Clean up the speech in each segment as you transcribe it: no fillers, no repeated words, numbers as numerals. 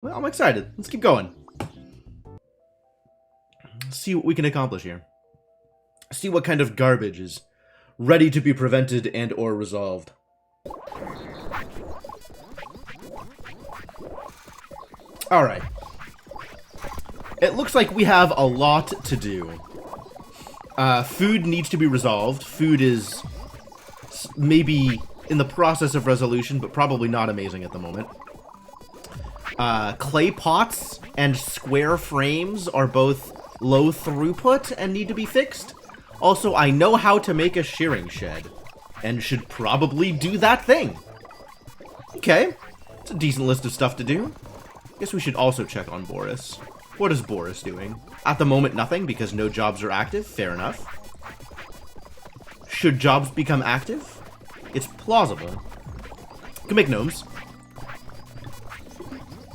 Well, I'm excited. Let's keep going. See what we can accomplish here. See what kind of garbage is ready to be prevented and or resolved. Alright. It looks like we have a lot to do. Food needs to be resolved. Food is maybe in the process of resolution, but probably not amazing at the moment. Clay pots and square frames are both low throughput and need to be fixed. Also, I know how to make a shearing shed, and should probably do that thing. Okay, it's a decent list of stuff to do. Guess we should also check on Boris. What is Boris doing? At the moment, nothing, because no jobs are active. Fair enough. Should jobs become active? It's plausible. Can make gnomes.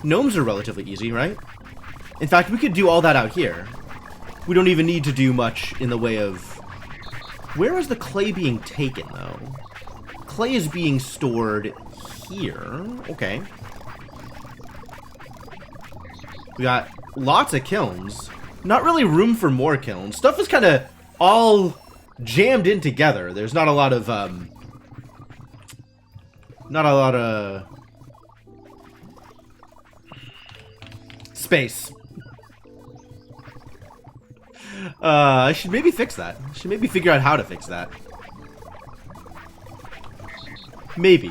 Gnomes are relatively easy, right? In fact, we could do all that out here. We don't even need to do much in the way of... Where is the clay being taken, though? Clay is being stored here. Okay. We got lots of kilns. Not really room for more kilns. Stuff is kind of all jammed in together. There's not a lot of, space. I should maybe fix that. I should maybe figure out how to fix that. Maybe.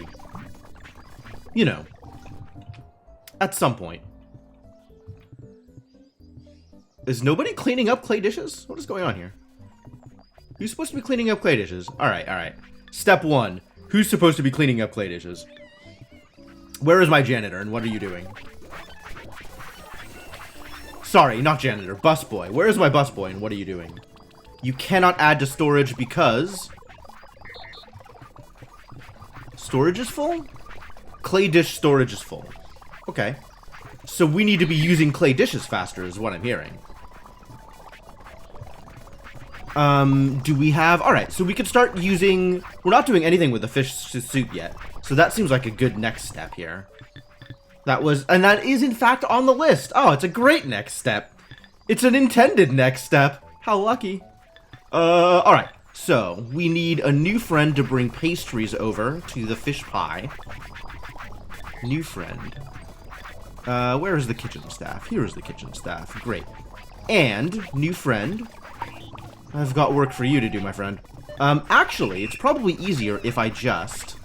You know. At some point. Is nobody cleaning up clay dishes? What is going on here? Who's supposed to be cleaning up clay dishes? Alright, alright. Step 1. Who's supposed to be cleaning up clay dishes? Where is my janitor and what are you doing? Sorry, not janitor. Busboy. Where is my busboy and what are you doing? You cannot add to storage because... Storage is full? Clay dish storage is full. Okay. So we need to be using clay dishes faster is what I'm hearing. Do we have... Alright, so we could start using... We're not doing anything with the fish soup yet. So that seems like a good next step here. That was... And that is, in fact, on the list. Oh, it's a great next step. It's an intended next step. How lucky. Alright. So, we need a new friend to bring pastries over to the fish pie. New friend. Where is the kitchen staff? Here is the kitchen staff. Great. And, new friend... I've got work for you to do, my friend. Actually, it's probably easier if I just...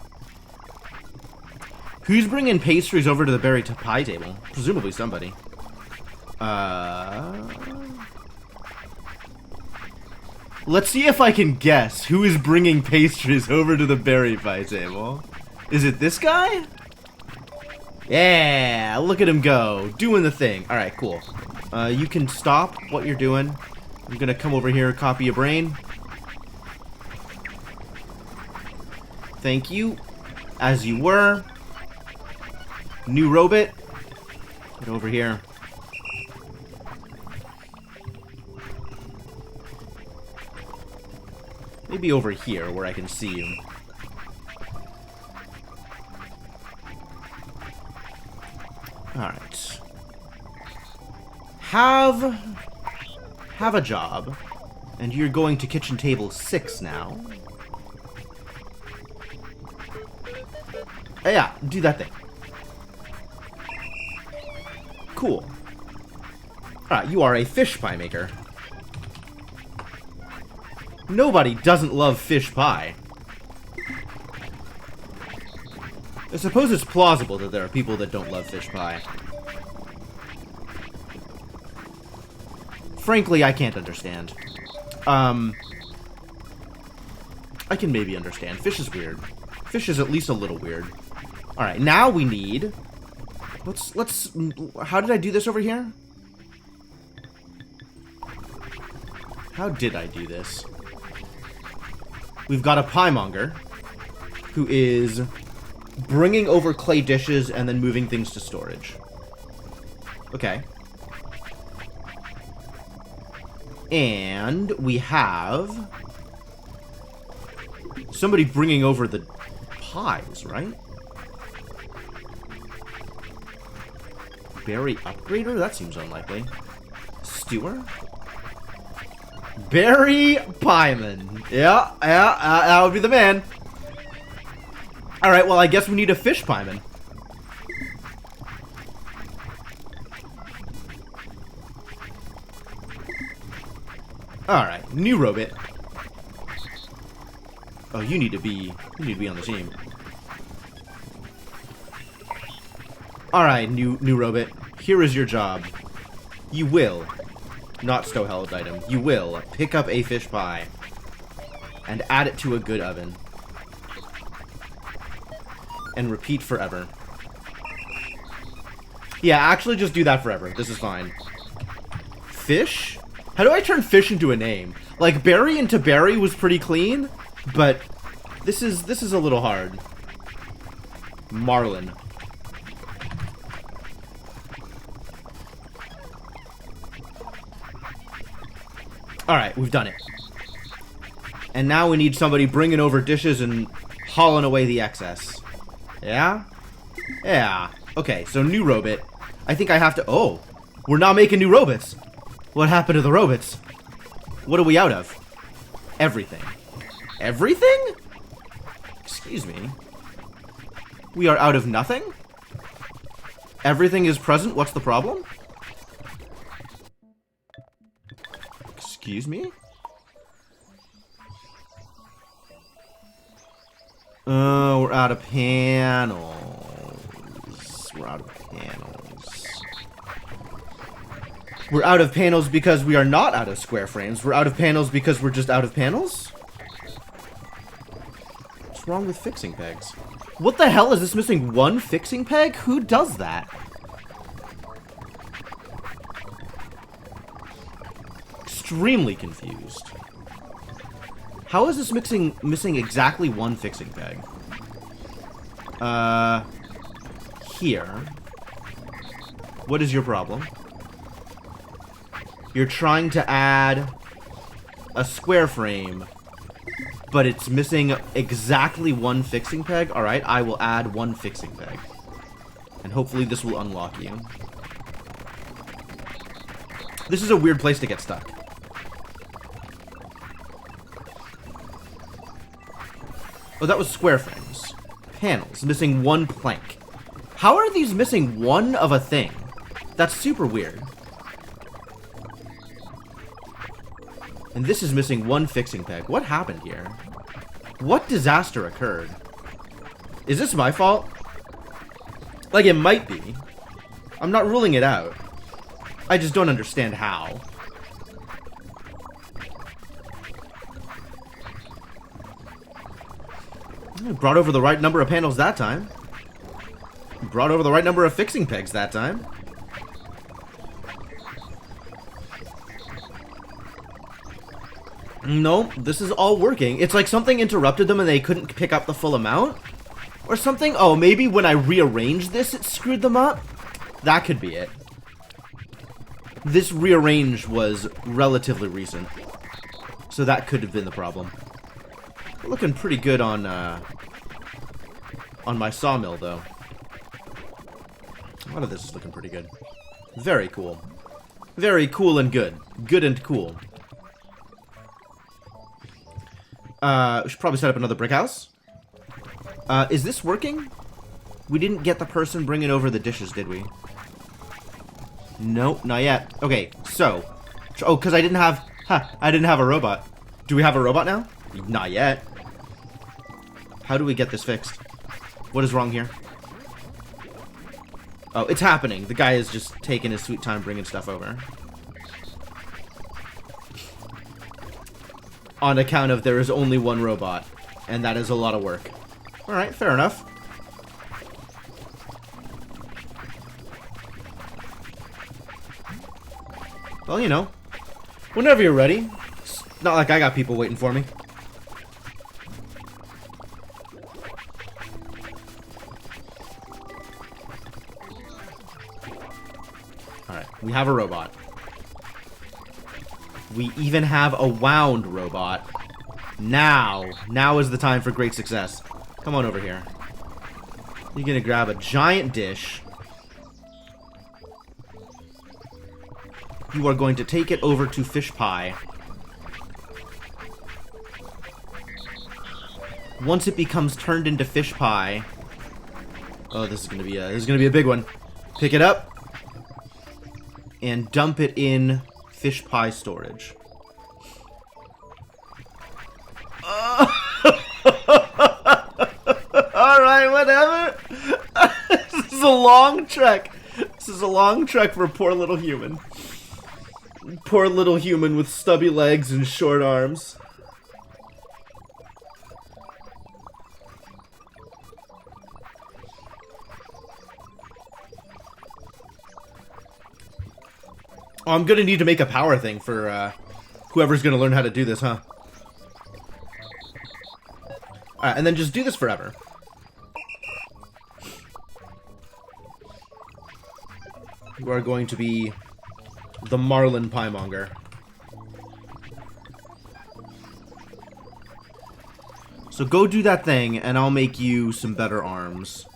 Who's bringing pastries over to the berry pie table? Presumably somebody. Let's see if I can guess who is bringing pastries over to the berry pie table. Is it this guy? Yeah, look at him go. Doing the thing. Alright, cool. You can stop what you're doing. I'm gonna come over here and copy a brain. Thank you. As you were. New robot. Get over here. Maybe over here where I can see you. Alright. Have a job. And you're going to kitchen table 6 now. Yeah, do that thing. Cool. Alright, you are a fish pie maker. Nobody doesn't love fish pie. I suppose it's plausible that there are people that don't love fish pie. Frankly, I can't understand. I can maybe understand. Fish is weird. Fish is at least a little weird. Alright, now we need... Let's... How did I do this over here? How did I do this? We've got a piemonger who is bringing over clay dishes and then moving things to storage. Okay. And we have somebody bringing over the pies, right? Berry upgrader? That seems unlikely. Stewer? Berry pieman. Yeah, that would be the man. Alright, well, I guess we need a fish pieman. Alright, new robot. Oh, you need to be on the team. Alright, new robot. Here is your job. You will, not stow held item, you will pick up a fish pie and add it to a good oven. And repeat forever. Yeah, actually just do that forever. This is fine. Fish? How do I turn fish into a name? Like, berry into berry was pretty clean, but this is a little hard. Marlin. Alright, we've done it. And now we need somebody bringing over dishes and hauling away the excess. Yeah? Yeah. Okay, so new robot. I think I have to... Oh! We're not making new robots! What happened to the robots? What are we out of? Everything. Everything? Excuse me. We are out of nothing? Everything is present? What's the problem? Excuse me? Oh, we're out of panels. We're out of panels. We're out of panels because we are not out of square frames. We're out of panels because we're just out of panels? What's wrong with fixing pegs? What the hell? Is this missing one fixing peg? Who does that? Extremely confused. How is this missing exactly one fixing peg? Here. What is your problem? You're trying to add a square frame, but it's missing exactly one fixing peg. Alright, I will add one fixing peg. And hopefully this will unlock you. This is a weird place to get stuck. Oh, that was square frames. Panels. Missing one plank. How are these missing one of a thing? That's super weird. And this is missing one fixing peg. What happened here? What disaster occurred? Is this my fault? Like, it might be. I'm not ruling it out. I just don't understand how. Brought over the right number of panels that time. Brought over the right number of fixing pegs that time. No, this is all working. It's like something interrupted them and they couldn't pick up the full amount. Or something. Oh, maybe when I rearranged this, it screwed them up? That could be it. This rearrange was relatively recent. So that could have been the problem. We're looking pretty good on my sawmill, though. A lot of this is looking pretty good. Very cool. Very cool and good. Good and cool. We should probably set up another brick house. Is this working? We didn't get the person bringing over the dishes, did we? Nope, not yet. Okay, so. Oh, because I didn't have... I didn't have a robot. Do we have a robot now? Not yet. How do we get this fixed? What is wrong here? Oh, it's happening. The guy is just taking his sweet time bringing stuff over. On account of there is only one robot. And that is a lot of work. Alright, fair enough. Well, you know. Whenever you're ready. It's not like I got people waiting for me. Alright, we have a robot. We even have a wound robot. Now is the time for great success. Come on over here. You're gonna grab a giant dish. you are going to take it over to Fish Pie. Once it becomes turned into Fish Pie... Oh, this is gonna be a big one. Pick it up and dump it in Fish Pie storage. Alright, whatever. This is a long trek. This is a long trek for poor little human. Poor little human with stubby legs and short arms. Oh, I'm gonna need to make a power thing for whoever's gonna learn how to do this, huh? Alright, and then just do this forever. You are going to be the Marlin Piemonger. So go do that thing, and I'll make you some better arms.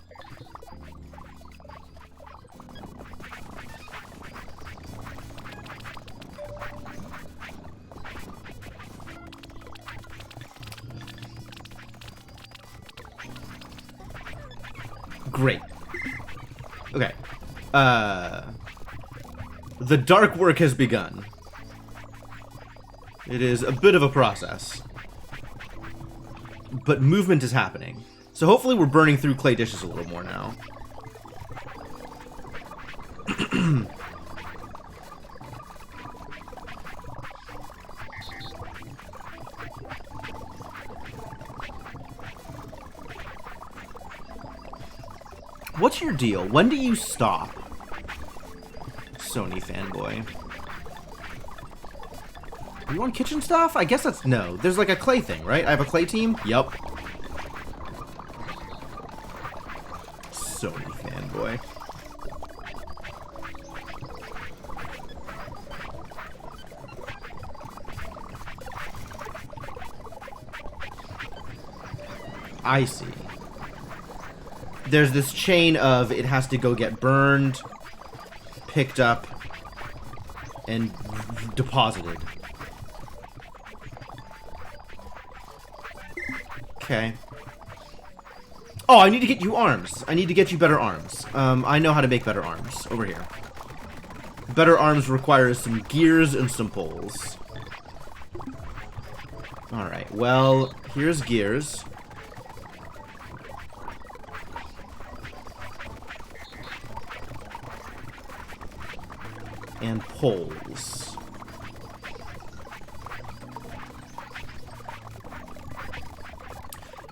Great. Okay. The dark work has begun. It is a bit of a process. But movement is happening. So hopefully we're burning through clay dishes a little more now. What's your deal? When do you stop? Sony fanboy. Are you on kitchen stuff? I guess that's... No. There's like a clay thing, right? I have a clay team? Yup. Sony fanboy. I see. There's this chain of it has to go get burned, picked up, and deposited. Okay. Oh, I need to get you arms. I need to get you better arms. I know how to make better arms. Over here. Better arms requires some gears and some poles. Alright, well, here's gears. And poles.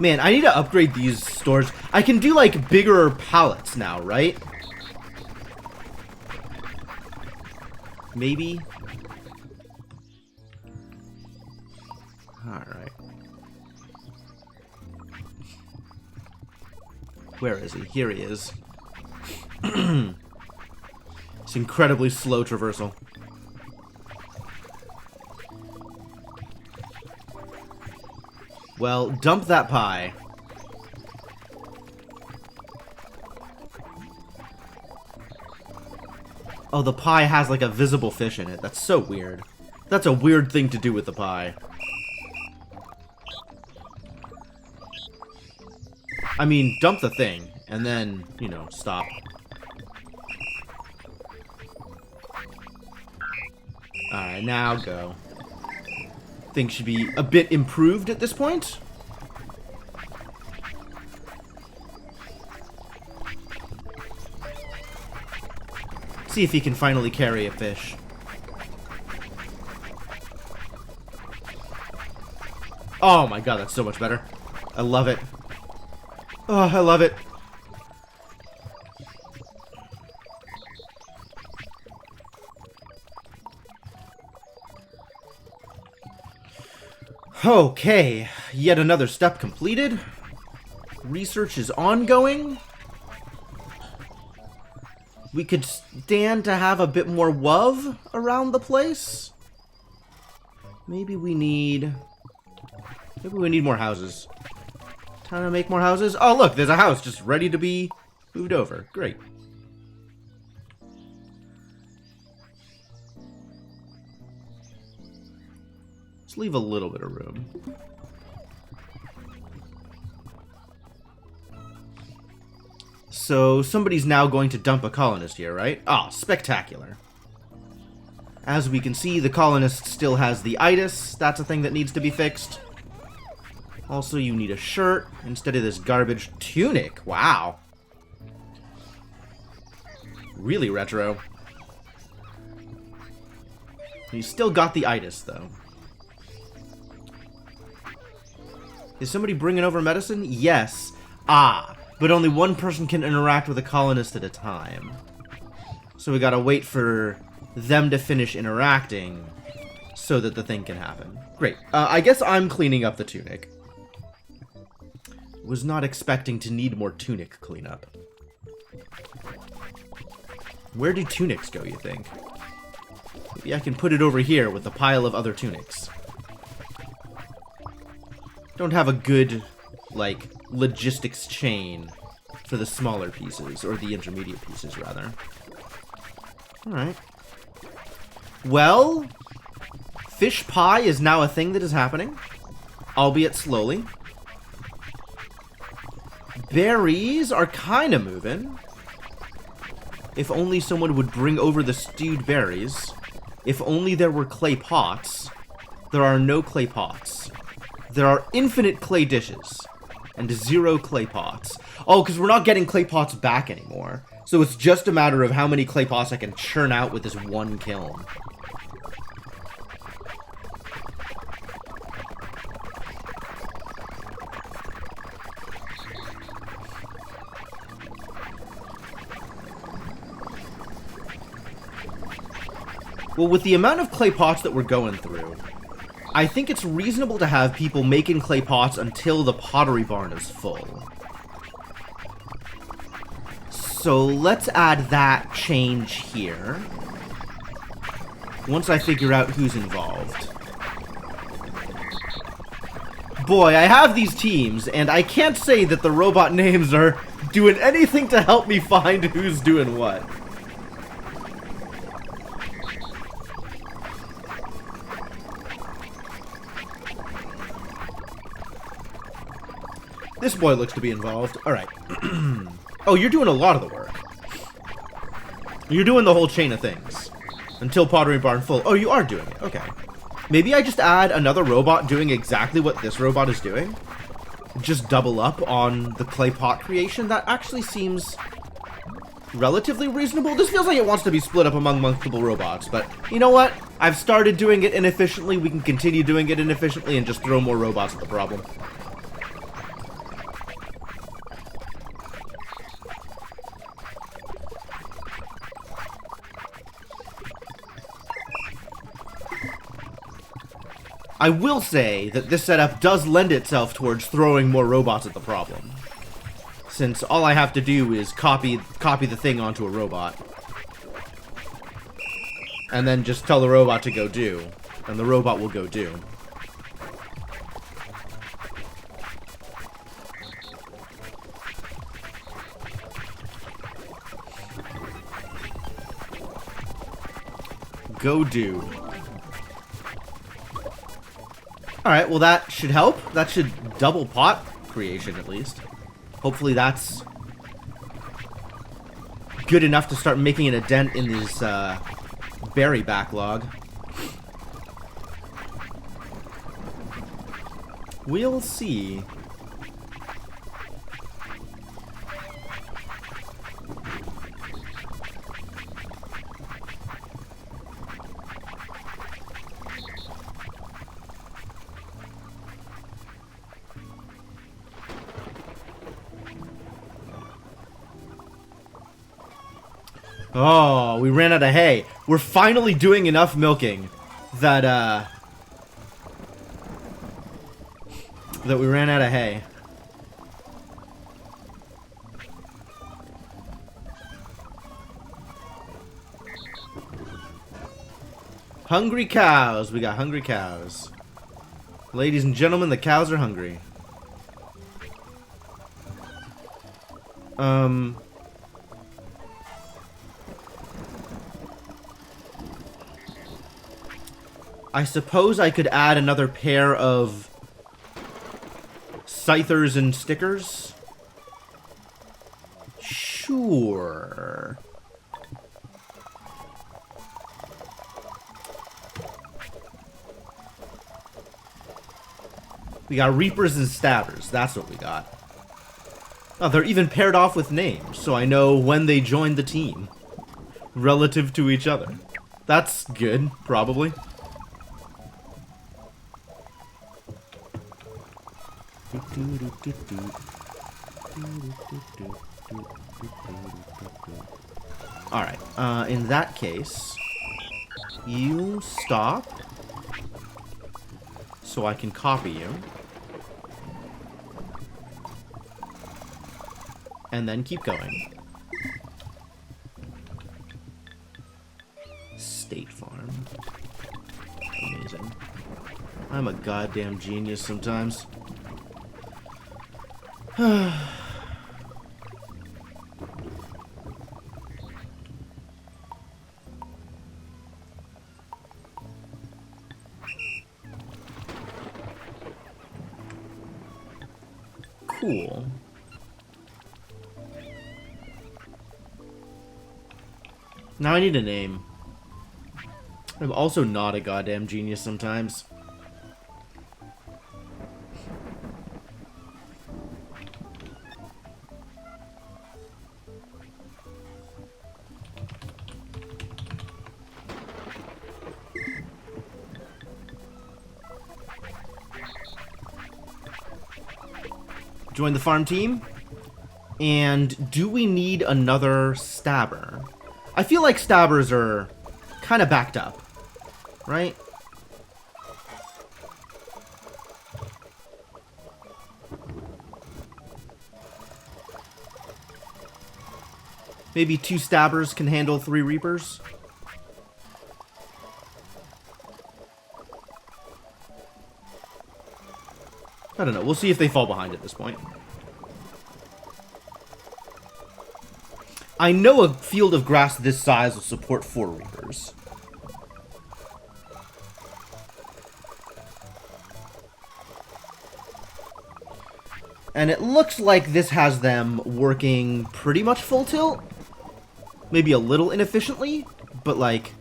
Man, I need to upgrade these stores. I can do, like, bigger pallets now, right? Maybe? Alright. Where is he? Here he is. It's incredibly slow traversal. Well, dump that pie. Oh, the pie has like a visible fish in it. That's so weird. That's a weird thing to do with the pie. I mean, dump the thing, and then, you know, stop. Alright, now go. Things should be a bit improved at this point. See if he can finally carry a fish. Oh my god, that's so much better. I love it. Oh, I love it. Okay, yet another step completed. Research is ongoing. We could stand to have a bit more WUV around the place. Maybe we need more houses. Time to make more houses. Oh, look, there's a house just ready to be moved over. Great. Let's leave a little bit of room. So somebody's now going to dump a colonist here, right? Ah, spectacular. As we can see, the colonist still has the itis. That's a thing that needs to be fixed. Also, you need a shirt instead of this garbage tunic. Wow. Really retro. He's still got the itis, though. Is somebody bringing over medicine? Yes. Ah, but only one person can interact with a colonist at a time. So we gotta wait for them to finish interacting so that the thing can happen. Great. I guess I'm cleaning up the tunic. Was not expecting to need more tunic cleanup. Where do tunics go, you think? Maybe I can put it over here with a pile of other tunics. Don't have a good, like, logistics chain for the smaller pieces, or the intermediate pieces, rather. Alright. Well, fish pie is now a thing that is happening, albeit slowly. Berries are kind of moving. If only someone would bring over the stewed berries. If only there were clay pots. There are no clay pots. There are infinite clay dishes. And 0 clay pots. Oh, because we're not getting clay pots back anymore. So it's just a matter of how many clay pots I can churn out with this one kiln. Well, with the amount of clay pots that we're going through, I think it's reasonable to have people making clay pots until the pottery barn is full. So let's add that change here. Once I figure out who's involved. Boy, I have these teams, and I can't say that the robot names are doing anything to help me find who's doing what. This boy looks to be involved. Alright. Oh, you're doing a lot of the work. You're doing the whole chain of things. Until Pottery Barn full. Oh, you are doing it. Okay. Maybe I just add another robot doing exactly what this robot is doing. Just double up on the clay pot creation. That actually seems relatively reasonable. This feels like it wants to be split up among multiple robots. But you know what? I've started doing it inefficiently. We can continue doing it inefficiently and just throw more robots at the problem. I will say that this setup does lend itself towards throwing more robots at the problem. Since all I have to do is copy the thing onto a robot. And then just tell the robot to go do. And the robot will go do. Go do. Alright, well that should help. That should double pot creation at least. Hopefully that's good enough to start making it a dent in this berry backlog. We'll see. Oh, we ran out of hay. We're finally doing enough milking that, that we ran out of hay. Hungry cows. We got hungry cows. Ladies and gentlemen, the cows are hungry. I suppose I could add another pair of scythers and stickers. Sure. We got reapers and stabbers. That's what we got. Oh, they're even paired off with names, so I know when they joined the team. Relative to each other. That's good, probably. Alright, in that case, you stop so I can copy you. And then keep going. State Farm. Amazing. I'm a goddamn genius sometimes. Cool. Now I need a name. I'm also not a goddamn genius sometimes. Join the farm team. And do we need another stabber? I feel like stabbers are kind of backed up, right? Maybe 2 stabbers can handle 3 reapers? I don't know. We'll see if they fall behind at this point. I know a field of grass this size will support 4 reapers. And it looks like this has them working pretty much full tilt. Maybe a little inefficiently, but like...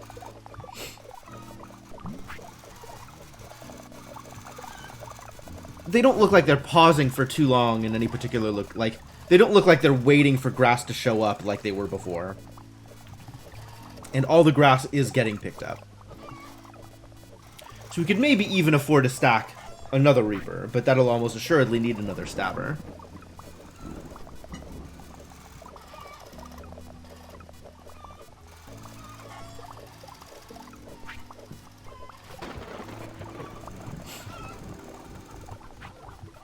they don't look like they're pausing for too long in any particular look. Like, they don't look like they're waiting for grass to show up like they were before. And all the grass is getting picked up. So we could maybe even afford to stack another reaper, but that'll almost assuredly need another stabber.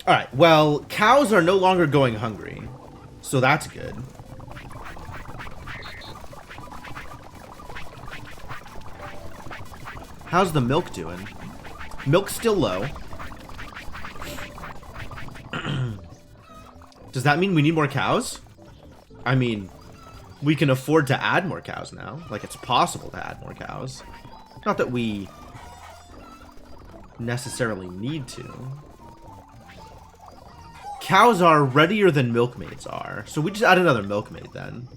Alright, well, cows are no longer going hungry, so that's good. How's the milk doing? Milk's still low. Does that mean we need more cows? I mean, we can afford to add more cows now. Like, it's possible to add more cows. Not that we necessarily need to. Cows are readier than milkmaids are. So we just add another milkmaid then.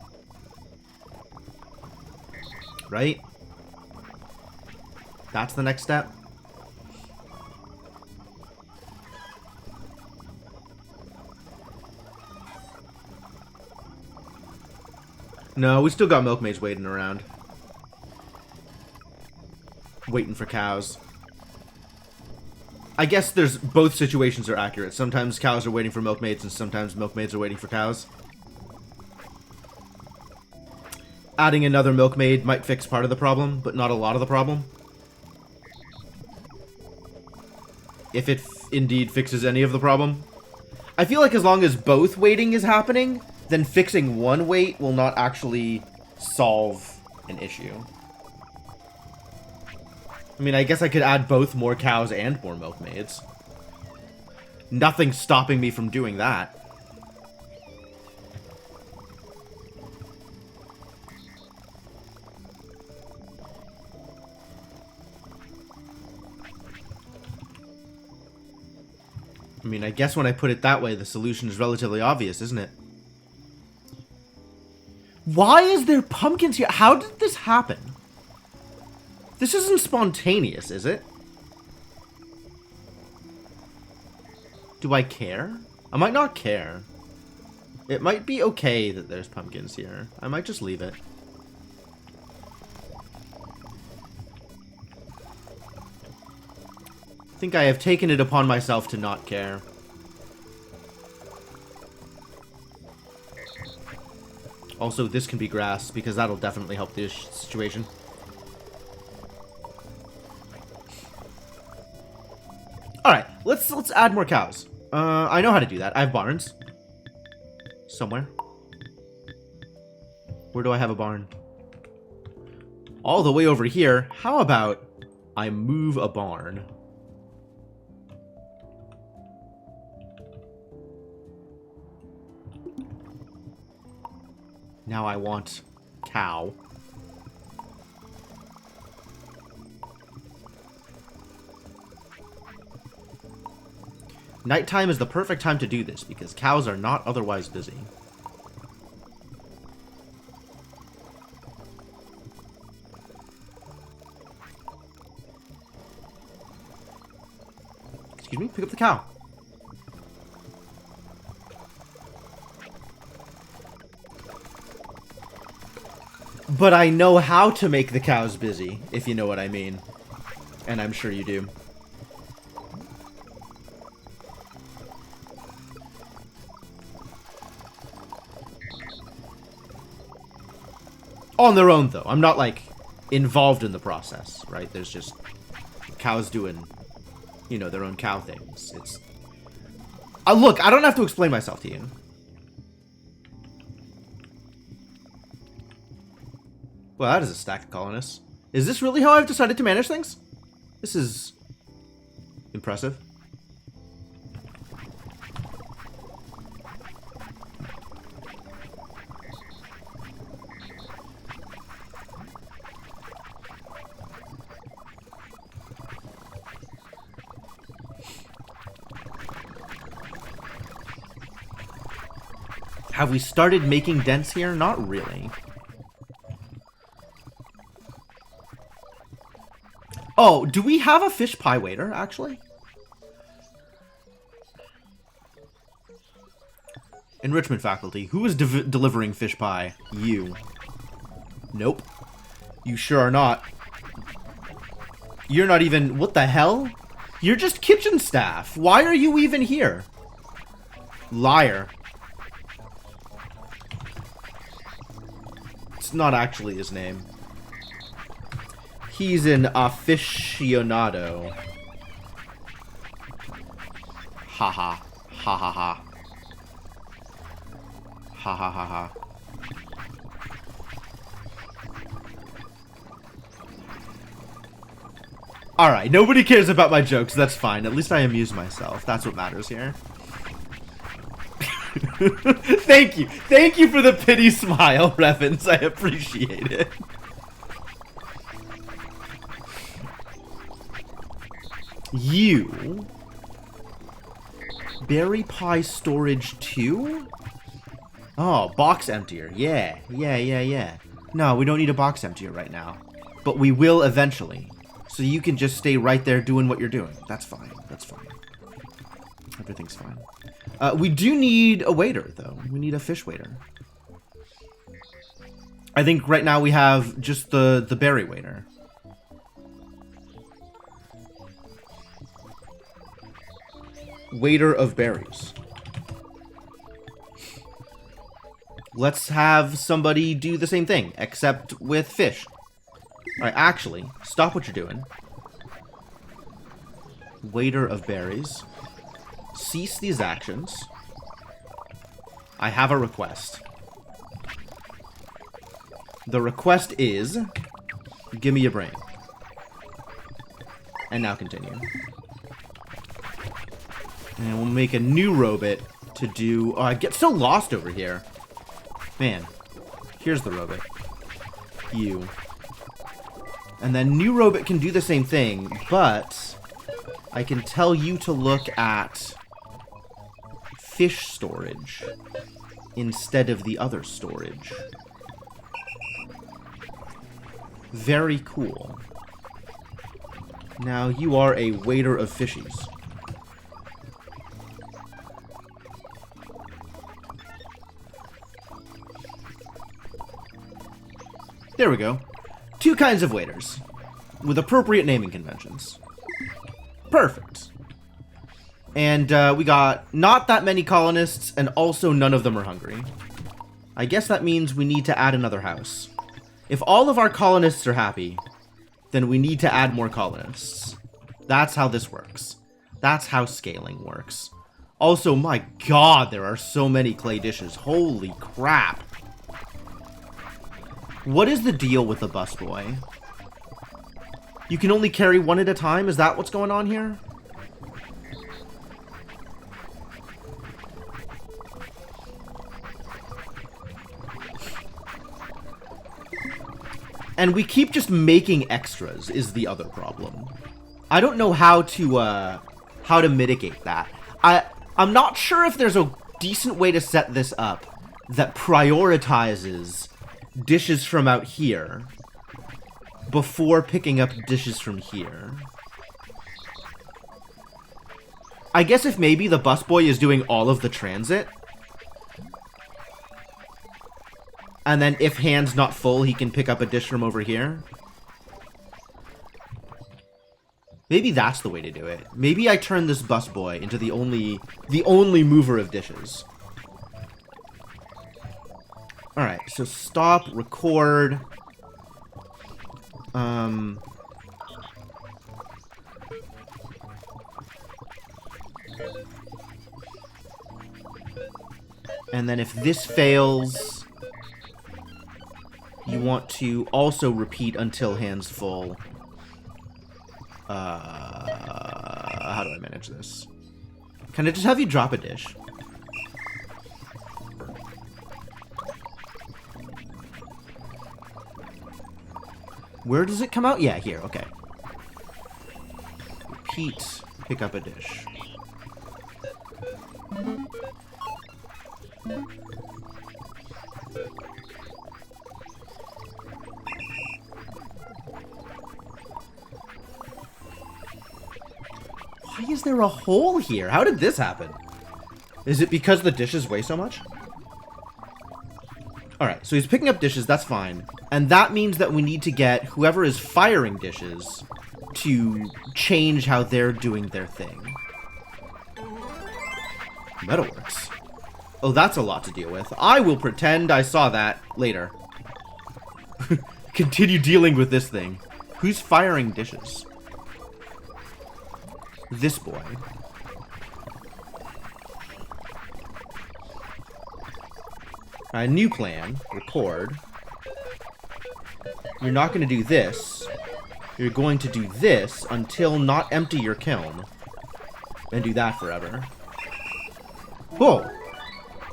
Right? That's the next step. No, we still got milkmaids waiting around. Waiting for cows. I guess there's both situations are accurate. Sometimes cows are waiting for milkmaids, and sometimes milkmaids are waiting for cows. Adding another milkmaid might fix part of the problem, but not a lot of the problem. If it indeed fixes any of the problem. I feel like as long as both waiting is happening, then fixing one wait will not actually solve an issue. I mean, I guess I could add both more cows and more milkmaids. Nothing's stopping me from doing that. I mean, I guess when I put it that way, the solution is relatively obvious, isn't it? Why is there pumpkins here? How did this happen? This isn't spontaneous, is it? Do I care? I might not care. It might be okay that there's pumpkins here. I might just leave it. I think I have taken it upon myself to not care. Also, this can be grass, because that'll definitely help this situation. Alright, let's add more cows. I know how to do that. I have barns. Somewhere. Where do I have a barn? All the way over here. How about I move a barn? Now I want cow. Nighttime is the perfect time to do this because cows are not otherwise busy. Excuse me, pick up the cow. But I know how to make the cows busy, if you know what I mean. And I'm sure you do. On their own, though. I'm not, like, involved in the process, right? There's just cows doing, you know, their own cow things. It's... look, I don't have to explain myself to you. Well, that is a stack of colonists. Is this really how I've decided to manage things? This is impressive. Have we started making dents here? Not really. Oh, do we have a fish pie waiter, actually? Enrichment faculty. Who is delivering fish pie? You. Nope. You sure are not. You're not even... What the hell? You're just kitchen staff. Why are you even here? Liar. It's not actually his name. He's an aficionado. Haha. Ha ha ha. Ha ha ha ha. Alright, nobody cares about my jokes, that's fine. At least I amuse myself. That's what matters here. Thank you. Thank you for the pity smile, Revens. I appreciate it. You... Berry pie storage 2? Oh, box emptier. Yeah. No, we don't need a box emptier right now. But we will eventually. So you can just stay right there doing what you're doing. That's fine. That's fine. Everything's fine. We do need a waiter, though. We need a fish waiter. I think right now we have just the berry waiter. Waiter of berries. Let's have somebody do the same thing, except with fish. Alright, actually, stop what you're doing. Waiter of berries. Cease these actions. I have a request. The request is... Give me your brain. And now continue. And we'll make a new robot to do... Oh, I get so lost over here. Man. Here's the robot. You. And then new robot can do the same thing, but... I can tell you to look at fish storage instead of the other storage. Very cool. Now you are a waiter of fishies. There we go. 2 kinds of waiters, with appropriate naming conventions. Perfect. And we got not that many colonists, and also none of them are hungry. I guess that means we need to add another house. If all of our colonists are happy, then we need to add more colonists. That's how this works. That's how scaling works. Also, my god, there are so many clay dishes. Holy crap. What is the deal with the busboy? You can only carry 1 at a time? Is that what's going on here? And we keep just making extras is the other problem. I don't know how to mitigate that. I'm not sure if there's a decent way to set this up that prioritizes dishes from out here before picking up dishes from here. I guess if maybe the busboy is doing all of the transit, and then if hand's not full, he can pick up a dish from over here. Maybe that's the way to do it. Maybe I turn this busboy into the only mover of dishes. Alright, so stop, record. And then if this fails, you want to also repeat until hand's full. How do I manage this? Can I just have you drop a dish? Where does it come out? Yeah, here, okay. Repeat, pick up a dish. Why is there a hole here? How did this happen? Is it because the dishes weigh so much? Alright, so he's picking up dishes, that's fine. And that means that we need to get whoever is firing dishes to change how they're doing their thing. Metalworks. Oh, that's a lot to deal with. I will pretend I saw that later. Continue dealing with this thing. Who's firing dishes? This boy. Alright, new plan. Record. You're not going to do this. You're going to do this until not empty your kiln. And do that forever. Whoa!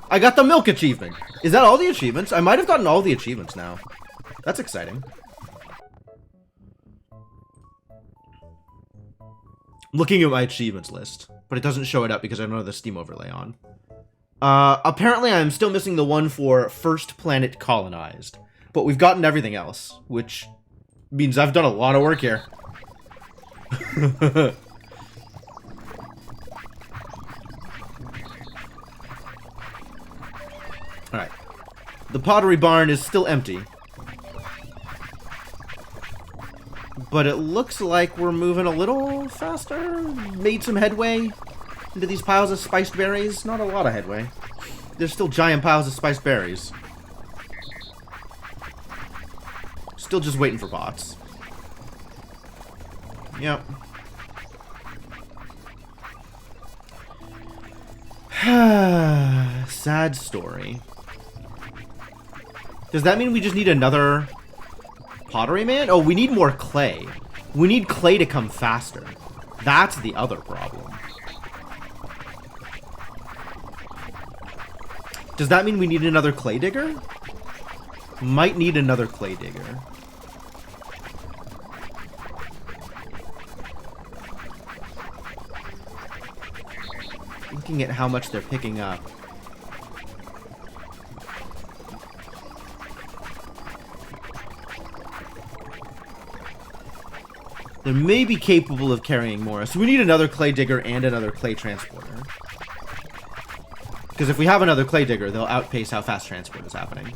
I got the milk achievement! Is that all the achievements? I might have gotten all the achievements now. That's exciting. Looking at my achievements list, but it doesn't show it up because I don't have the Steam overlay on. Apparently I'm still missing the one for first planet colonized, but we've gotten everything else, which means I've done a lot of work here. Alright. The pottery barn is still empty. But it looks like we're moving a little faster. Made some headway into these piles of spiced berries. Not a lot of headway. There's still giant piles of spiced berries. Still just waiting for pots. Yep. Sad story. Does that mean we just need another pottery man? Oh, we need more clay. We need clay to come faster. That's the other problem. Does that mean we need another clay digger? Might need another clay digger. looking at how much they're picking up. They may be capable of carrying more. So we need another clay digger and another clay transporter. Because if we have another clay digger, they'll outpace how fast transport is happening.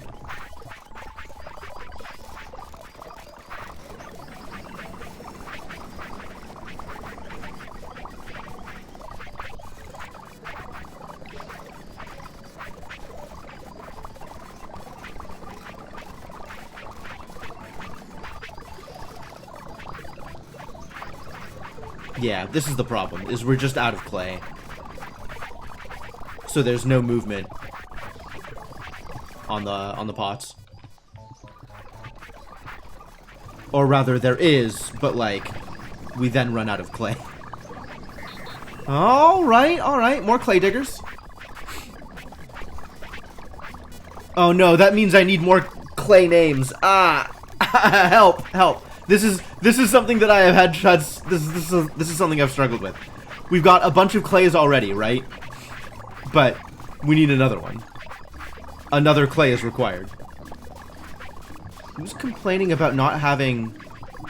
Yeah, this is the problem, is we're just out of clay. So there's no movement on the pots. Or rather, there is, but like, we then run out of clay. Alright, more clay diggers. Oh no, that means I need more clay names. Ah, help. This is something that I have had. This is something I've struggled with. We've got a bunch of clays already, right? But we need another one. Another clay is required. Who's complaining about not having...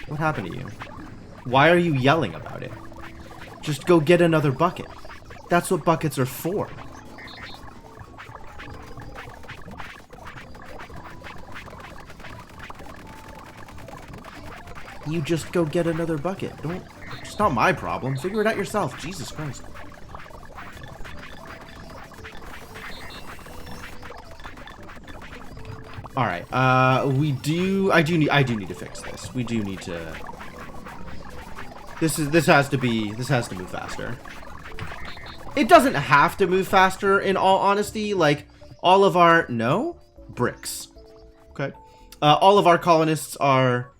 What happened to you? Why are you yelling about it? Just go get another bucket. That's what buckets are for. You just go get another bucket. Don't... It's not my problem. Figure it out yourself. Jesus Christ. Alright, I do need to fix this. We do need to... This has to move faster. It doesn't have to move faster, in all honesty. Like, all of our... No? Bricks. Okay. All of our colonists are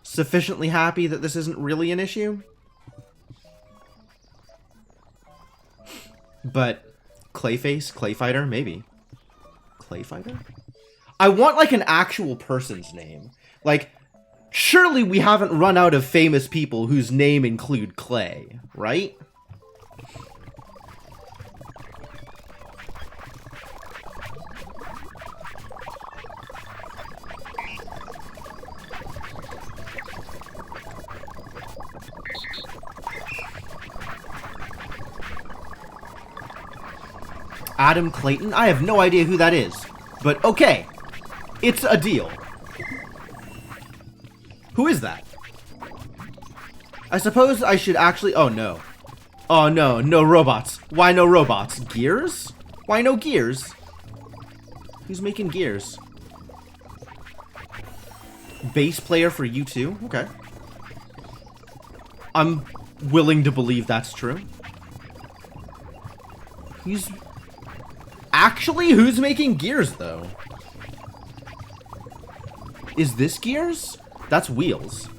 sufficiently happy that this isn't really an issue. But Clayface, Clayfighter, maybe. Clayfighter? I want like an actual person's name. Like, surely we haven't run out of famous people whose name include Clay, right? Adam Clayton? I have no idea who that is. But okay. It's a deal. Who is that? I suppose I should actually... Oh, no. Oh, no. No robots. Why no robots? Gears? Why no gears? Who's making gears? Bass player for you too? Okay. I'm willing to believe that's true. Who's making gears, though? Is this gears? That's wheels.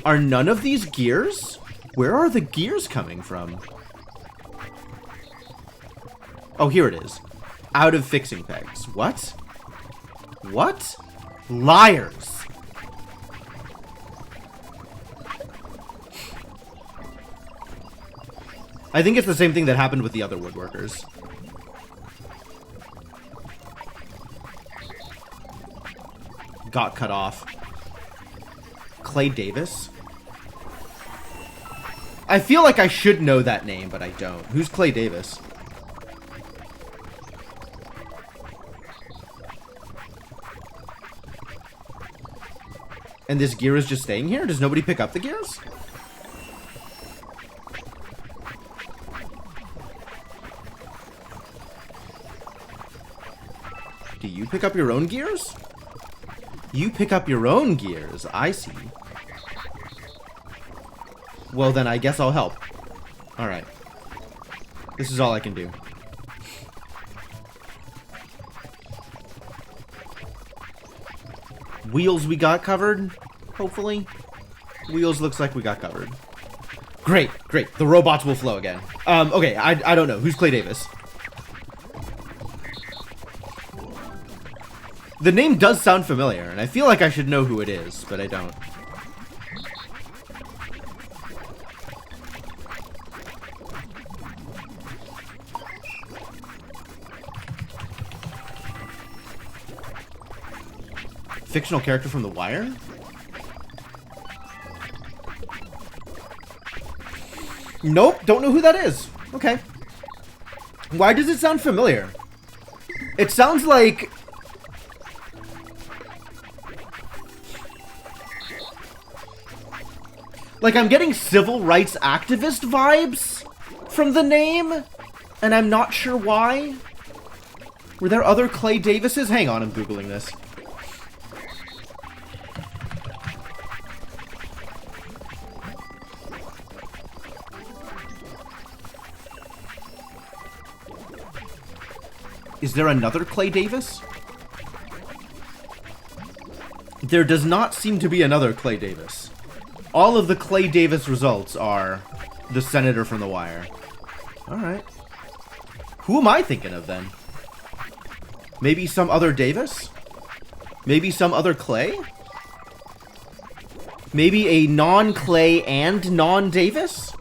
Are none of these gears? Where are the gears coming from? Oh, here it is. Out of fixing pegs. What? What? Liars. I think it's the same thing that happened with the other woodworkers. Got cut off. Clay Davis? I feel like I should know that name, but I don't. Who's Clay Davis? And this gear is just staying here? Does nobody pick up the gears? Do you pick up your own gears? You pick up your own gears, I see. Well then, I guess I'll help. Alright. This is all I can do. Wheels we got covered, hopefully. Wheels looks like we got covered. Great, great. The robots will flow again. Okay, I don't know. Who's Clay Davis? The name does sound familiar, and I feel like I should know who it is, but I don't. fictional character from The Wire? Nope, don't know who that is. Okay. Why does it sound familiar? It sounds like... like I'm getting civil rights activist vibes from the name, and I'm not sure why. Were there other Clay Davises? Hang on, I'm Googling this. Is there another Clay Davis? There does not seem to be another Clay Davis. All of the Clay Davis results are the senator from The Wire. Alright. Who am I thinking of then? Maybe some other Davis? Maybe some other Clay? Maybe a non-Clay and non-Davis?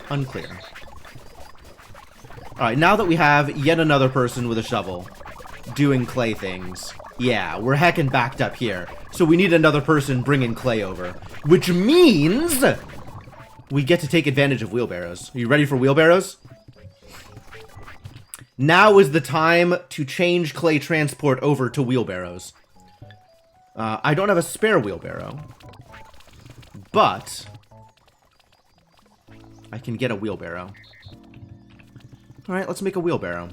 Unclear. Alright, now that we have yet another person with a shovel doing clay things, yeah, we're heckin' backed up here. So we need another person bringing clay over. Which means we get to take advantage of wheelbarrows. Are you ready for wheelbarrows? Now is the time to change clay transport over to wheelbarrows. I don't have a spare wheelbarrow, but I can get a wheelbarrow. Alright, let's make a wheelbarrow.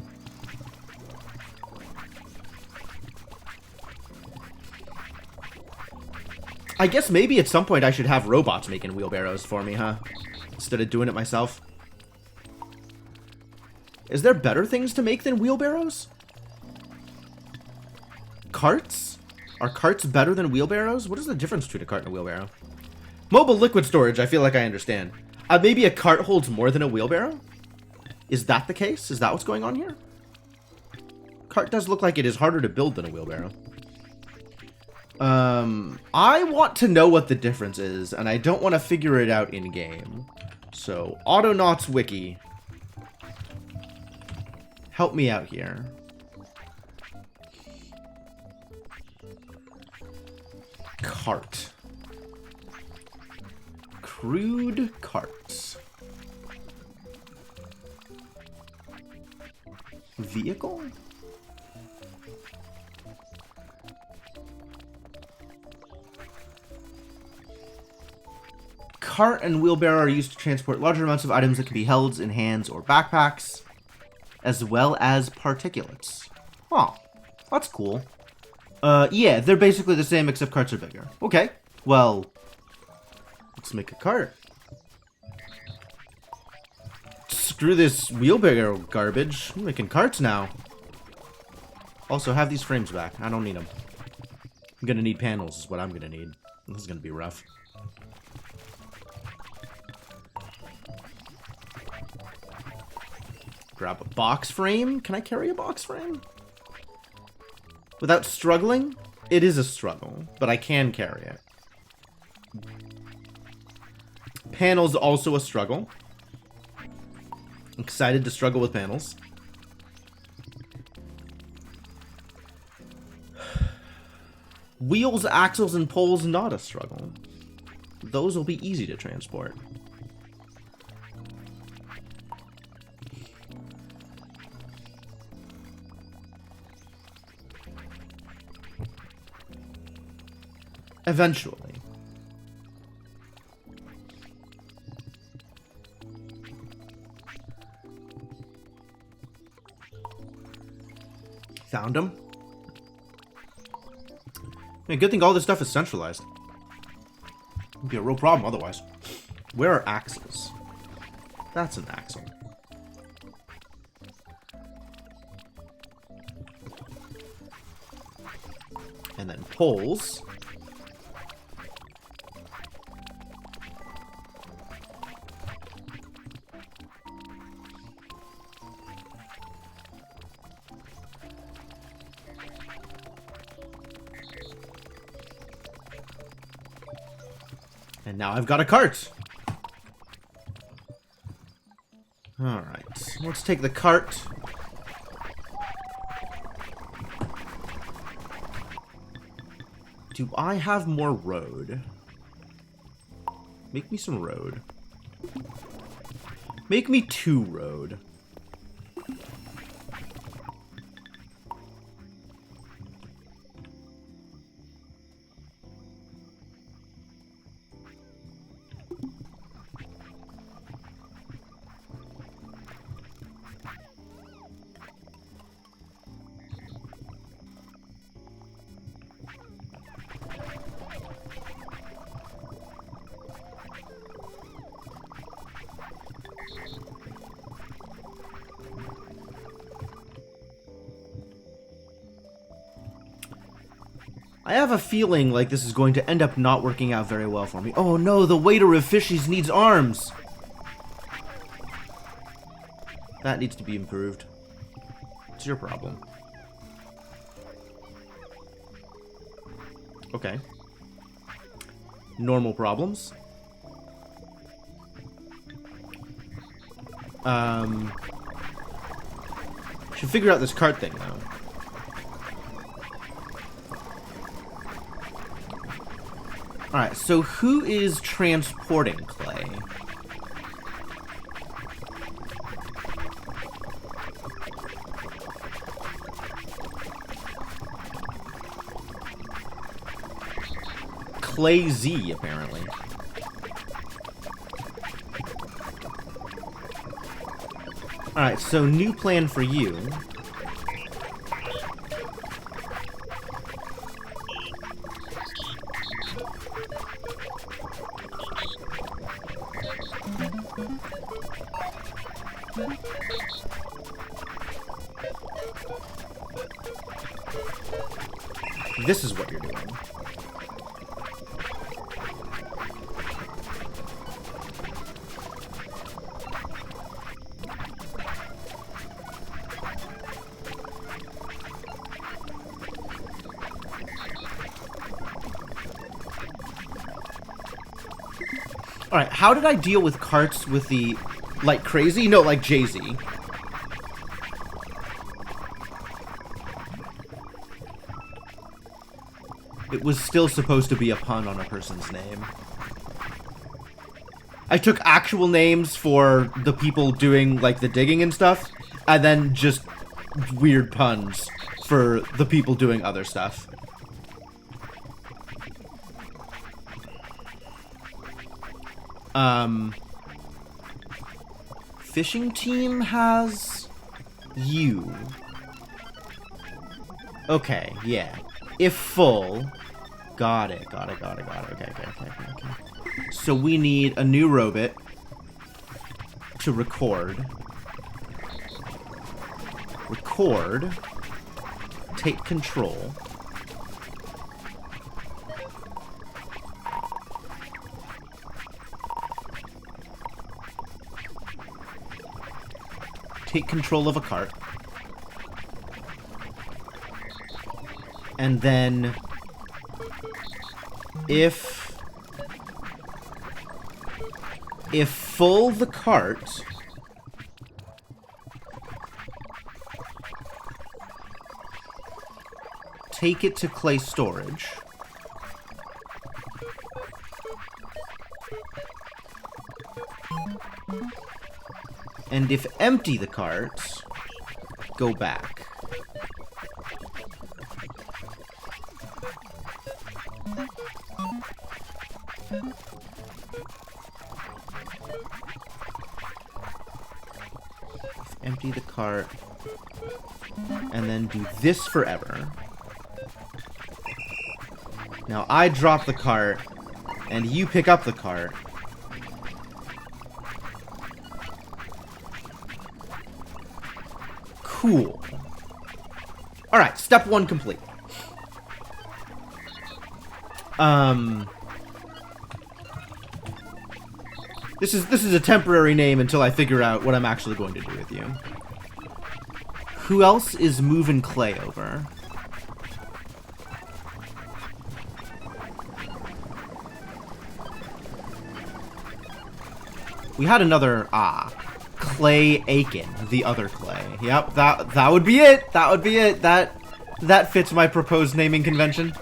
I guess maybe at some point I should have robots making wheelbarrows for me, huh? Instead of doing it myself. Is there better things to make than wheelbarrows? Carts? Are carts better than wheelbarrows? What is the difference between a cart and a wheelbarrow? Mobile liquid storage, I feel like I understand. Maybe a cart holds more than a wheelbarrow? Is that the case? Is that what's going on here? Cart does look like it is harder to build than a wheelbarrow. I want to know what the difference is, and I don't want to figure it out in-game. So, Autonauts Wiki. Help me out here. Cart. Crude carts. Vehicle? Cart and wheelbarrow are used to transport larger amounts of items that can be held in hands or backpacks, as well as particulates. Oh, that's cool. Yeah, they're basically the same except carts are bigger. Okay, well, let's make a cart. Screw this wheelbarrow garbage. I'm making carts now. Also, have these frames back. I don't need them. I'm gonna need panels is what I'm gonna need. This is gonna be rough. Grab a box frame. Can I carry a box frame? Without struggling? It is a struggle, but I can carry it. Panels also a struggle. Excited to struggle with panels. Wheels, axles, and poles not a struggle. Those will be easy to transport. Eventually. Found him. Man, good thing all this stuff is centralized. It'd be a real problem otherwise. Where are axles? That's an axle. And then poles. And now I've got a cart. Alright, let's take the cart. Do I have more road? Make me some road. Make me 2 road. I have a feeling like this is going to end up not working out very well for me. Oh no, the waiter of fishies needs arms! That needs to be improved. It's your problem. Okay. Normal problems. Should figure out this cart thing, though. Alright, so who is transporting clay? Clay Z, apparently. Alright, so new plan for you. This is what you're doing. Alright, how did I deal with carts with the... like crazy? No, like Jay-Z. It was still supposed to be a pun on a person's name. I took actual names for the people doing, like, the digging and stuff, and then just weird puns for the people doing other stuff. Fishing team has you. Okay, yeah. If full. Got it. Okay. So we need a new robot to record. Record. Take control. Take control of a cart. And then if full the cart, take it to clay storage. And if empty the cart, go back. Empty the cart, and then do this forever. Now I drop the cart, and you pick up the cart. Cool. Alright, step 1 complete. This is a temporary name until I figure out what I'm actually going to do with you. Who else is moving clay over? We had another Clay Aiken, the other Clay. Yep, that would be it. That would be it. That fits my proposed naming convention.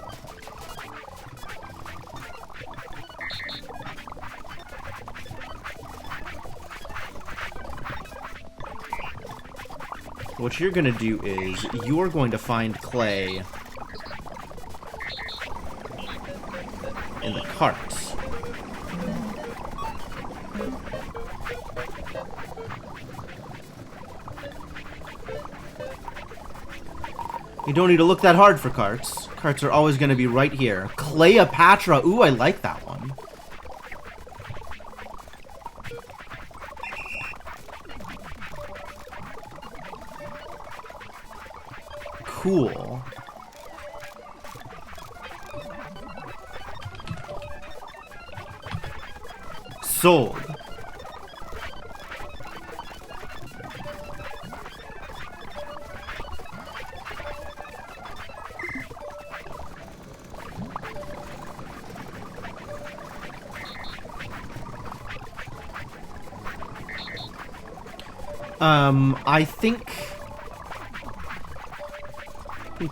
What you're gonna do is, you're going to find clay in the carts. You don't need to look that hard for carts. Carts are always gonna be right here. Cleopatra! Ooh, I like that one. Cool. Sold. I think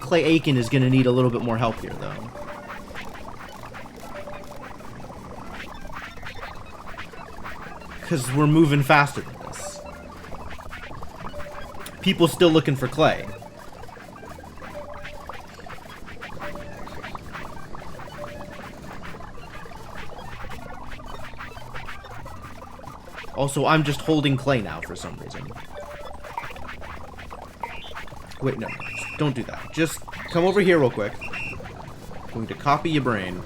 Clay Aiken is going to need a little bit more help here, though. Because we're moving faster than this. People still looking for clay. Also, I'm just holding clay now for some reason. Wait, no. Don't do that. Just come over here real quick. I'm going to copy your brain.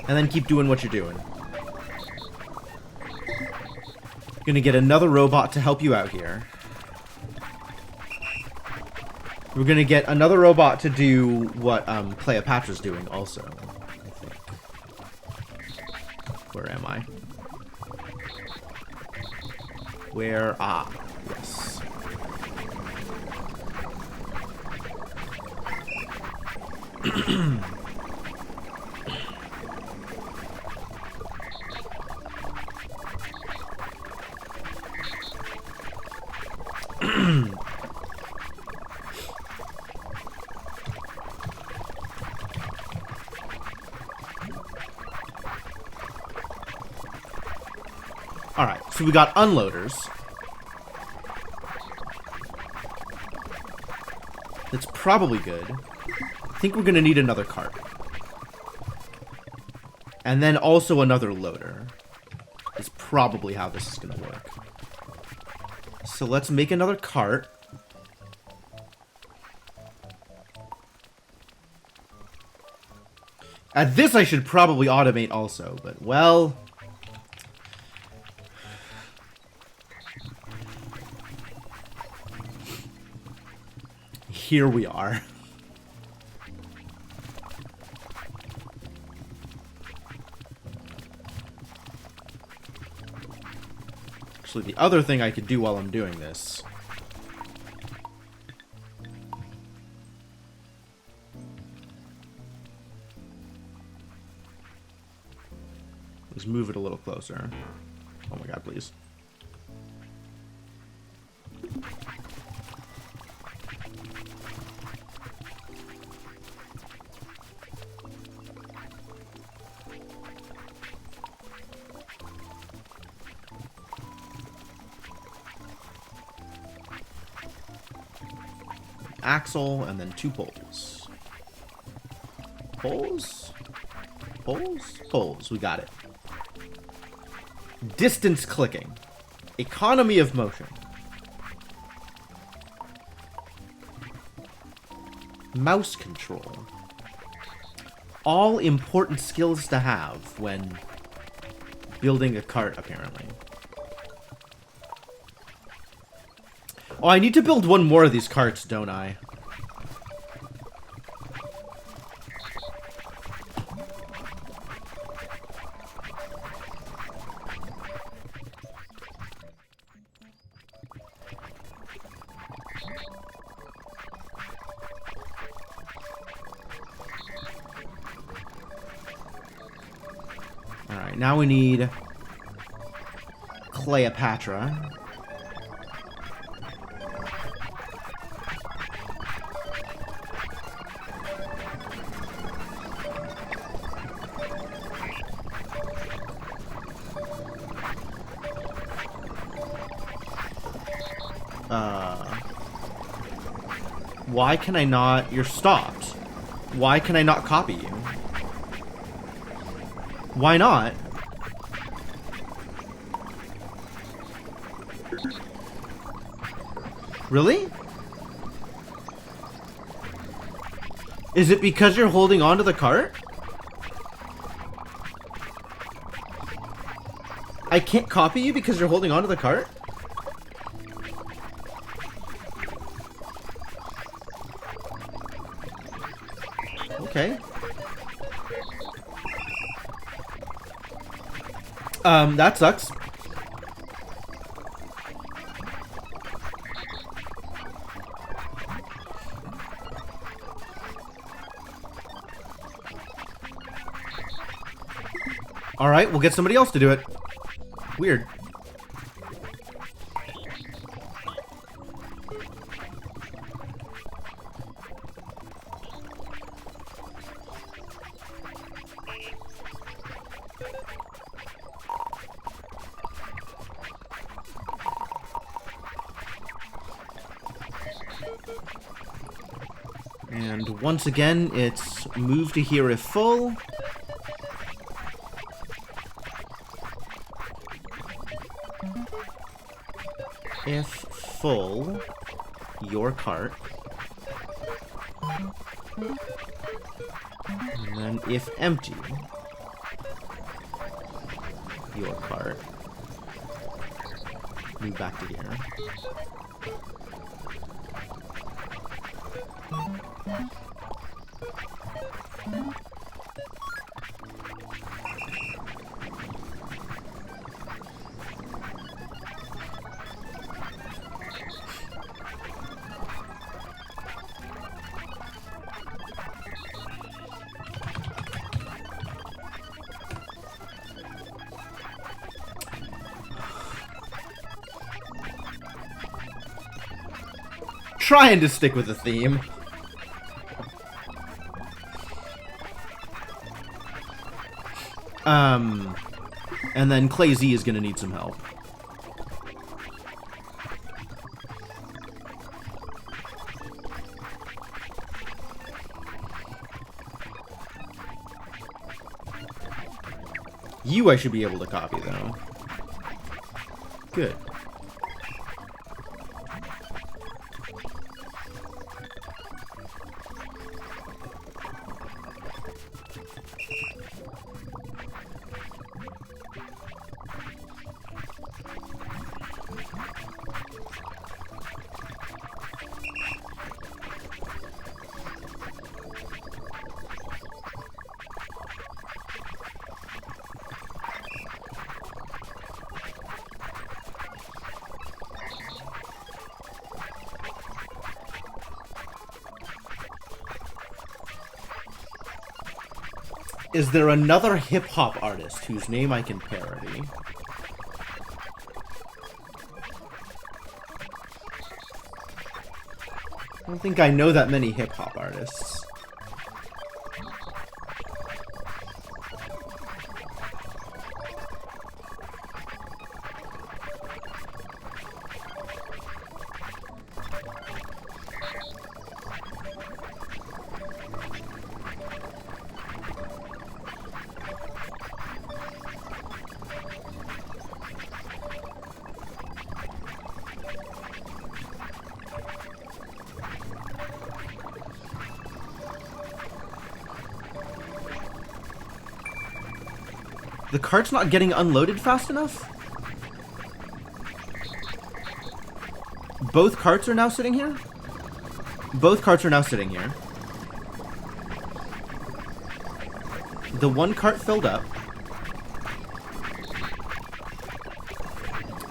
And then keep doing what you're doing. Gonna get another robot to help you out here. We're gonna get another robot to do what Cleopatra's doing also, I think. Where am I? Where? Ah, yes. Alright, so we got unloaders. That's probably good. I think we're gonna need another cart. And then also another loader. Is probably how this is gonna work. So let's make another cart. At this I should probably automate also, but well... Here we are. Actually, the other thing I could do while I'm doing this is move it a little closer. Oh my god, please. Axle, and then 2 poles. Poles? Poles? Poles. We got it. Distance clicking. Economy of motion. Mouse control. All important skills to have when building a cart, apparently. Oh, I need to build one more of these carts, don't I? Alright, now we need Cleopatra. Why can I not... You're stopped. Why can I not copy you? Why not? Really? Is it because you're holding on to the cart? I can't copy you because you're holding on to the cart? Okay. That sucks. Alright, we'll get somebody else to do it. Weird. And once again, it's move to here if full. If full, your cart. And then if empty, your cart. Move back to here. Trying to stick with the theme. And then Clay Z is gonna need some help. You I should be able to copy, though. Good. Is there another hip-hop artist whose name I can parody? I don't think I know that many hip-hop artists. The cart's not getting unloaded fast enough? Both carts are now sitting here? Both carts are now sitting here. The one cart filled up.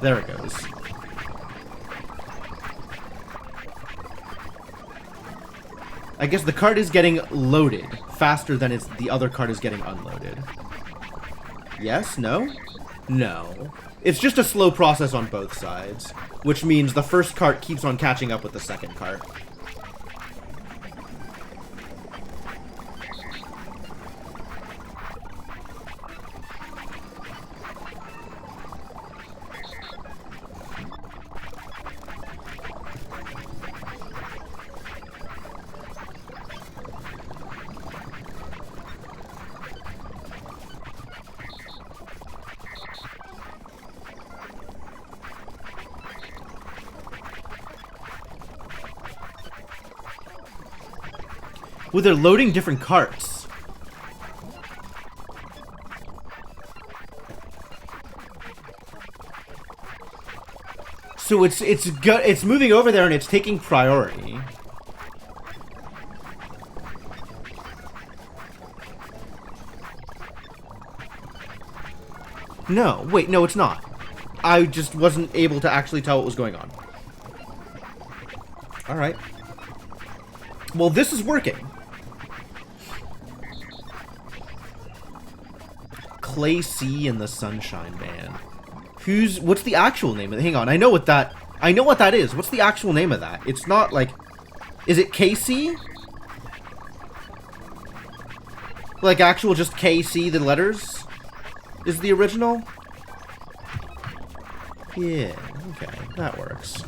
There it goes. I guess the cart is getting loaded faster than the other cart is getting unloaded. Yes? No? No. It's just a slow process on both sides, which means the first cart keeps on catching up with the second cart. Well, they're loading different carts. So it's moving over there and it's taking priority. No, wait, no, it's not. I just wasn't able to actually tell what was going on. Alright. Well, this is working. Clay C and the Sunshine Band. What's the actual name of it? Hang on, I know what that is. What's the actual name of that? It's not like, is it KC? Like actual just KC, the letters? Is the original? Yeah, okay, that works.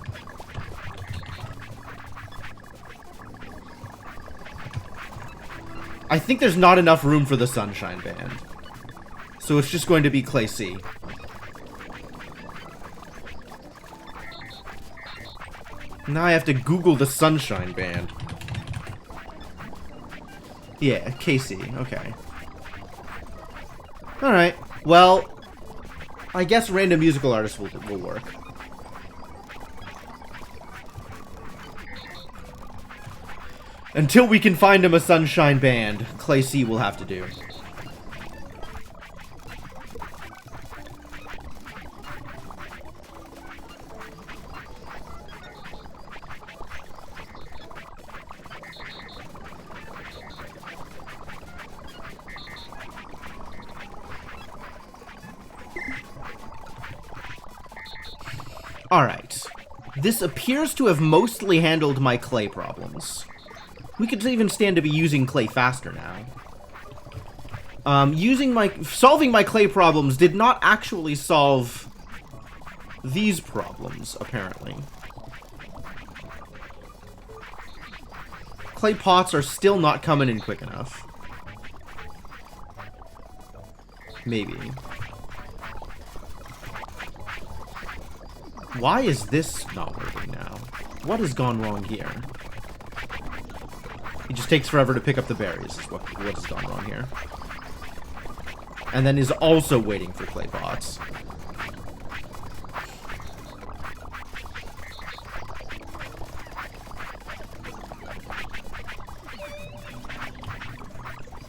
I think there's not enough room for the Sunshine Band. So it's just going to be Clay C. Now I have to Google the Sunshine Band. Yeah, KC, okay. Alright, well, I guess random musical artists will work. Until we can find him a Sunshine Band, Clay C will have to do. Alright. This appears to have mostly handled my clay problems. We could even stand to be using clay faster now. Solving my clay problems did not actually solve these problems, apparently. Clay pots are still not coming in quick enough. Maybe. Why is this not working now? What has gone wrong here? It just takes forever to pick up the berries, is what has gone wrong here. And then is also waiting for clay pots.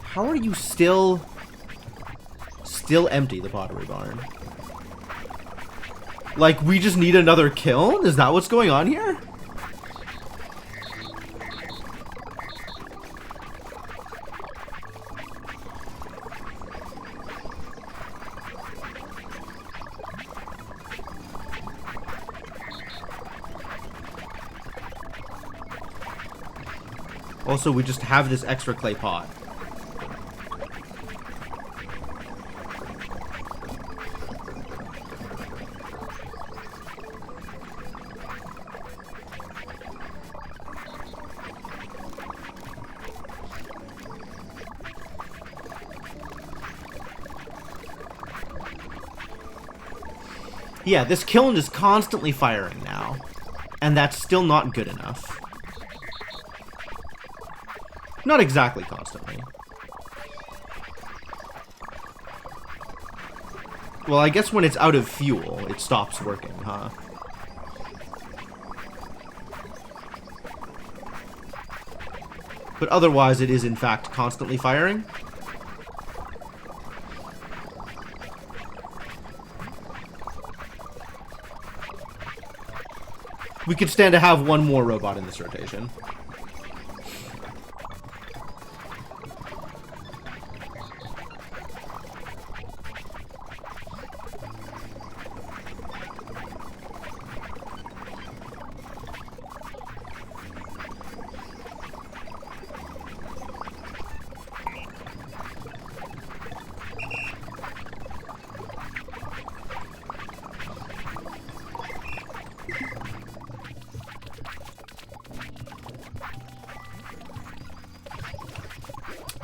How are you still empty, the pottery barn? Like, we just need another kiln? Is that what's going on here? Also, we just have this extra clay pot. Yeah, this kiln is constantly firing now, and that's still not good enough. Not exactly constantly. Well, I guess when it's out of fuel, it stops working, huh? But otherwise, it is in fact constantly firing. We could stand to have one more robot in this rotation.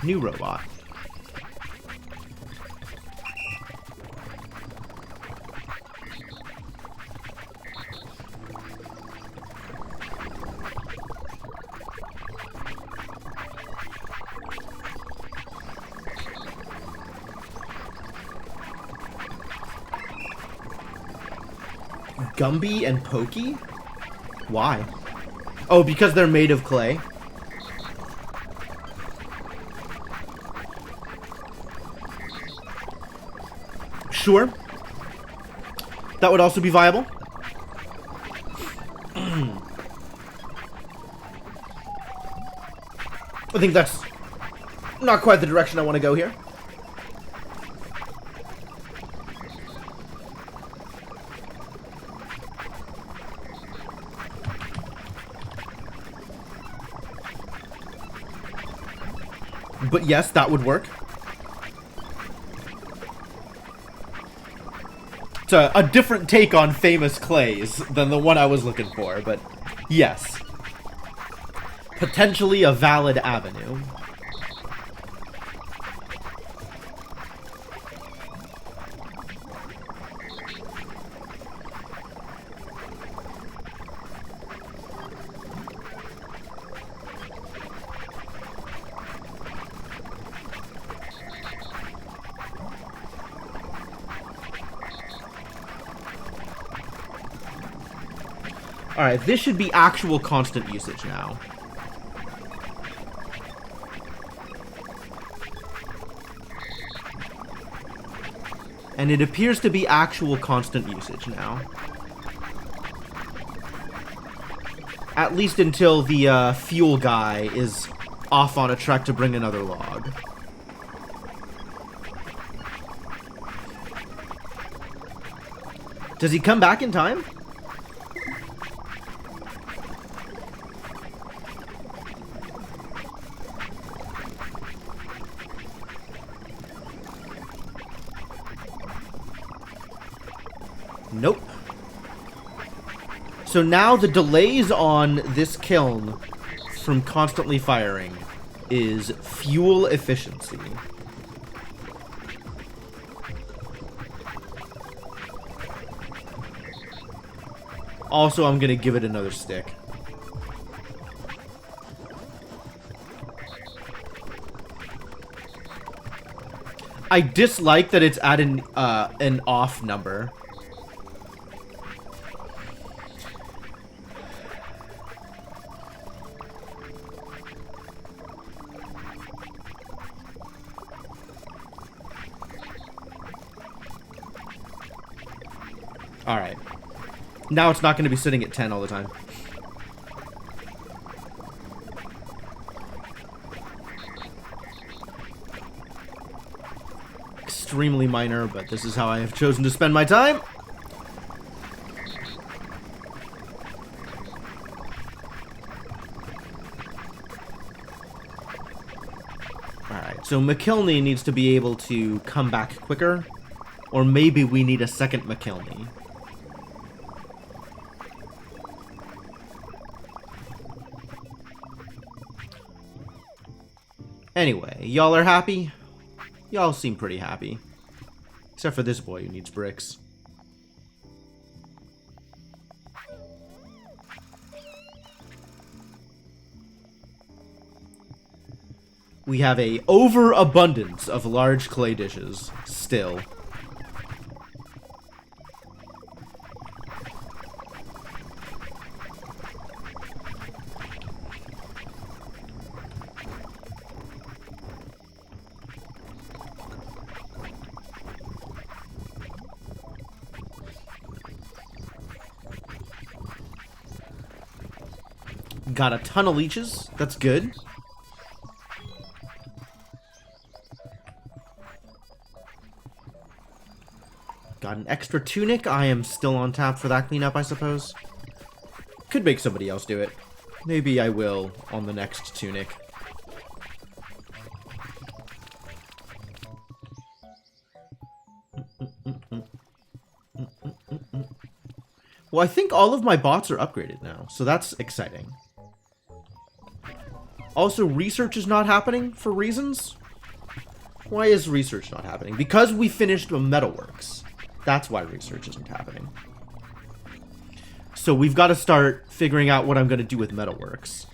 New robot. Gumby and Pokey? Why? Oh, because they're made of clay. Sure. That would also be viable. I think that's not quite the direction I want to go here. But yes, that would work. It's a different take on famous clays than the one I was looking for, but yes. Potentially a valid avenue. Alright, this should be actual constant usage now. And it appears to be actual constant usage now. At least until the fuel guy is off on a trek to bring another log. Does he come back in time? Nope. So now the delays on this kiln from constantly firing is fuel efficiency. Also, I'm gonna give it another stick. I dislike that it's at an off number. Alright. Now it's not going to be sitting at 10 all the time. Extremely minor, but this is how I have chosen to spend my time. Alright, so McKilney needs to be able to come back quicker. Or maybe we need a second McKilney. Anyway, y'all are happy? Y'all seem pretty happy. Except for this boy who needs bricks. We have a overabundance of large clay dishes, still. Got a ton of leeches. That's good. Got an extra tunic. I am still on tap for that cleanup, I suppose. Could make somebody else do it. Maybe I will on the next tunic. Well, I think all of my bots are upgraded now, so that's exciting. Also, research is not happening for reasons. Why is research not happening? Because we finished Metalworks. That's why research isn't happening. So we've got to start figuring out what I'm going to do with Metalworks.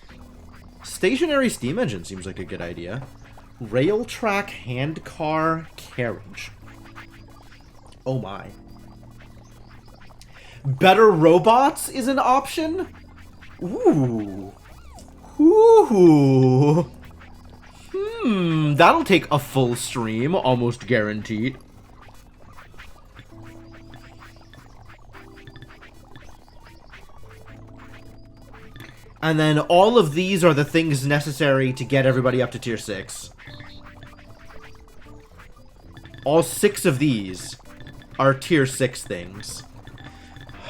Stationary steam engine seems like a good idea. Rail track handcar carriage. Oh my. Better robots is an option? Ooh. Ooh. That'll take a full stream, almost guaranteed. And then all of these are the things necessary to get everybody up to tier 6. All 6 of these are tier 6 things.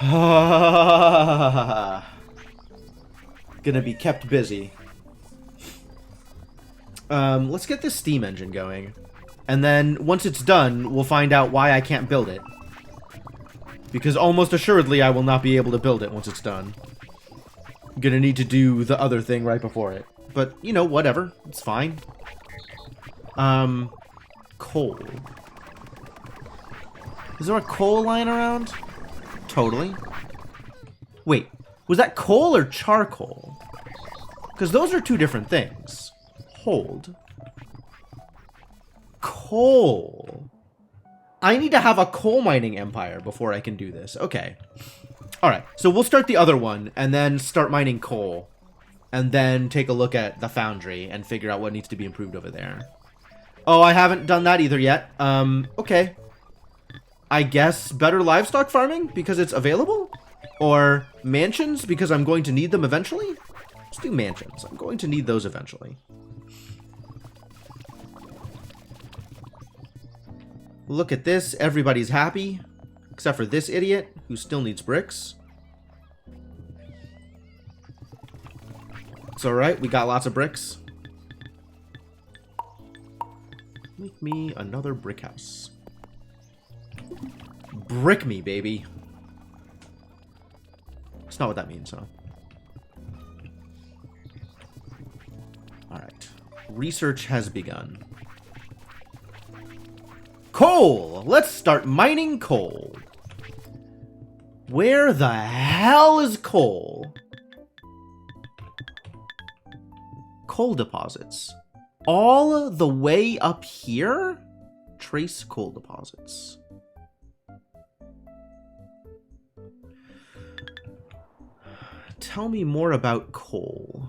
Gonna be kept busy. Let's get this steam engine going. And then, once it's done, we'll find out why I can't build it. Because almost assuredly I will not be able to build it once it's done. I'm gonna need to do the other thing right before it. But, you know, whatever. It's fine. Coal. Is there a coal lying around? Totally. Wait, was that coal or charcoal? Because those are two different things. Hold. Coal. I need to have a coal mining empire before I can do this. Okay. Alright, so we'll start the other one, and then start mining coal. And then take a look at the foundry, and figure out what needs to be improved over there. Oh, I haven't done that either yet. Okay. I guess better livestock farming, because it's available? Or mansions, because I'm going to need them eventually? Let's do mansions. I'm going to need those eventually. Look at this. Everybody's happy. Except for this idiot, who still needs bricks. It's alright, we got lots of bricks. Make me another brick house. Brick me, baby. That's not what that means, huh? Alright. Research has begun. Coal! Let's start mining coal. Where the hell is coal? Coal deposits. All the way up here? Trace coal deposits. Tell me more about coal.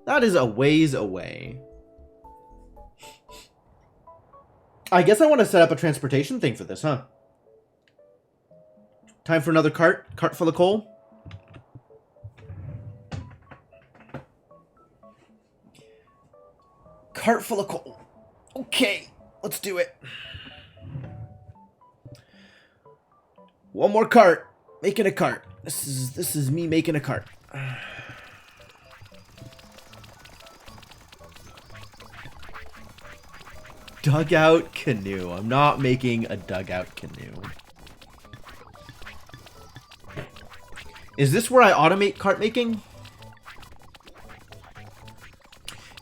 That is a ways away. I guess I want to set up a transportation thing for this, huh? Time for another cart full of coal. Cart full of coal. Okay, let's do it. One more cart. Making a cart. This is me making a cart. Dugout canoe. I'm not making a dugout canoe. Is this where I automate cart making?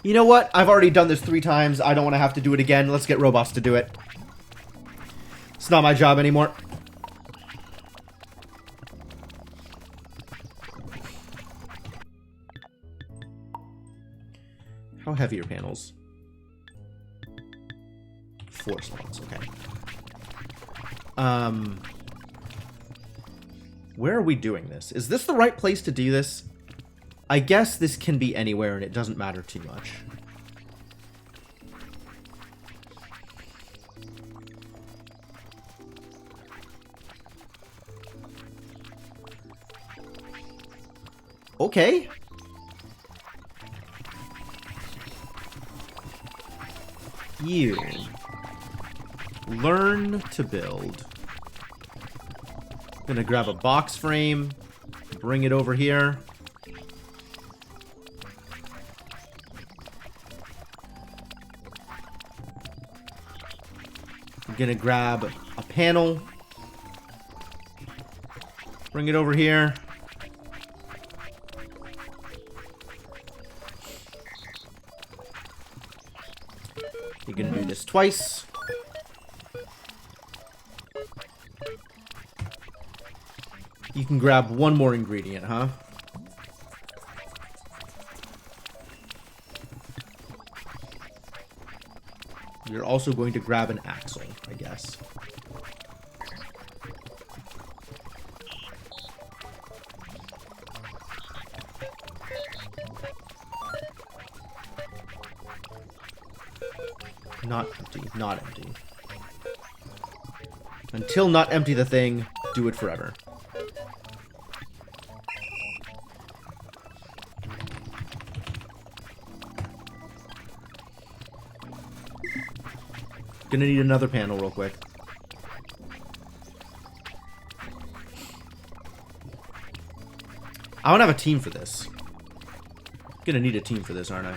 You know what? I've already done this 3 times. I don't want to have to do it again. Let's get robots to do it. It's not my job anymore. How heavy are panels? 4 slots, okay. Where are we doing this? Is this the right place to do this? I guess this can be anywhere and it doesn't matter too much. Okay. You learn to build. Gonna grab a box frame, bring it over here. I'm gonna grab a panel, bring it over here. You're gonna do this twice. You can grab one more ingredient, huh? we're also going to grab an axle, I guess. Not empty, not empty. Until not empty the thing, do it forever. Gonna need another panel real quick. I want to have a team for this. Gonna need a team for this, aren't I?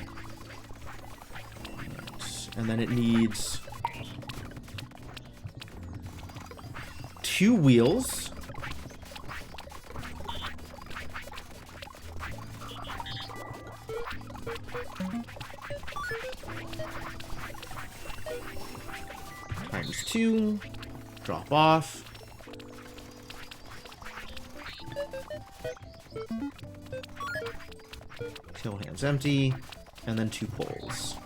Right. And then it needs 2 wheels. Times 2. Drop off. Tail hands empty. And then 2 poles.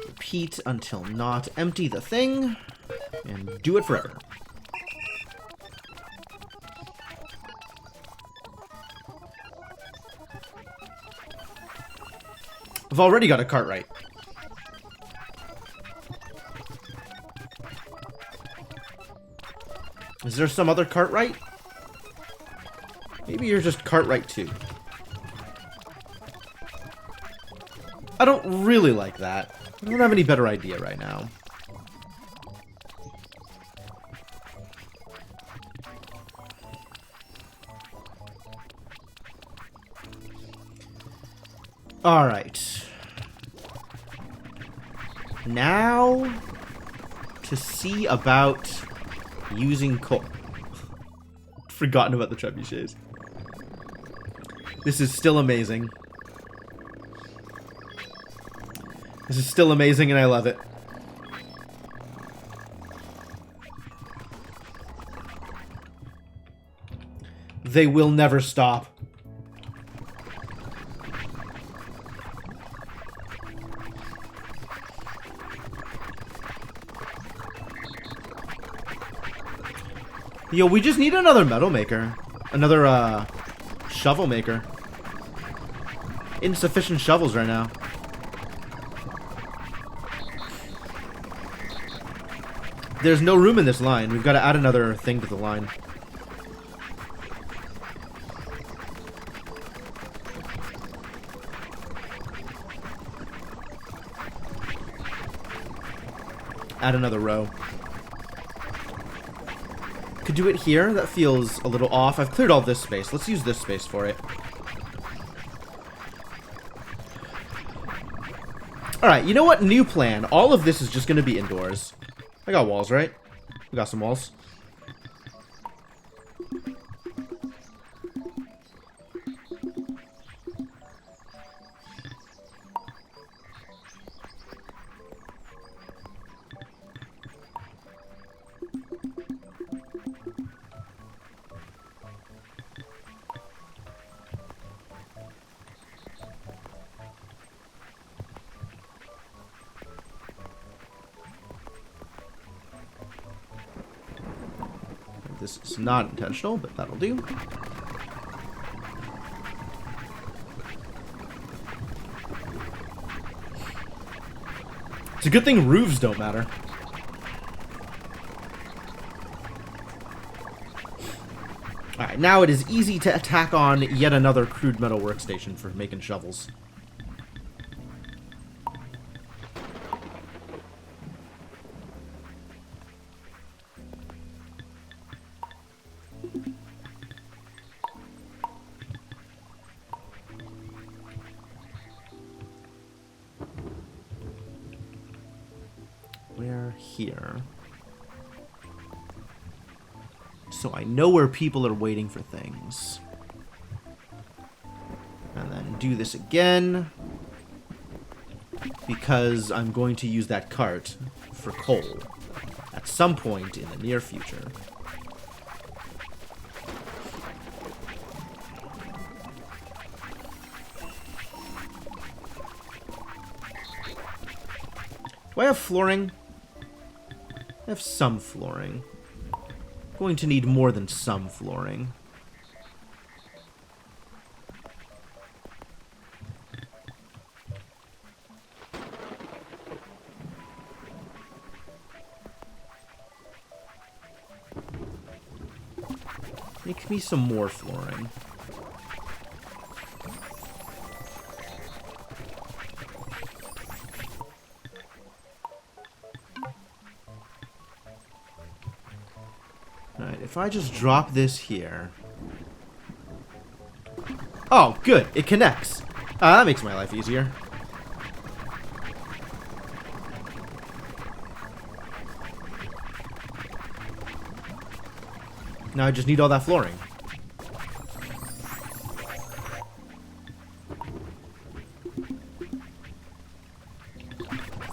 Repeat until not empty the thing, and do it forever. I've already got a cart right. Is there some other cart right? Maybe you're just cart right too. I don't really like that. I don't have any better idea right now. Alright. Now to see about using coal. Forgotten about the trebuchets. This is still amazing. This is still amazing and I love it. They will never stop. Yo, we just need another metal maker. Another, shovel maker. Insufficient shovels right now. There's no room in this line. We've got to add another thing to the line. Add another row. Could do it here. That feels a little off. I've cleared all this space. Let's use this space for it. Alright, you know what? New plan. All of this is just going to be indoors. I got walls, right? We got some walls. This is not intentional, but that'll do. It's a good thing roofs don't matter. Alright, now it is easy to attack on yet another crude metal workstation for making shovels. Where here? so I know where people are waiting for things. And then do this again, because I'm going to use that cart for coal at some point in the near future. Do I have flooring? I have some flooring. Going to need more than some flooring. Make me some more flooring. Alright, if I just drop this here... Oh, good. It connects. That makes my life easier. Now I just need all that flooring.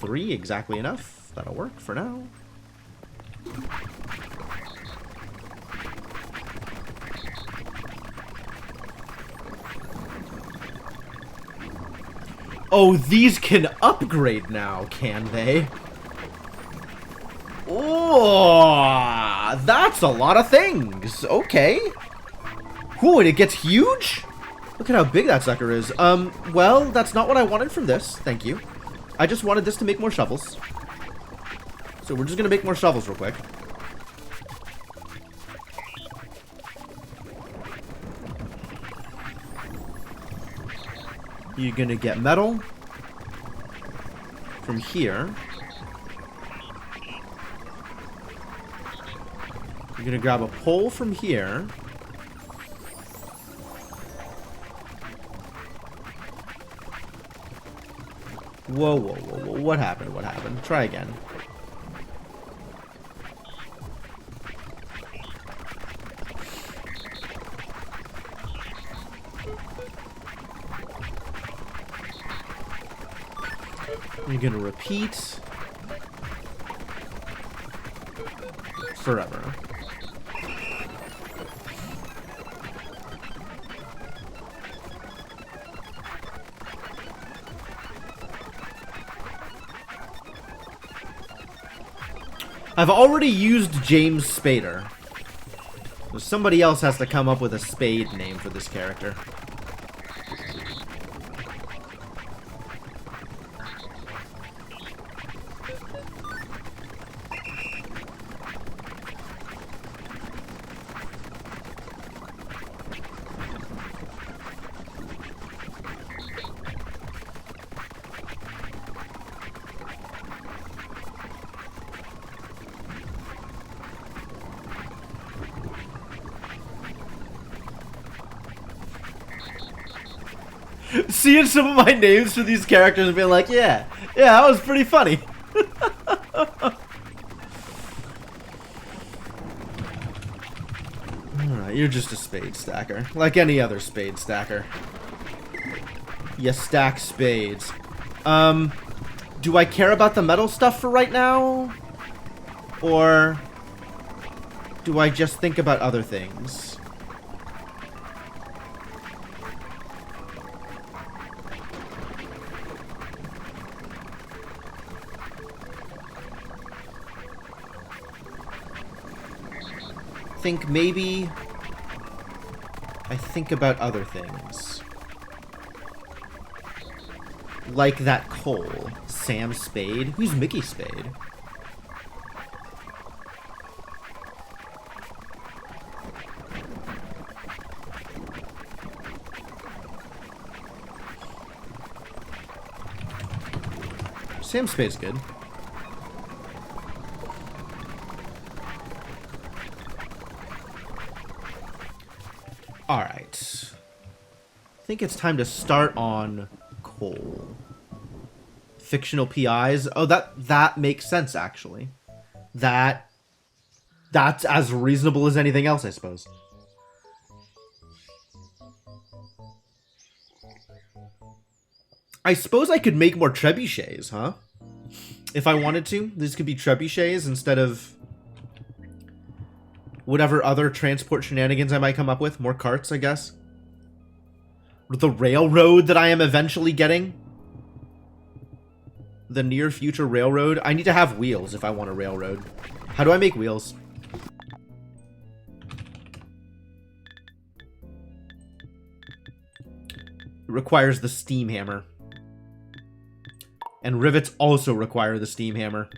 Three, exactly enough. That'll work for now. Oh, these can upgrade now, can they? Oh, that's a lot of things. Okay. Ooh, and it gets huge? Look at how big that sucker is. Well, that's not what I wanted from this. Thank you. I just wanted this to make more shovels. So we're just gonna make more shovels real quick. You're gonna get metal from here. You're gonna grab a pole from here. Whoa, whoa, whoa, whoa. What happened? What happened? Try again. You're gonna repeat forever. I've already used James Spader. So somebody else has to come up with a Spade name for this character. Seeing some of my names for these characters and being like, yeah, that was pretty funny. Alright, you're just a spade stacker. Like any other spade stacker. You stack spades. Do I care about the metal stuff for right now? Or do I just think about other things? Think maybe I think about other things. Like that coal. Sam Spade? Who's Mickey Spade? Sam Spade's good. Alright. I think it's time to start on coal. Fictional PIs. Oh, that makes sense, actually. That That's as reasonable as anything else, I suppose. I suppose I could make more trebuchets, huh? If I wanted to. These could be trebuchets instead of whatever other transport shenanigans I might come up with. More carts, I guess. The railroad that I am eventually getting. The near future railroad. I need to have wheels if I want a railroad. How do I make wheels? It requires the steam hammer. And rivets also require the steam hammer.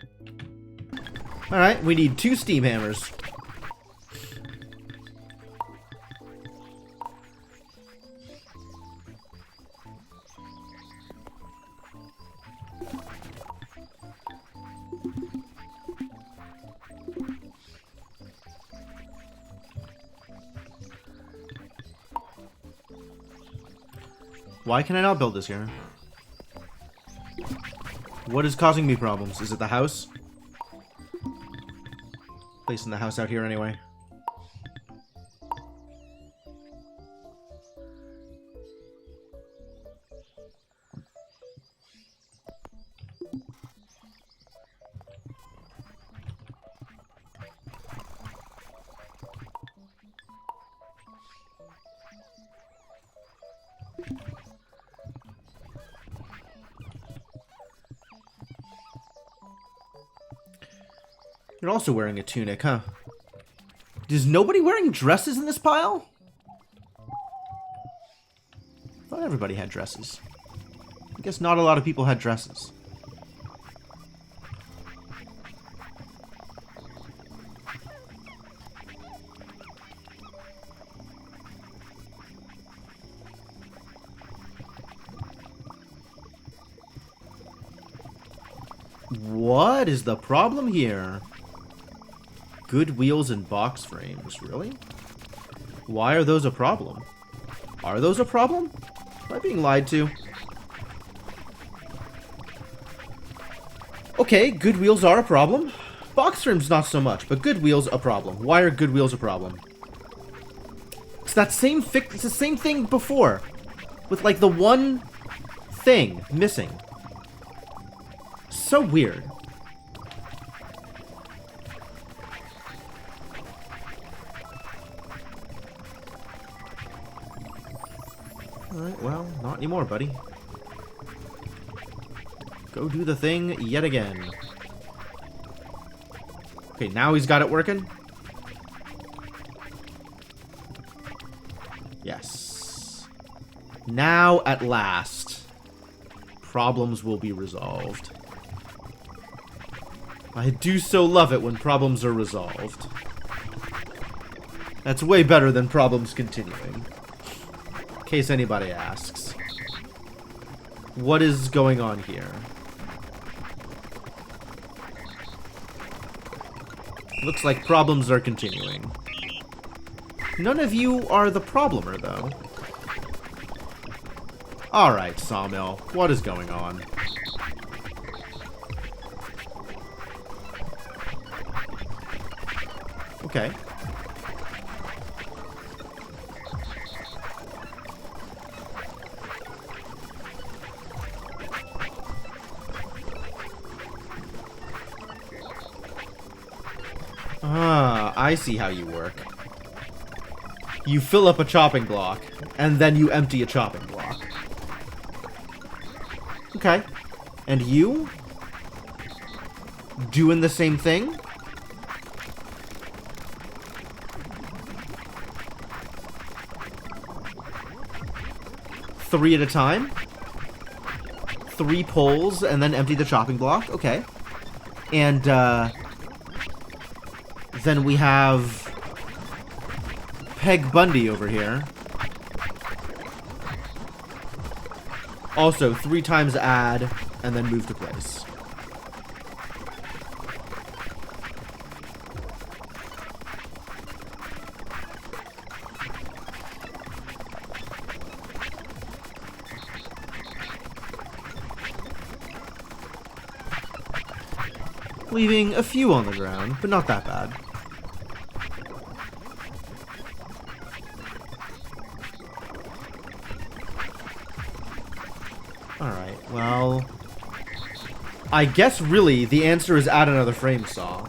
Alright, we need 2 steam hammers. Why can I not build this here? What is causing me problems? Is it the house? Placing the house out here anyway. You're also wearing a tunic, huh? Is nobody wearing dresses in this pile? I thought everybody had dresses. I guess not a lot of people had dresses. What is the problem here? Good wheels and box frames, really? Why are those a problem? Are those a problem? Am I being lied to? Okay, good wheels are a problem. Box frames not so much, but good wheels a problem. Why are good wheels a problem? It's that same it's the same thing before. With like the one thing missing. So weird. Alright, well, not anymore, buddy. Go do the thing yet again. Okay, now he's got it working. Yes. Now, at last, problems will be resolved. I do so love it when problems are resolved. That's way better than problems continuing. In case anybody asks. What is going on here? Looks like problems are continuing. None of you are the problemer, though. Alright, Sawmill. What is going on? Okay. Ah, I see how you work. You fill up a chopping block, and then you empty a chopping block. Okay. And you? Doing the same thing? Three at a time? 3 poles, and then empty the chopping block? Okay. And, then we have Peg Bundy over here. Also, 3 times add, and then move to place. Leaving a few on the ground, but not that bad. Alright, well... I guess really the answer is add another frame saw.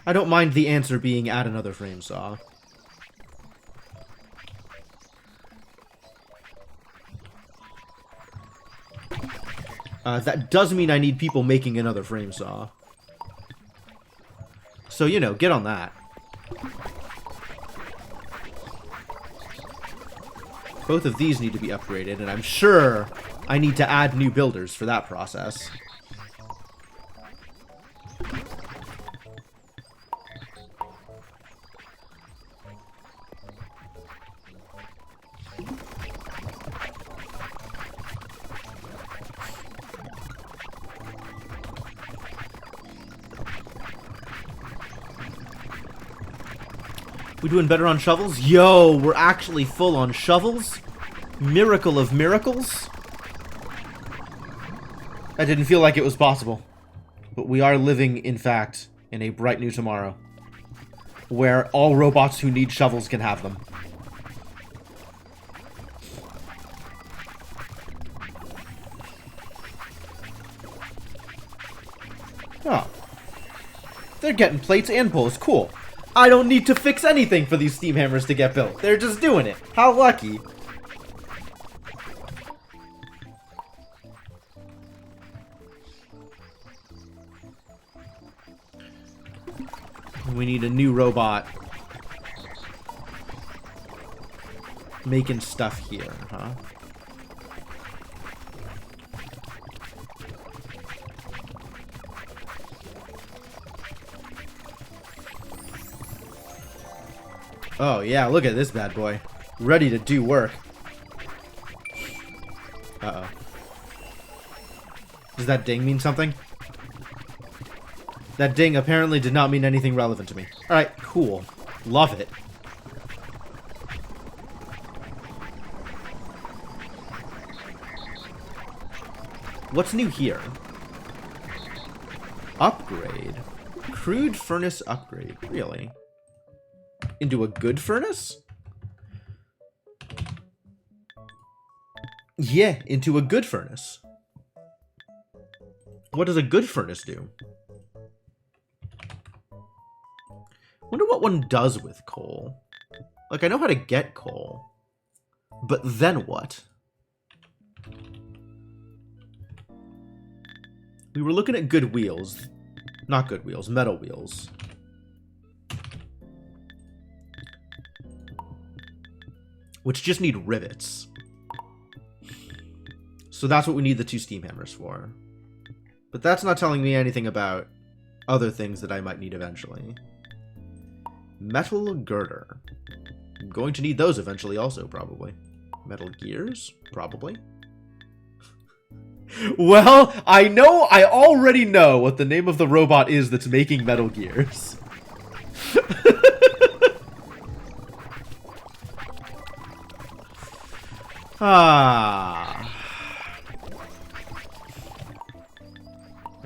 I don't mind the answer being add another frame saw. That does mean I need people making another frame saw. So, you know, get on that. Both of these need to be upgraded, and I'm sure I need to add new builders for that process. We doing better on shovels? Yo, we're actually full on shovels? Miracle of miracles? I didn't feel like it was possible. But we are living, in fact, in a bright new tomorrow. Where all robots who need shovels can have them. Oh. They're getting plates and poles. Cool. I don't need to fix anything for these steam hammers to get built. They're just doing it. How lucky. We need a new robot making stuff here, huh? Oh, yeah, look at this bad boy. Ready to do work. Uh-oh. Does that ding mean something? That ding apparently did not mean anything relevant to me. Alright, cool. Love it. What's new here? Upgrade. Crude furnace upgrade. Really? Into a good furnace? Yeah, into a good furnace. What does a good furnace do? Wonder what one does with coal. Like, I know how to get coal. But then what? We were looking at good wheels. Not good wheels, metal wheels. Which just need rivets. So that's what we need the 2 steam hammers for. But that's not telling me anything about other things that I might need eventually. Metal girder. I'm going to need those eventually also, probably. Metal gears? Probably. Well, I already know what the name of the robot is that's making metal gears. Alright,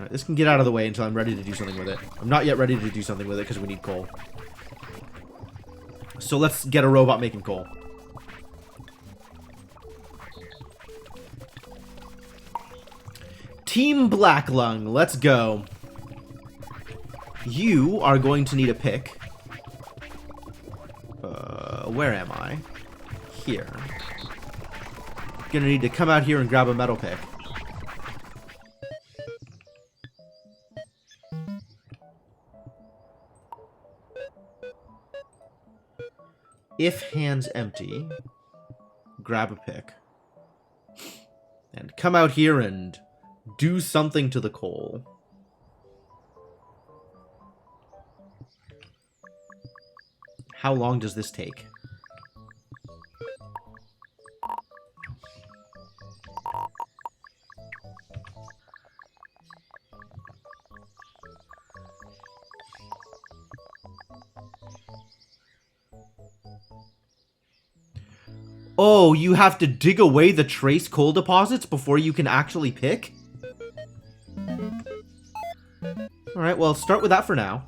this can get out of the way until I'm ready to do something with it. I'm not yet ready to do something with it because we need coal. So let's get a robot making coal. Team Black Lung, let's go. You are going to need a pick. Where am I? Here. Gonna need to come out here and grab a metal pick. If hands empty, grab a pick. And come out here and do something to the coal. How long does this take? Oh, you have to dig away the trace coal deposits before you can actually pick? Alright, well, start with that for now.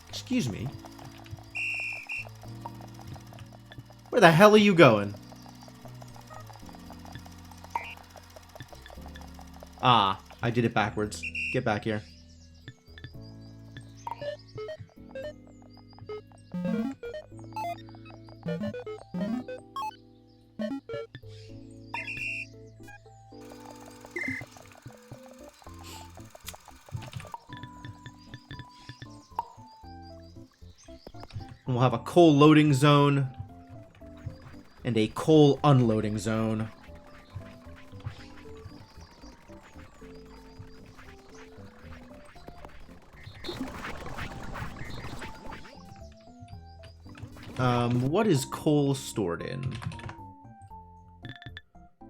Excuse me. Where the hell are you going? Ah, I did it backwards. Get back here. And we'll have a coal loading zone and a coal unloading zone. What is coal stored in?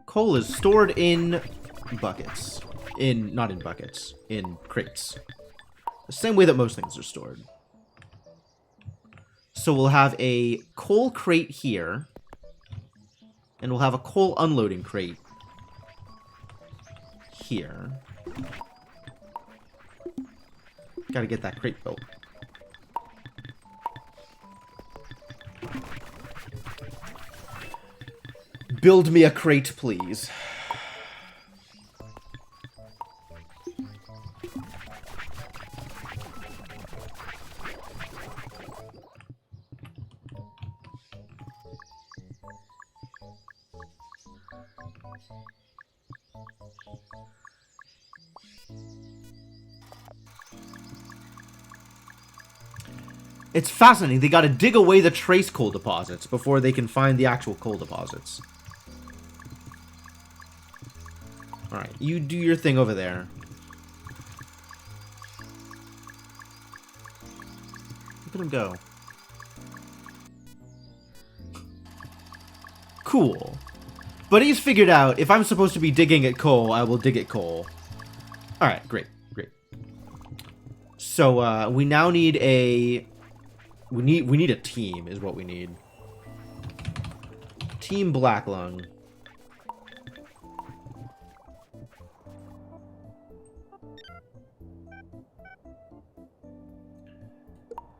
Coal is stored in buckets. Not in buckets, in crates. The same way that most things are stored. So we'll have a coal crate here. And we'll have a coal unloading crate here. Gotta get that crate built. Build me a crate, please. It's fascinating. They gotta dig away the trace coal deposits before they can find the actual coal deposits. Alright, you do your thing over there. Look at him go. Cool. But he's figured out, if I'm supposed to be digging at coal, I will dig at coal. Alright, great, great. So, we now need a... We need a team, is what we need. Team Black Lung.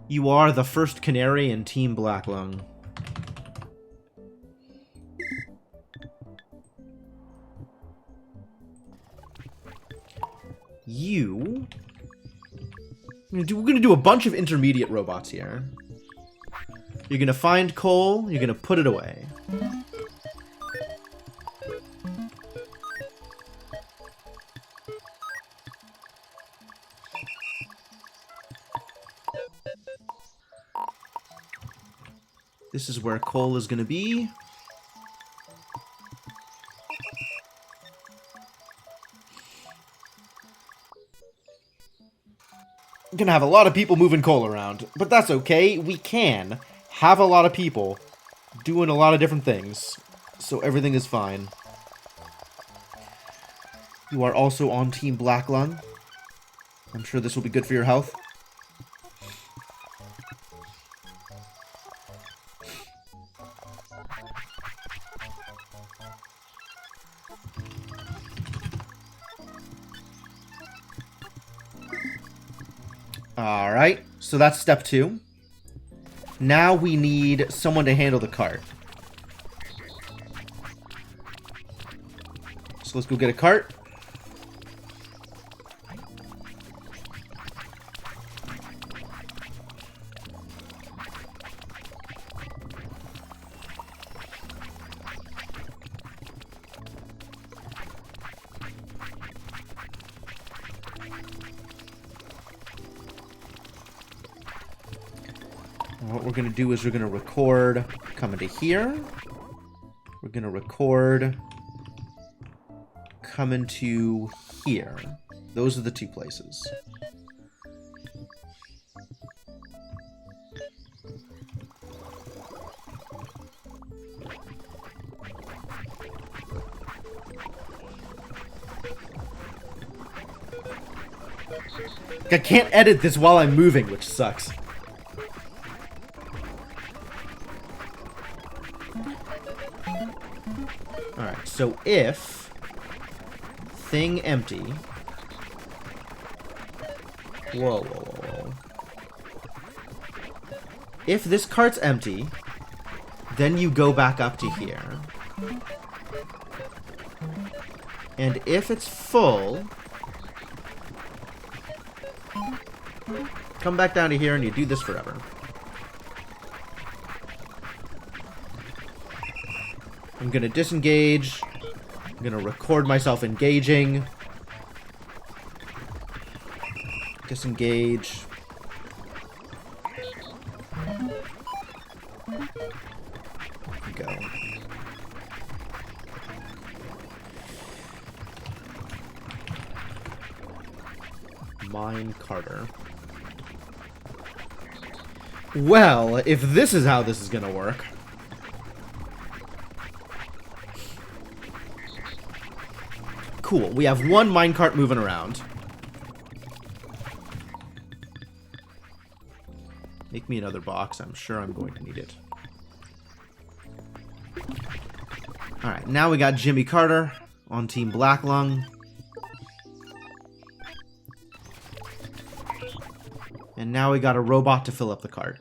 You are the first canary in Team Black Lung. You... We're gonna do a bunch of intermediate robots here. You're gonna find coal, you're gonna put it away. This is where coal is gonna be. I'm gonna have a lot of people moving coal around, but that's okay. We can have a lot of people doing a lot of different things, so everything is fine. You are also on Team Black Lung. I'm sure this will be good for your health. Alright, so that's step 2. Now we need someone to handle the cart. So let's go get a cart. What we're going to do is we're going to record coming to here. We're going to record coming to here. Those are the 2 places. I can't edit this while I'm moving, which sucks. Alright, so if thing empty. Whoa, whoa, whoa, whoa. If this cart's empty, then you go back up to here. And if it's full, come back down to here and you do this forever. I'm gonna disengage. I'm gonna record myself engaging. Disengage. Go. Mine Carter. Well, if this is how this is gonna work. Cool, we have one minecart moving around. Make me another box, I'm sure I'm going to need it. Alright, now we got Jimmy Carter on Team Black Lung. And now we got a robot to fill up the cart.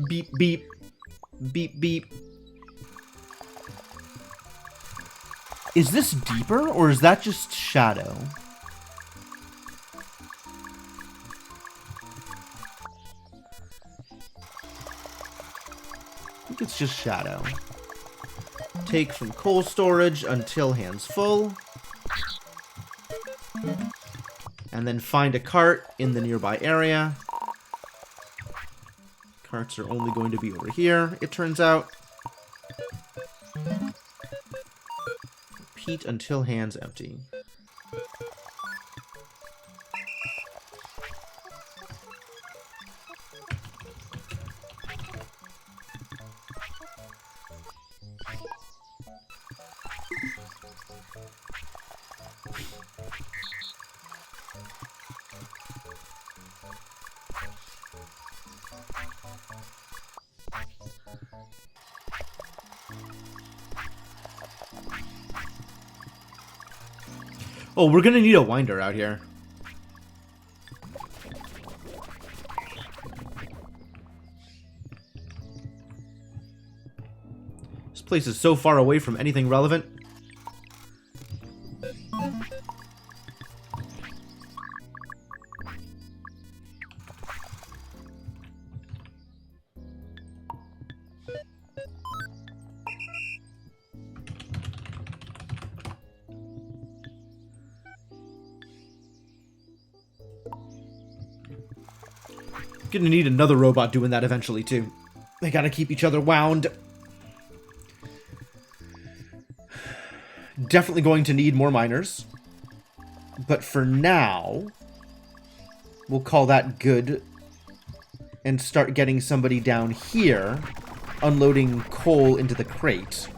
Beep, beep. Beep, beep. Is this deeper, or is that just shadow? I think it's just shadow. Take from coal storage until hands full. And then find a cart in the nearby area. Carts are only going to be over here, it turns out. Repeat until hands empty. Oh, we're gonna need a winder out here. This place is so far away from anything relevant. Gonna need another robot doing that eventually, too. They gotta keep each other wound. Definitely going to need more miners. But for now, we'll call that good. And start getting somebody down here, unloading coal into the crate.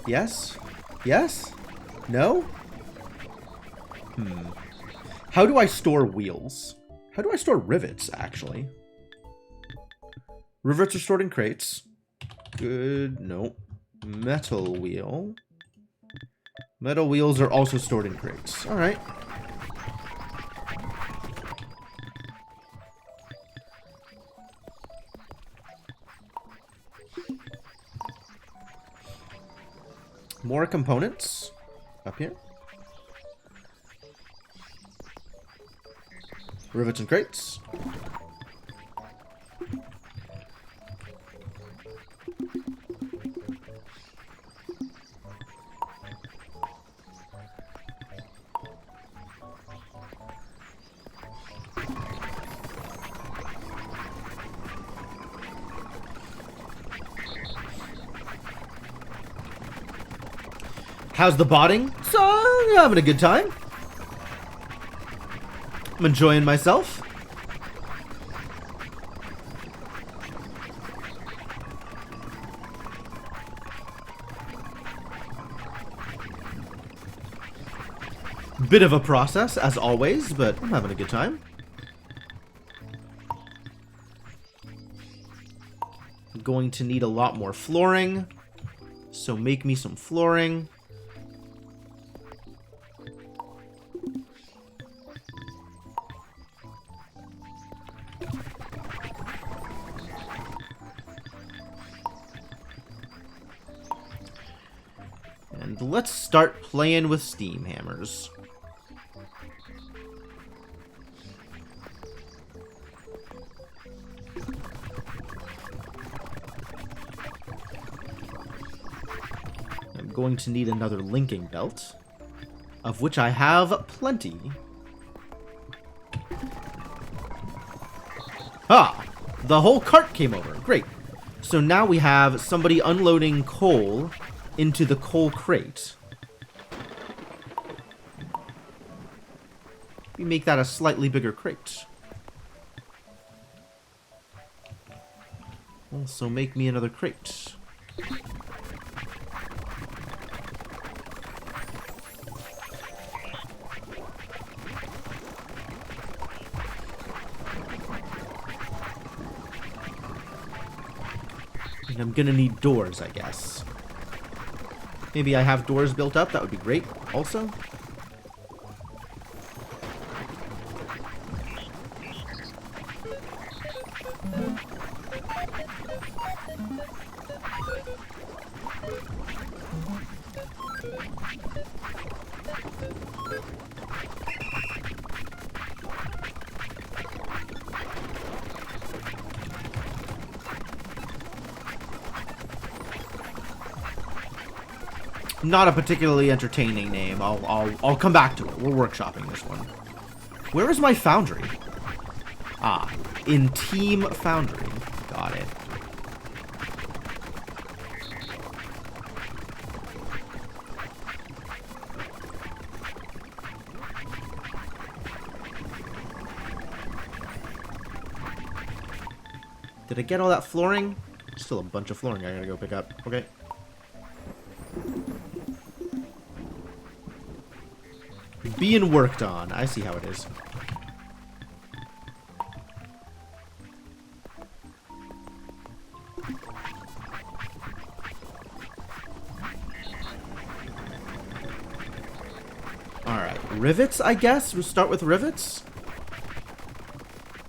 Yes? Yes? No? How do I store wheels? How do I store rivets, actually? Rivets are stored in crates. Good. No. Metal wheel. Metal wheels are also stored in crates. Alright. More components. Up here. Rivets and crates. How's the botting? So, I'm having a good time. I'm enjoying myself. Bit of a process, as always, but I'm having a good time. I'm going to need a lot more flooring, so make me some flooring. And let's start playing with steam hammers. I'm going to need another linking belt, of which I have plenty. Ah! The whole cart came over. Great. So now we have somebody unloading coal into the coal crate. We make that a slightly bigger crate. Also make me another crate. And I'm gonna need doors, I guess. Maybe I have doors built up. That would be great also. Not a particularly entertaining name. I'll come back to it. We're workshopping this one. Where is my foundry? Ah, in Team Foundry. Got it. Did I get all that flooring? Still a bunch of flooring I gotta go pick up. Okay. Being worked on. I see how it is. Alright, rivets, I guess? We'll start with rivets.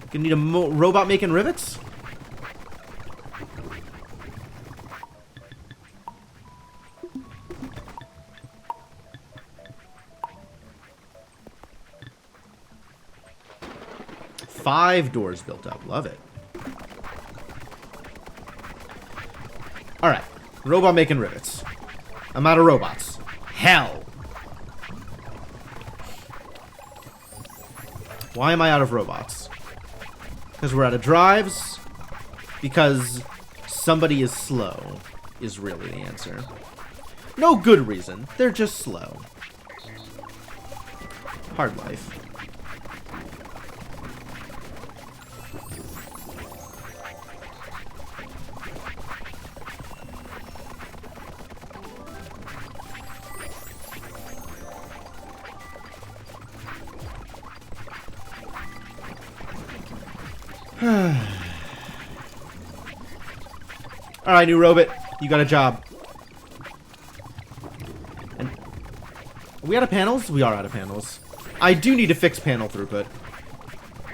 Gonna need a robot making rivets? Five doors built up. Love it. Alright. Robot making rivets. I'm out of robots. Hell! Why am I out of robots? Because we're out of drives? Because somebody is slow, is really the answer. No good reason. They're just slow. Hard life. Alright, new robot. You got a job. And are we out of panels? We are out of panels. I do need to fix panel throughput.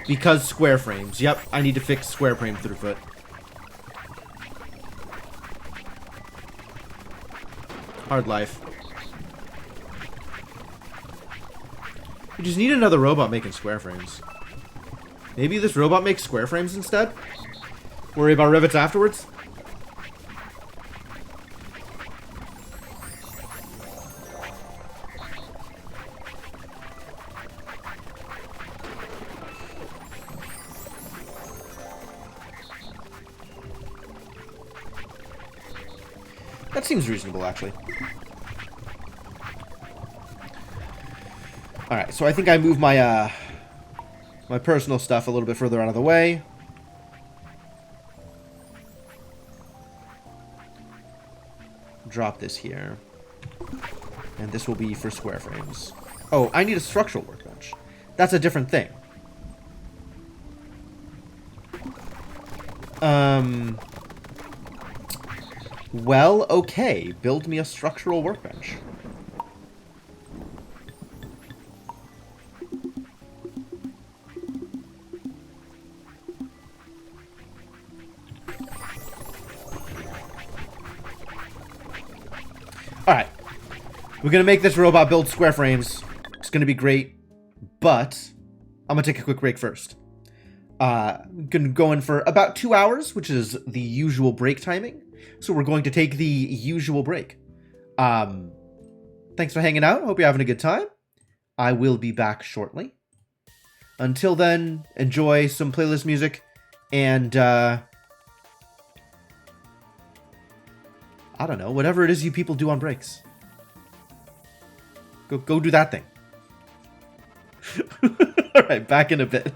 Because square frames. Yep, I need to fix square frame throughput. Hard life. We just need another robot making square frames. Maybe this robot makes square frames instead? Worry about rivets afterwards? That seems reasonable, actually. Alright, so I think I moved my, my personal stuff a little bit further out of the way. Drop this here. And this will be for square frames. Oh, I need a structural workbench. That's a different thing. Well, okay. Build me a structural workbench. Alright. We're gonna make this robot build square frames. It's gonna be great. But I'm gonna take a quick break first. Gonna go in for about 2 hours, which is the usual break timing. So we're going to take the usual break. Thanks for hanging out. Hope you're having a good time. I will be back shortly. Until then, enjoy some playlist music and I don't know, whatever it is you people do on breaks. Go do that thing. All right, back in a bit.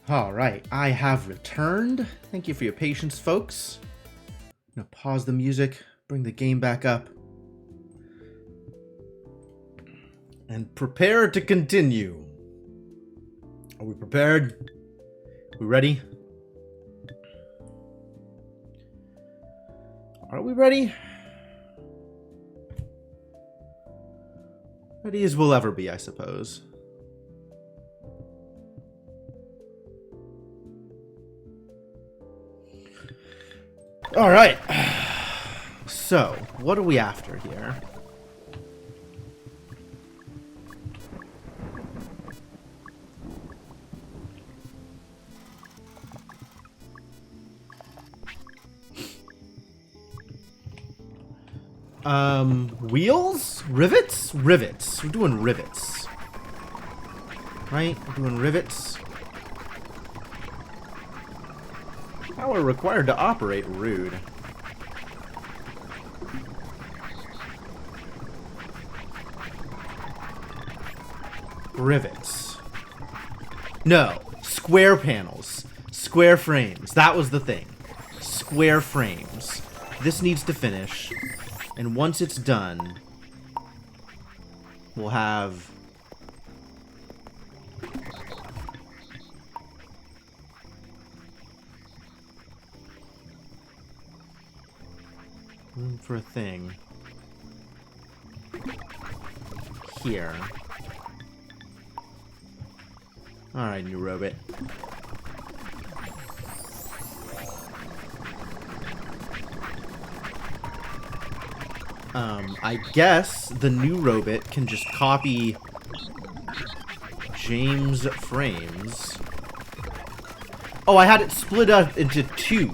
All right, I have returned. Thank you for your patience, folks. I'm gonna pause the music, bring the game back up, and prepare to continue. Are we prepared? We ready? Are we ready? Ready as we'll ever be, I suppose. All right. So, what are we after here? Wheels? Rivets? Rivets. We're doing rivets. Right? We're doing rivets. Power required to operate. Rude. Rivets. No. Square panels. Square frames. That was the thing. Square frames. This needs to finish. And once it's done, we'll have... room for a thing. Here. Alright, new robot. I guess the new robot can just copy James' frames. Oh, I had it split up into two.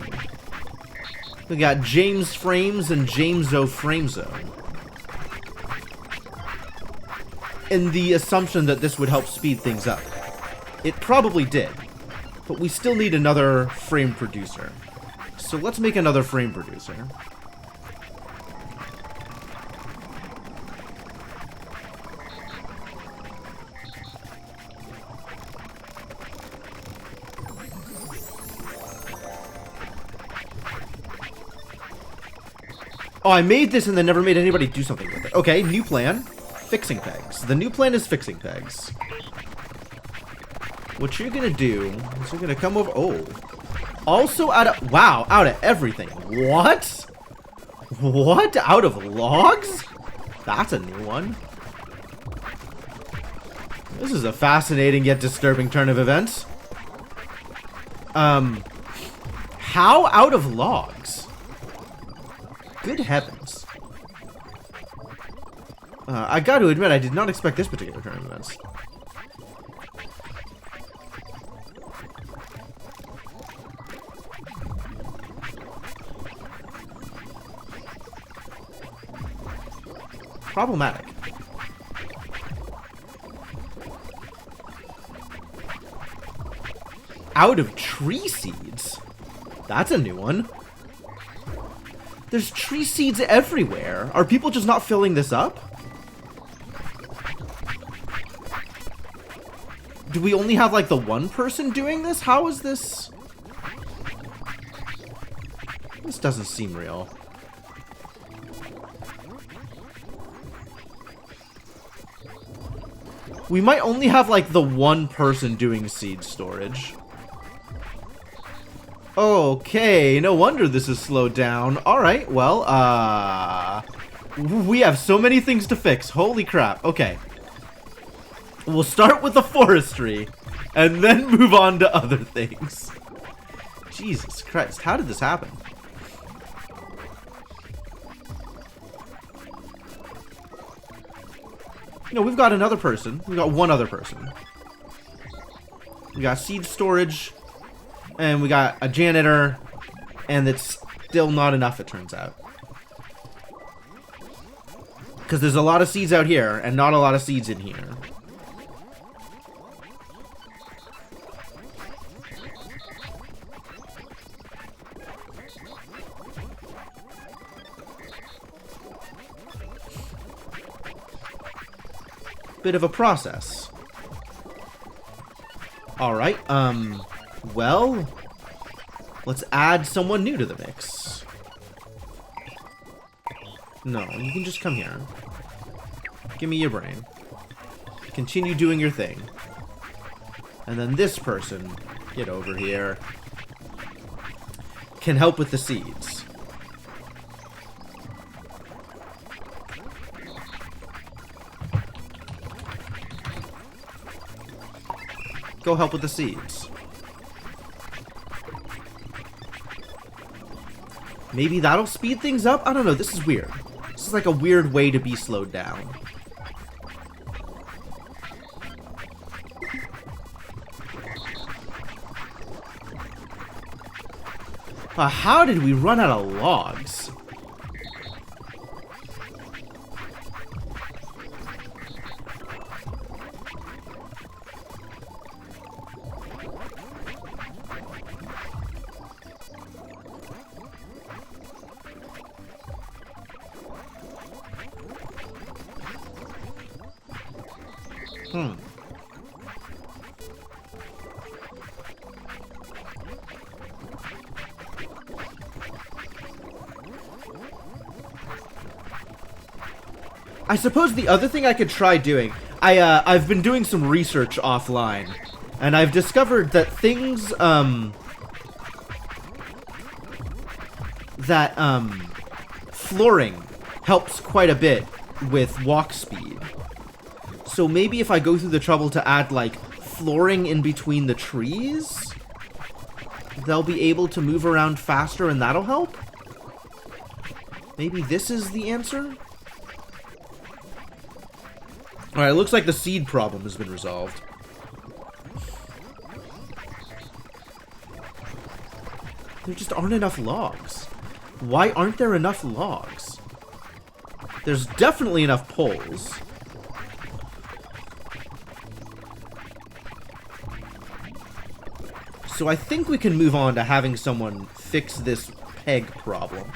We got James frames and James-O frames-O. In the assumption that this would help speed things up. It probably did. But we still need another frame producer. So let's make another frame producer. Oh, I made this and then never made anybody do something with it. Okay, new plan. Fixing pegs. The new plan is fixing pegs. What you're gonna do is you're gonna come over... Oh. Also out of... Wow, out of everything. What? What? Out of logs? That's a new one. This is a fascinating yet disturbing turn of events. How out of logs? Good heavens. I got to admit, I did not expect this particular turn of events. Problematic. Out of tree seeds? That's a new one. There's tree seeds everywhere. Are people just not filling this up? Do we only have, like, the one person doing this? How is this? This doesn't seem real. We might only have, like, the one person doing seed storage. Okay, no wonder this is slowed down. Alright, well, we have so many things to fix. Holy crap. Okay. We'll start with the forestry, and then move on to other things. Jesus Christ, how did this happen? No, we've got another person. We've got one other person. We got seed storage. And we got a janitor, and it's still not enough, it turns out. Because there's a lot of seeds out here, and not a lot of seeds in here. Bit of a process. Alright, Well, let's add someone new to the mix. No, you can just come here. Give me your brain. Continue doing your thing. And then this person, get over here, can help with the seeds. Go help with the seeds. Maybe that'll speed things up? I don't know, this is weird. This is like a weird way to be slowed down. How did we run out of logs? I suppose the other thing I could try doing, I've been doing some research offline, and I've discovered that things, flooring helps quite a bit with walk speed. So maybe if I go through the trouble to add, like, flooring in between the trees, they'll be able to move around faster and that'll help? Maybe this is the answer? Alright, it looks like the seed problem has been resolved. There just aren't enough logs. Why aren't there enough logs? There's definitely enough poles. So I think we can move on to having someone fix this peg problem.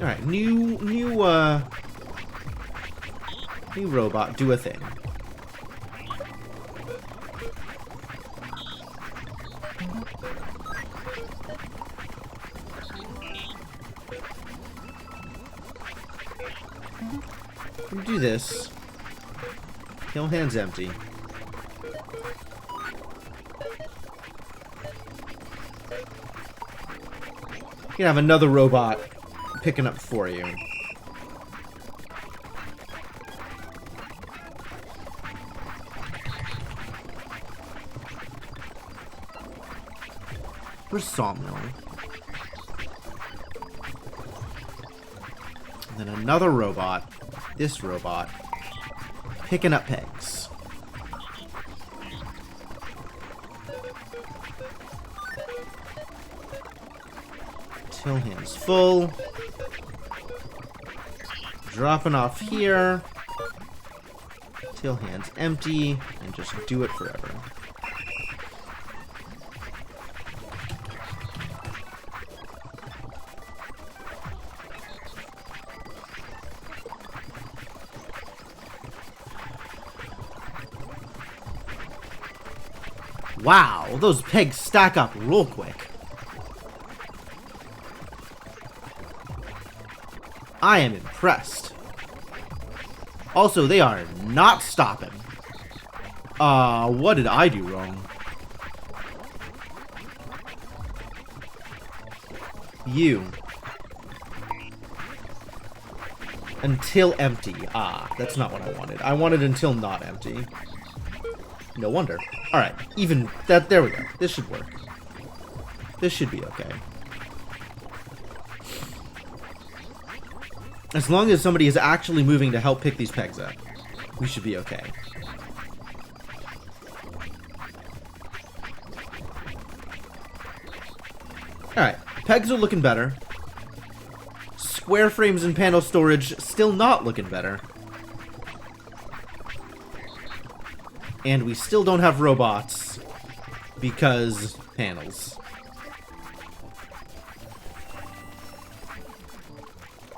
Alright, new robot, do a thing. Do this. Kill hands empty. You can have another robot picking up for you. Where's Sawmill? And then another robot, this robot, picking up pegs. Till hands full. Dropping off here. Till hands empty. And just do it forever. Wow, those pegs stack up real quick. I am impressed. Also, they are not stopping. What did I do wrong? You. Until empty. Ah, that's not what I wanted. I wanted until not empty. No wonder. Alright, even that, there we go. This should work. This should be okay. As long as somebody is actually moving to help pick these pegs up, we should be okay. Alright, pegs are looking better. Square frames and panel storage still not looking better. And we still don't have robots because panels.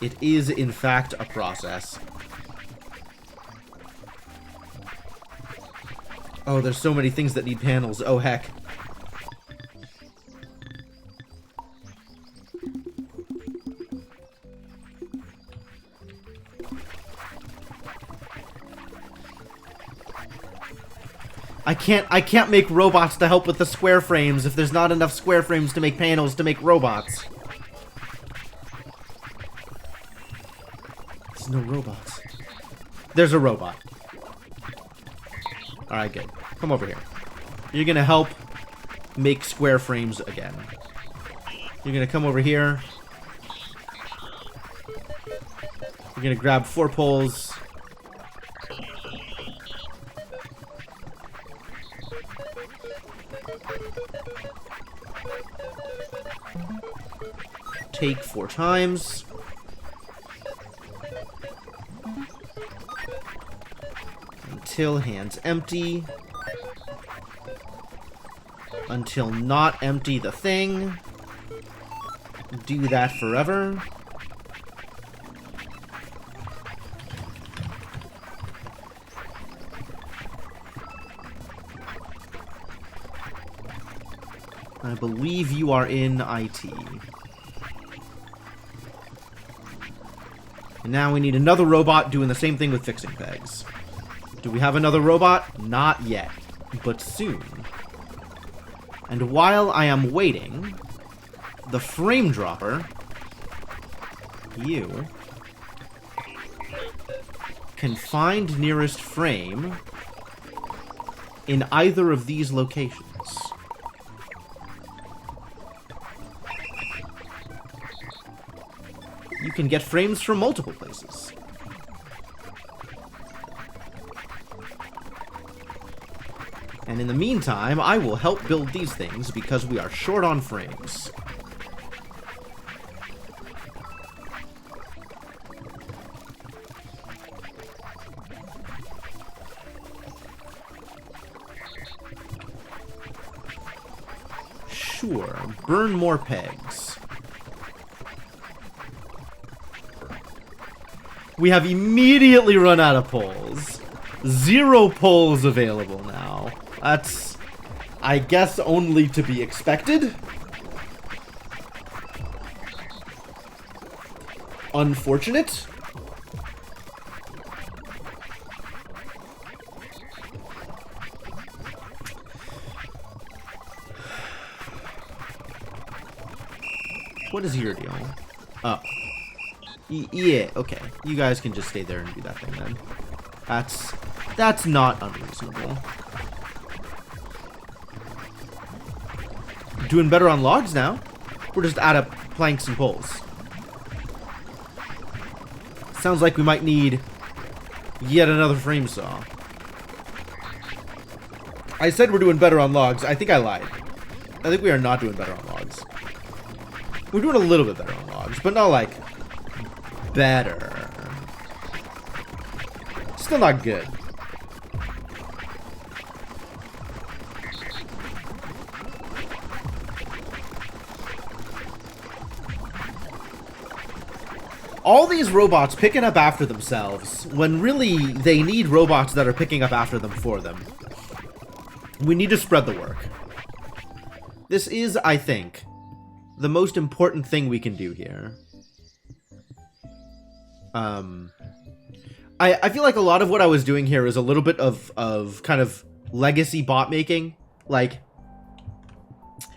It is, in fact, a process. Oh, there's so many things that need panels. Oh, heck. I can't make robots to help with the square frames if there's not enough square frames to make panels to make robots. There's no robots. There's a robot. Alright, good. Come over here. You're gonna help make square frames again. You're gonna come over here. You're gonna grab 4 poles. Take 4 times. Until hands empty. Until not empty the thing. Do that forever. I believe you are in IT. And now we need another robot doing the same thing with fixing pegs. Do we have another robot? Not yet, but soon. And while I am waiting, the frame dropper, you, can find nearest frame in either of these locations. You can get frames from multiple places. And in the meantime, I will help build these things because we are short on frames. Sure, burn more pegs. We have immediately run out of poles. 0 poles available now. That's, I guess, only to be expected. Unfortunate. What is your deal? Oh. Yeah, okay. You guys can just stay there and do that thing then. That's not unreasonable. Doing better on logs now. We're just out of planks and poles. Sounds like we might need yet another frame saw. I said we're doing better on logs. I think I lied. I think we are not doing better on logs. We're doing a little bit better on logs, but not like better. Still not good. All these robots picking up after themselves, when really they need robots that are picking up after them for them. We need to spread the work. This is, I think, the most important thing we can do here. I feel like a lot of what I was doing here is a little bit of kind of legacy bot making. Like,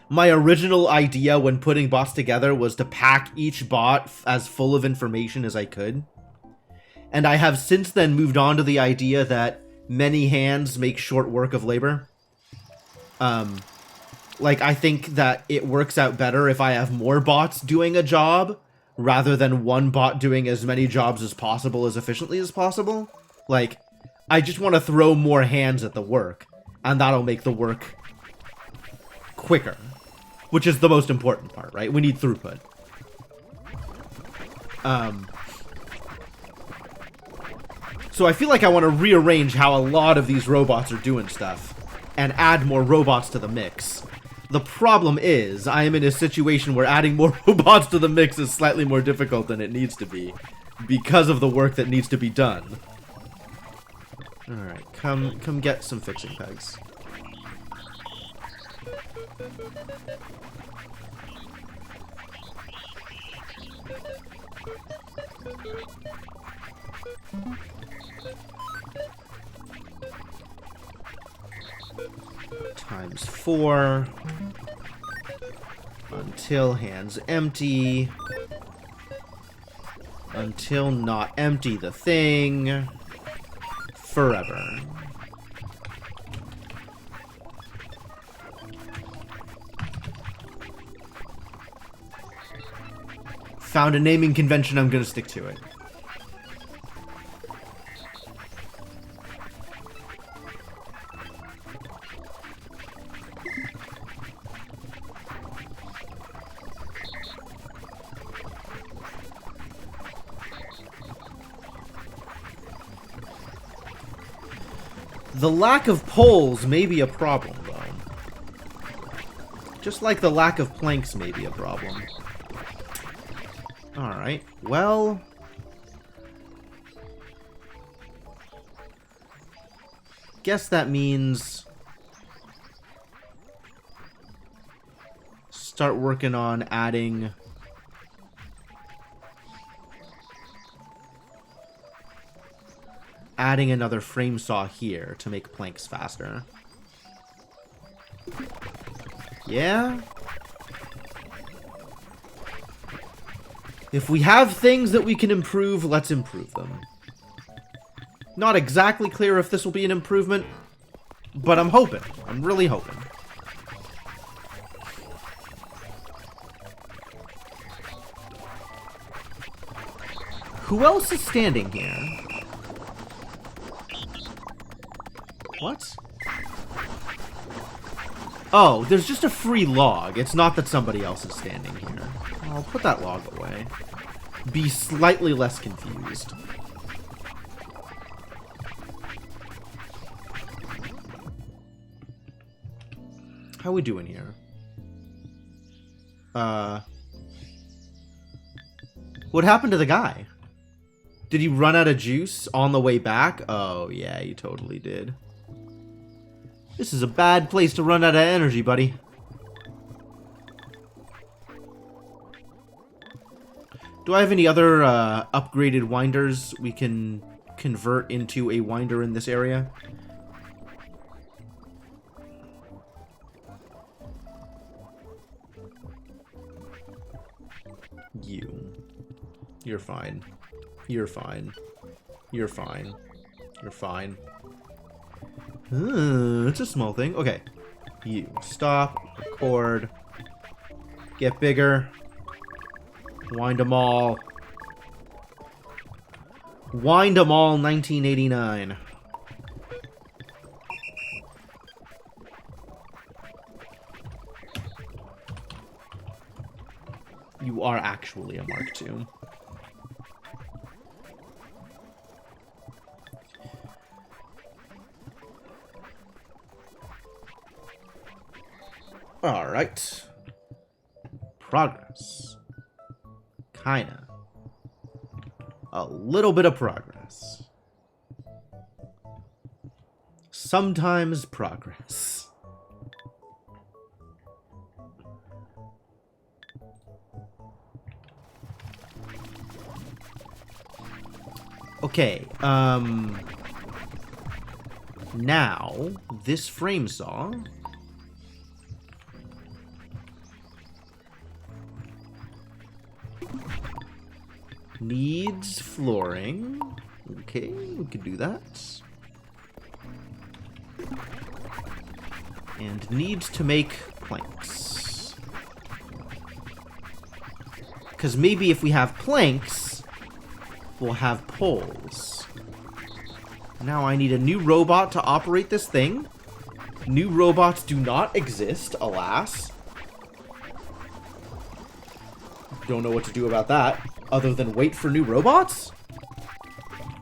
my original idea when putting bots together was to pack each bot as full of information as I could. And I have since then moved on to the idea that many hands make short work of labor. Like, I think that it works out better if I have more bots doing a job rather than one bot doing as many jobs as possible as efficiently as possible. Like, I just want to throw more hands at the work, and that'll make the work quicker, which is the most important part, right? We need throughput. So I feel like I want to rearrange how a lot of these robots are doing stuff and add more robots to the mix. The problem is, I am in a situation where adding more robots to the mix is slightly more difficult than it needs to be because of the work that needs to be done. Alright, come get some fixing pegs. Times 4. Until hands empty. Until not empty the thing. Forever. Found a naming convention, I'm gonna stick to it. The lack of poles may be a problem, though. Just like the lack of planks may be a problem. Alright, well... guess that means... start working on adding... adding another frame saw here to make planks faster. Yeah? If we have things that we can improve, let's improve them. Not exactly clear if this will be an improvement, but I'm hoping. I'm really hoping. Who else is standing here? What? Oh, there's just a free log. It's not that somebody else is standing here. I'll put that log away. Be slightly less confused. How we doing here? What happened to the guy? Did he run out of juice on the way back? Oh, yeah, he totally did. This is a bad place to run out of energy, buddy. Do I have any other upgraded winders we can convert into a winder in this area? You're fine. You're fine. You're fine. You're fine. It's a small thing. Okay. You stop. Record. Get bigger. Wind them all. Wind them all 1989. You are actually a Mark II. Alright. Progress. Kinda. A little bit of progress. Sometimes progress. Okay, now, this frame saw needs flooring. Okay, we can do that. And needs to make planks. Because maybe if we have planks, we'll have poles. Now I need a new robot to operate this thing. New robots do not exist, alas. Don't know what to do about that, other than wait for new robots?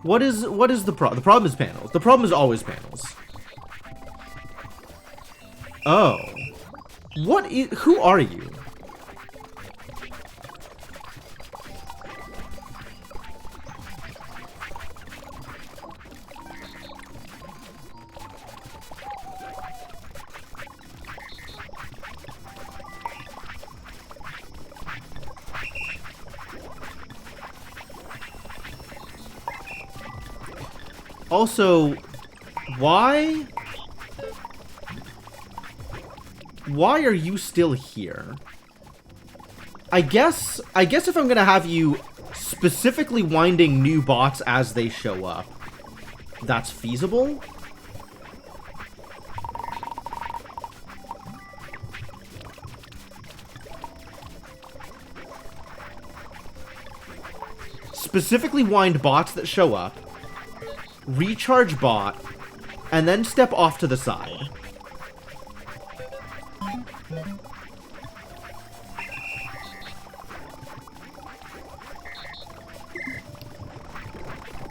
What is the problem? The problem is panels. The problem is always panels. Oh. Who are you? Also, why? Why are you still here? I guess if I'm gonna have you specifically winding new bots as they show up, that's feasible. Specifically wind bots that show up, recharge bot, and then step off to the side.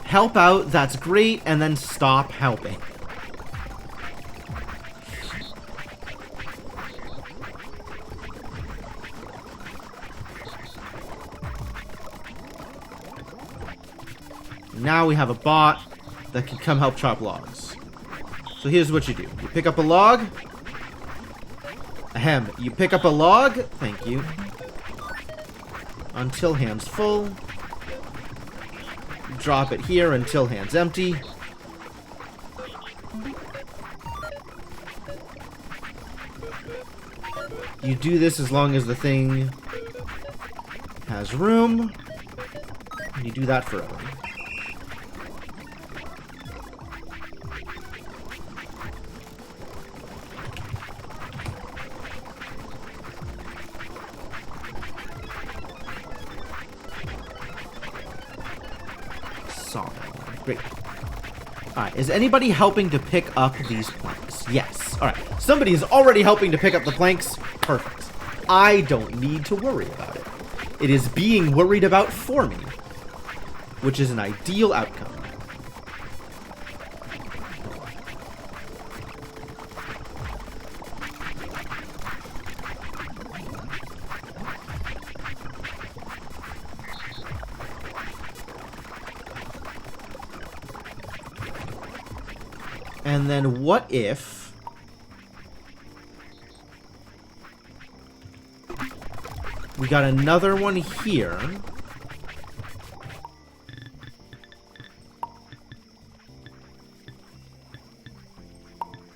Help out, that's great, and then stop helping. Now we have a bot that can come help chop logs. So here's what you do. You pick up a log. Ahem. You pick up a log. Thank you. Until hand's full. Drop it here until hand's empty. You do this as long as the thing has room. And you do that forever. Great. Alright, is anybody helping to pick up these planks? Yes. Alright, somebody is already helping to pick up the planks. Perfect. I don't need to worry about it. It is being worried about for me, which is an ideal outcome. And then what if we got another one here?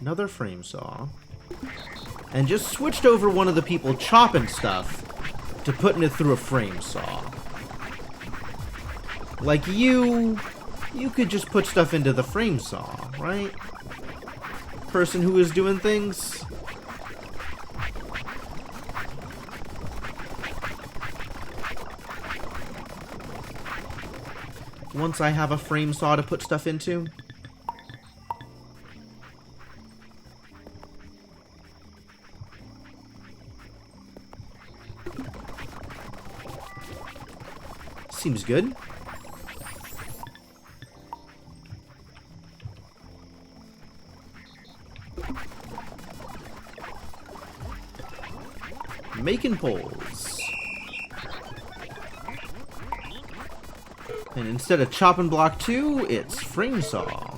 Another frame saw. And just switched over one of the people chopping stuff to putting it through a frame saw. Like you could just put stuff into the frame saw, right? Person who is doing things. Once I have a frame saw to put stuff into. Seems good. Making poles. And instead of chopping block 2, it's frame saw.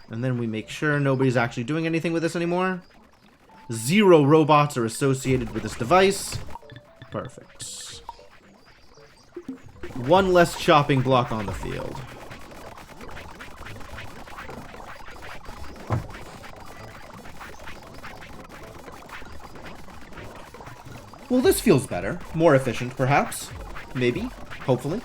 And then we make sure nobody's actually doing anything with this anymore. 0 robots are associated with this device. Perfect. 1 less chopping block on the field. Well, this feels better. More efficient, perhaps. Maybe. Hopefully.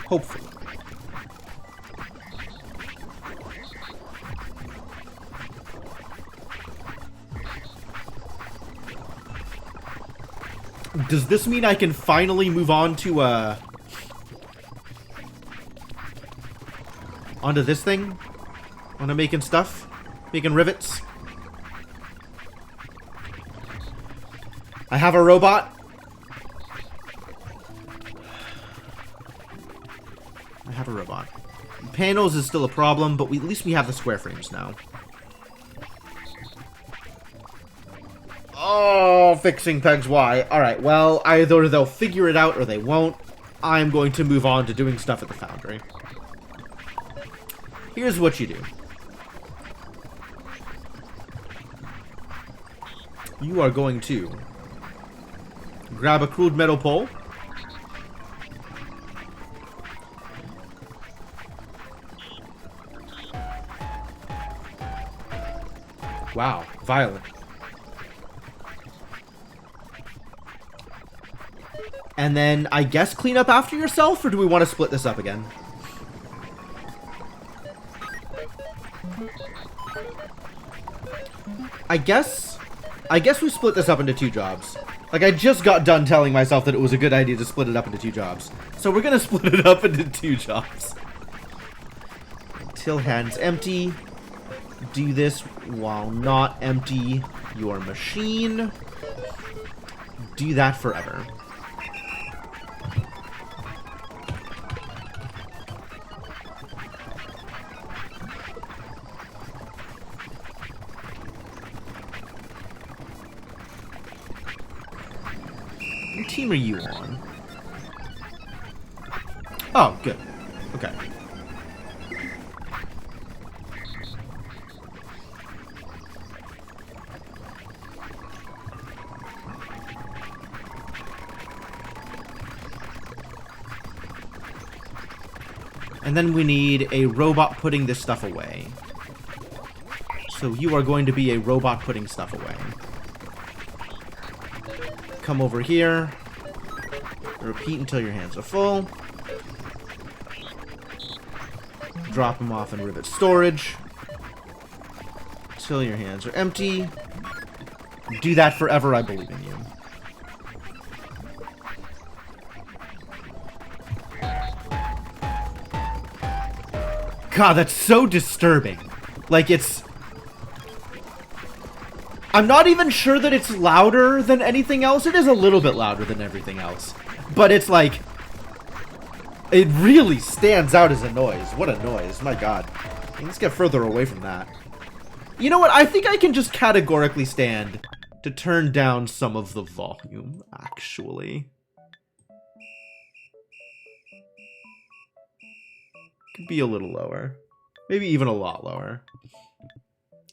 Hopefully. Does this mean I can finally move on to, onto this thing? Onto making stuff? Making rivets? I have a robot. I have a robot. Panels is still a problem, but at least we have the square frames now. Oh, fixing pegs Y. Alright, well, either they'll figure it out or they won't. I'm going to move on to doing stuff at the foundry. Here's what you do. You are going to grab a crude metal pole. Wow, violent. And then, I guess, clean up after yourself, or do we want to split this up again? I guess we split this up into 2 jobs. Like, I just got done telling myself that it was a good idea to split it up into 2 jobs. So we're gonna split it up into 2 jobs. Till hands empty. Do this while not empty your machine. Do that forever. What team are you on? Oh, good. Okay. And then we need a robot putting this stuff away. So you are going to be a robot putting stuff away. Come over here. Repeat until your hands are full. Drop them off in rivet storage. Till your hands are empty. Do that forever, I believe in you. God, that's so disturbing. Like, it's... I'm not even sure that it's louder than anything else. It is a little bit louder than everything else. But it's like... It really stands out as a noise. What a noise. My God. Let's get further away from that. You know what? I think I can just categorically stand to turn down some of the volume, actually. Could be a little lower. Maybe even a lot lower.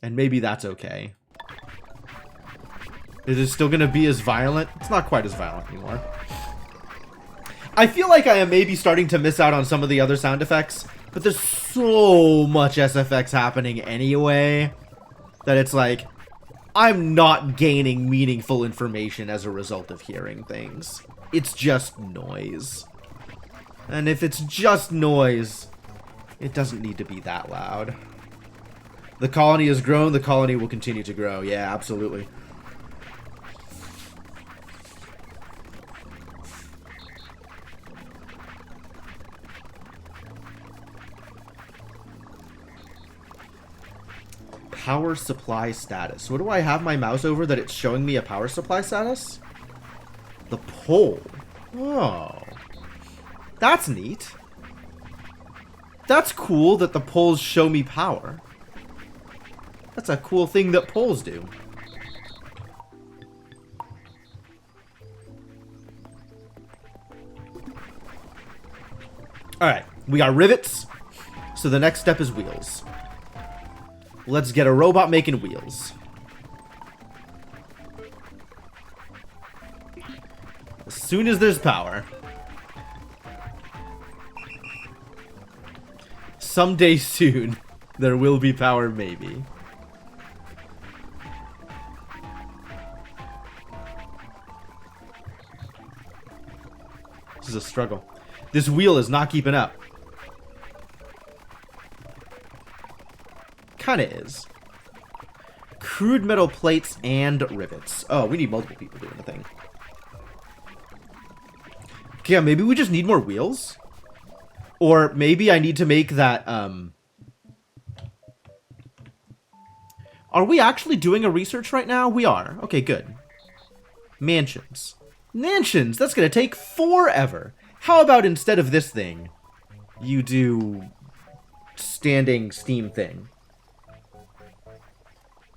And maybe that's okay. Is it still going to be as violent? It's not quite as violent anymore. I feel like I am maybe starting to miss out on some of the other sound effects, but there's so much SFX happening anyway that it's like, I'm not gaining meaningful information as a result of hearing things. It's just noise. And if it's just noise, it doesn't need to be that loud. The colony has grown, the colony will continue to grow. Yeah, absolutely. Power supply status. What do I have my mouse over that it's showing me a power supply status? The pole. Oh. That's neat. That's cool that the poles show me power. That's a cool thing that poles do. Alright, we got rivets. So the next step is wheels. Let's get a robot making wheels. As soon as there's power. Someday soon, there will be power, maybe. This is a struggle. This wheel is not keeping up. Kinda is. Crude metal plates and rivets. Oh, we need multiple people doing the thing. Okay, yeah, maybe we just need more wheels? Or maybe I need to make that, Are we actually doing a research right now? We are. Okay, good. Mansions. Mansions! That's gonna take forever. How about instead of this thing, you do standing steam thing?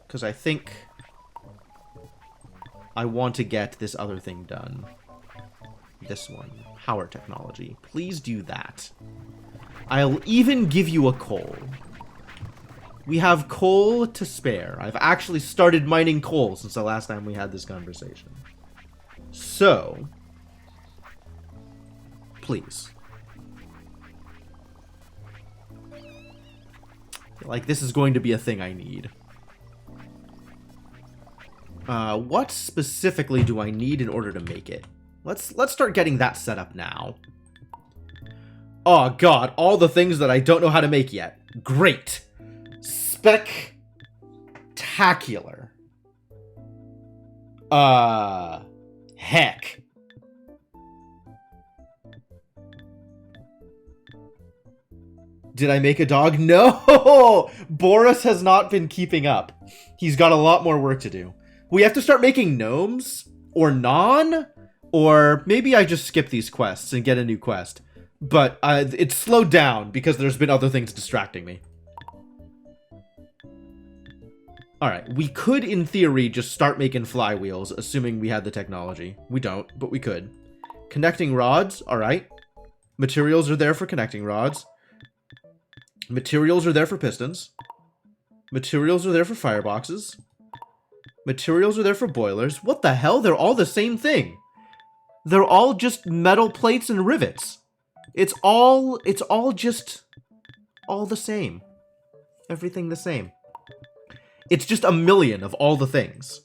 Because I think I want to get this other thing done. This one. Power technology. Please do that. I'll even give you a coal. We have coal to spare. I've actually started mining coal since the last time we had this conversation. So, please. Like, this is going to be a thing I need. What specifically do I need in order to make it? Let's start getting that set up now. Oh god, all the things that I don't know how to make yet. Great. Spectacular. Heck. Did I make a dog? No! Boris has not been keeping up. He's got a lot more work to do. We have to start making gnomes? Or non? Or maybe I just skip these quests and get a new quest. But it's slowed down because there's been other things distracting me. Alright, we could, in theory, just start making flywheels, assuming we had the technology. We don't, but we could. Connecting rods, alright. Materials are there for connecting rods. Materials are there for pistons. Materials are there for fireboxes. Materials are there for boilers. What the hell? They're all the same thing. They're all just metal plates and rivets. It's all just all the same. Everything the same. It's just a million of all the things.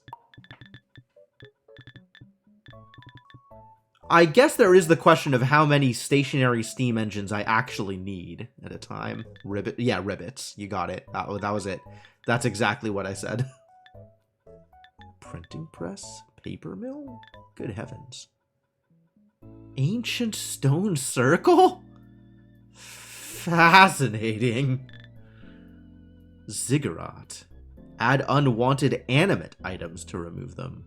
I guess there is the question of how many stationary steam engines I actually need at a time. Yeah, rivets. You got it. That was it. That's exactly what I said. Printing press? Paper mill? Good heavens. Ancient stone circle? Fascinating. Ziggurat. Add unwanted animate items to remove them.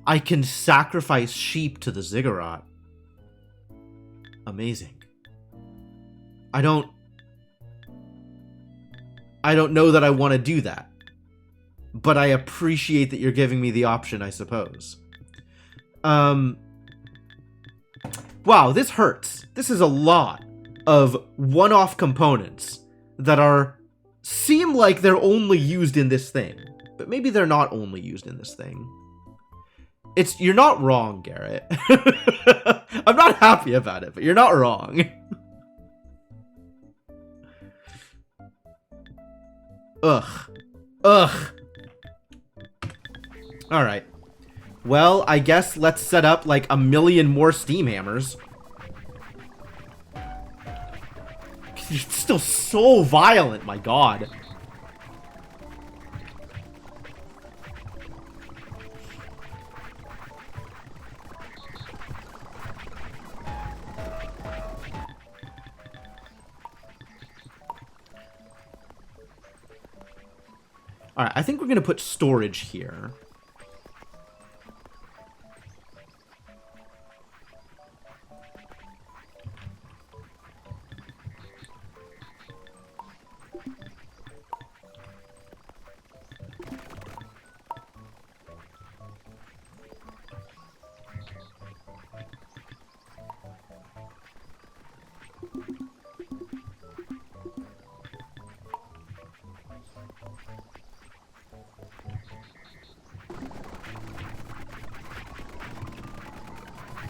I can sacrifice sheep to the ziggurat. Amazing. I don't know that I want to do that. But I appreciate that you're giving me the option, I suppose. Wow, this hurts. This is a lot of one-off components that seem like they're only used in this thing. But maybe they're not only used in this thing. You're not wrong, Garrett. I'm not happy about it, but you're not wrong. Ugh. Ugh. Alright. Well, I guess let's set up like a million more steam hammers. You're still so violent, my god. Alright, I think we're going to put storage here.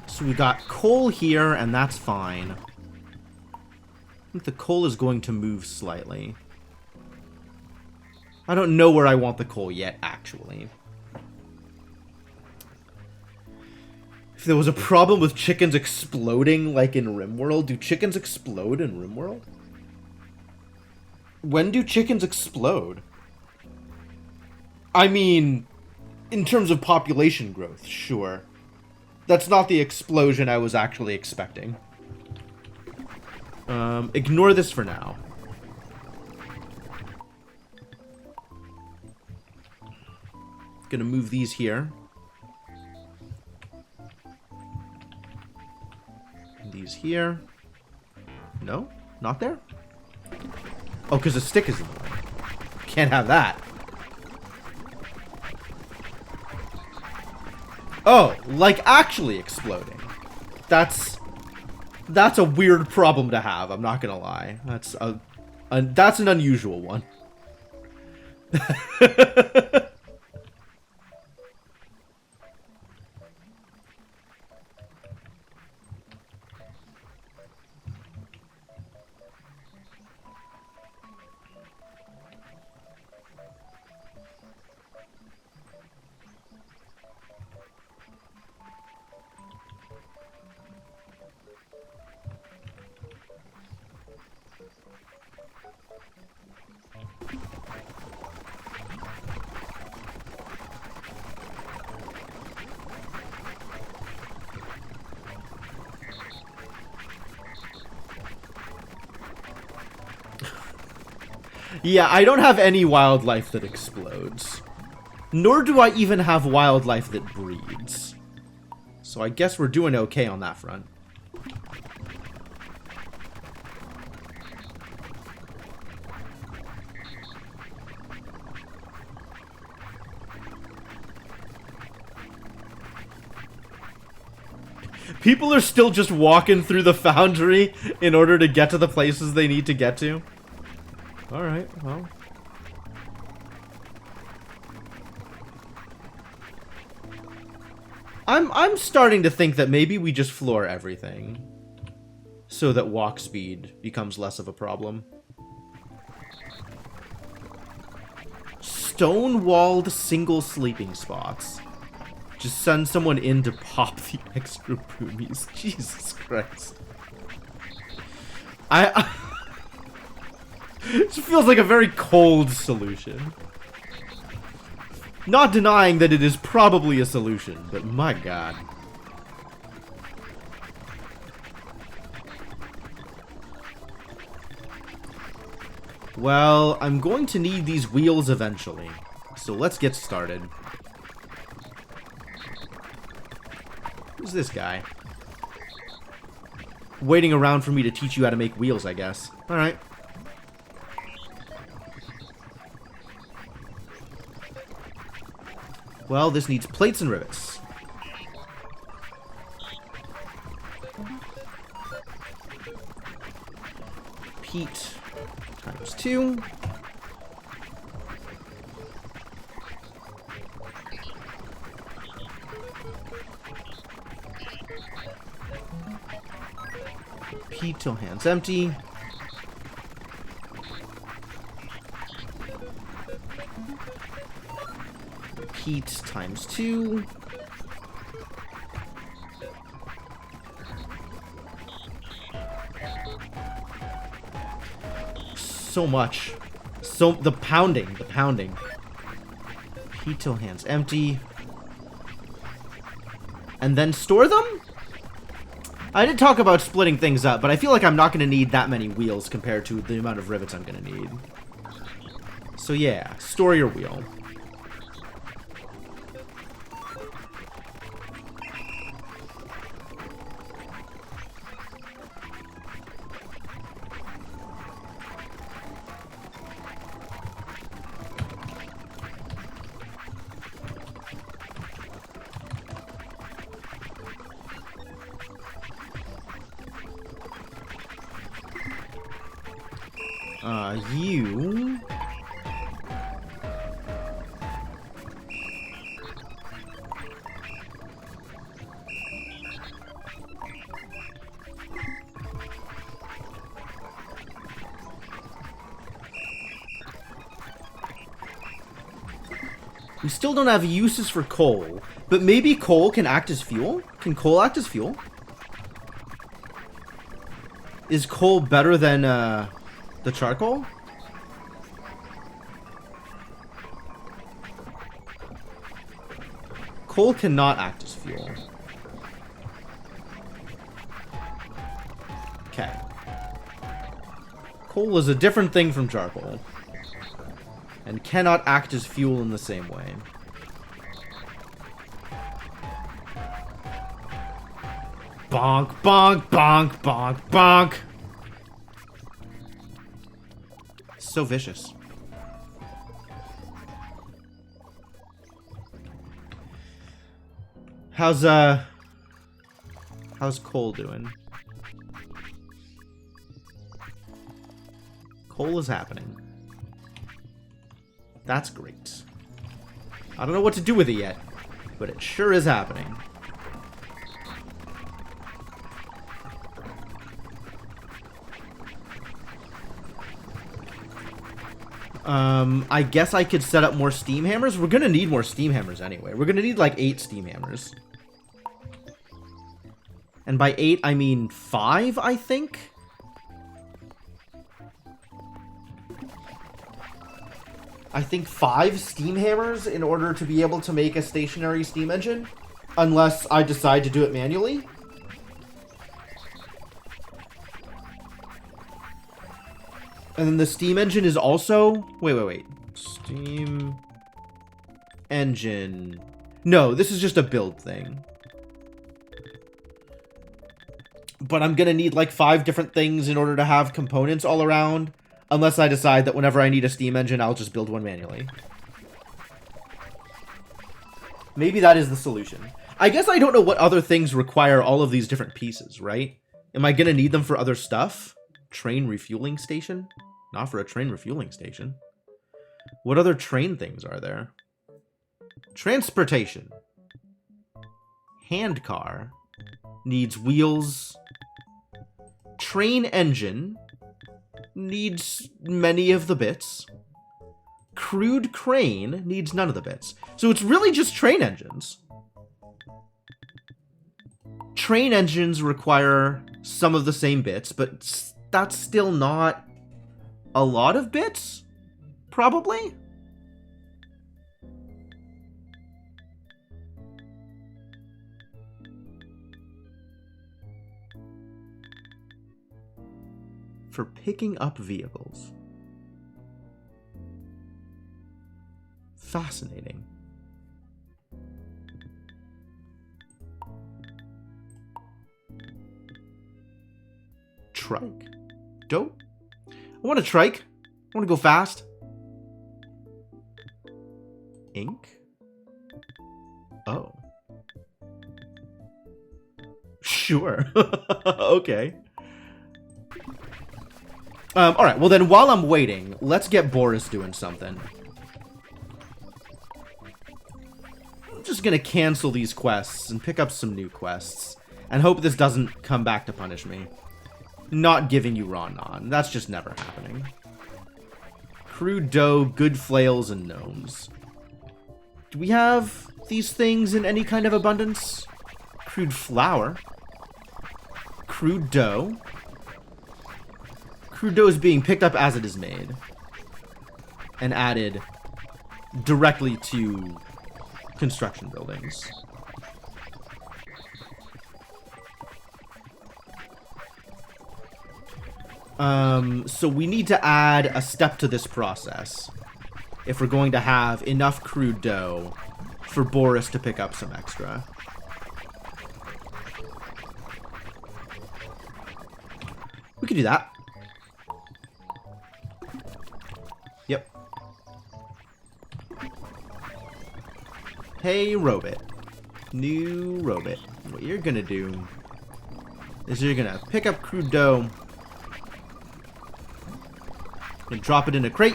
So we got coal here, and that's fine. I think the coal is going to move slightly. I don't know where I want the coal yet, actually. If there was a problem with chickens exploding, like in RimWorld, do chickens explode in RimWorld? When do chickens explode? I mean, in terms of population growth, sure. That's not the explosion I was actually expecting. Ignore this for now. Gonna move these here. These here. No? Not there? Oh, because the stick is in the way. Can't have that. Oh, like actually exploding. That's a weird problem to have, I'm not gonna lie. That's a That's an unusual one. Yeah, I don't have any wildlife that explodes. Nor do I even have wildlife that breeds. So I guess we're doing okay on that front. People are still just walking through the foundry in order to get to the places they need to get to. Alright, well. I'm starting to think that maybe we just floor everything so that walk speed becomes less of a problem. Stone-walled single sleeping spots. Just send someone in to pop the extra boomies. Jesus Christ. It feels like a very cold solution. Not denying that it is probably a solution, but my god. Well, I'm going to need these wheels eventually, so let's get started. Who's this guy? Waiting around for me to teach you how to make wheels, I guess. Alright. Well, this needs plates and rivets. Peat times 2. Peat till hands empty. Peat times 2. So much. So the pounding. Peat till hands empty. And then store them? I did talk about splitting things up, but I feel like I'm not going to need that many wheels compared to the amount of rivets I'm going to need. So yeah, store your wheel. You... We still don't have uses for coal, but maybe coal can act as fuel? Can coal act as fuel? Is coal better than, the charcoal? Coal cannot act as fuel. Okay. Coal is a different thing from charcoal. And cannot act as fuel in the same way. Bonk, bonk, bonk, bonk, bonk. So vicious. How's Cole doing? Coal is happening. That's great. I don't know what to do with it yet, but it sure is happening. I guess I could set up more steam hammers. We're gonna need more steam hammers anyway. We're gonna need like 8 steam hammers. And by 8, I mean 5, I think? I think 5 steam hammers in order to be able to make a stationary steam engine. Unless I decide to do it manually. And then the steam engine is also... Wait. Steam... engine... No, this is just a build thing. But I'm gonna need like 5 different things in order to have components all around. Unless I decide that whenever I need a steam engine, I'll just build one manually. Maybe that is the solution. I guess I don't know what other things require all of these different pieces, right? Am I gonna need them for other stuff? Train refueling station? Not for a train refueling station. What other train things are there? Transportation. Handcar. Needs wheels. Train engine. Needs many of the bits. Crude crane needs none of the bits. So it's really just train engines. Train engines require some of the same bits, but that's still not a lot of bits, probably? For picking up vehicles. Fascinating. Trike. Dope. I want a trike. I want to go fast. Ink? Oh. Sure. Okay. Alright, well then while I'm waiting, let's get Boris doing something. I'm just gonna cancel these quests and pick up some new quests. And hope this doesn't come back to punish me. Not giving you raw non. That's just never happening. Crude dough, good flails, and gnomes. Do we have these things in any kind of abundance? Crude flour. Crude dough. Crude dough is being picked up as it is made. And added directly to construction buildings. So we need to add a step to this process if we're going to have enough crude dough for Boris to pick up some extra. We could do that. Yep. Hey, robot. New robot. What you're gonna do is you're gonna pick up crude dough and drop it in a crate.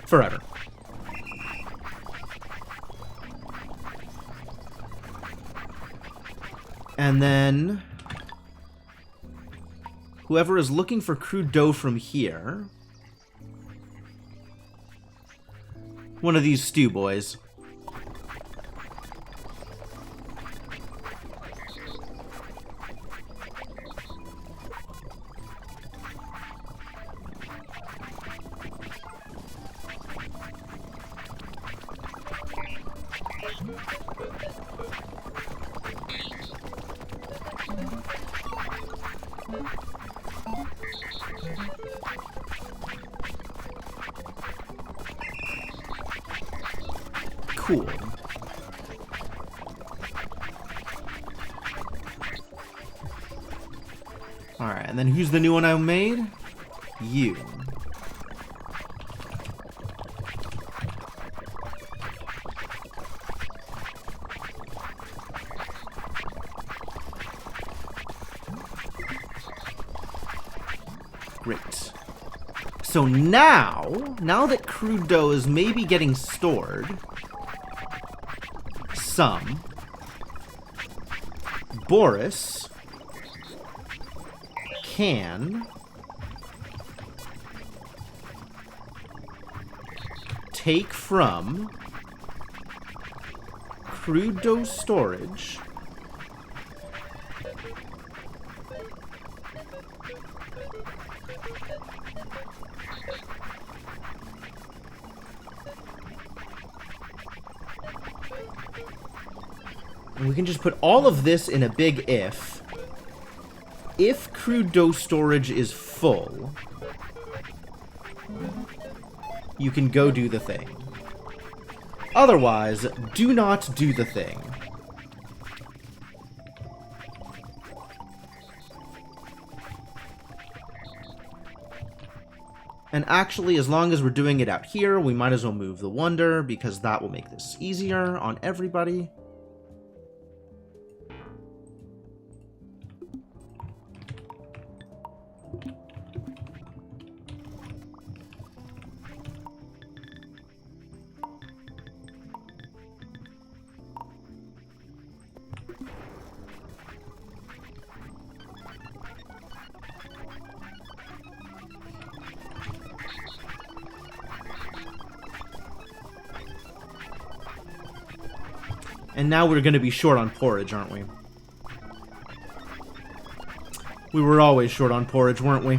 Forever. And then whoever is looking for crude dough from here, one of these stew boys. Cool. Alright, and then who's the new one I made? You. Great. So now that crude dough is maybe getting stored, some, Boris can take from crude dough storage and we can just put all of this in a big if. If crude dough storage is full, you can go do the thing. Otherwise, do not do the thing. And actually, as long as we're doing it out here, we might as well move the wonder, because that will make this easier on everybody. And now we're going to be short on porridge, aren't we? We were always short on porridge, weren't we?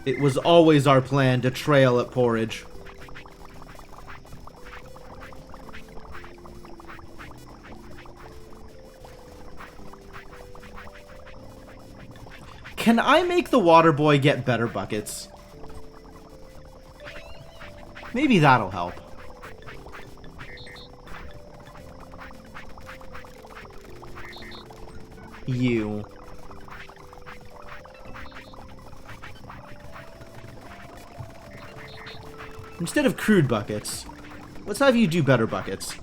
It was always our plan to trail at porridge. Can I make the water boy get better buckets? Maybe that'll help. You. Instead of crude buckets, let's have you do better buckets.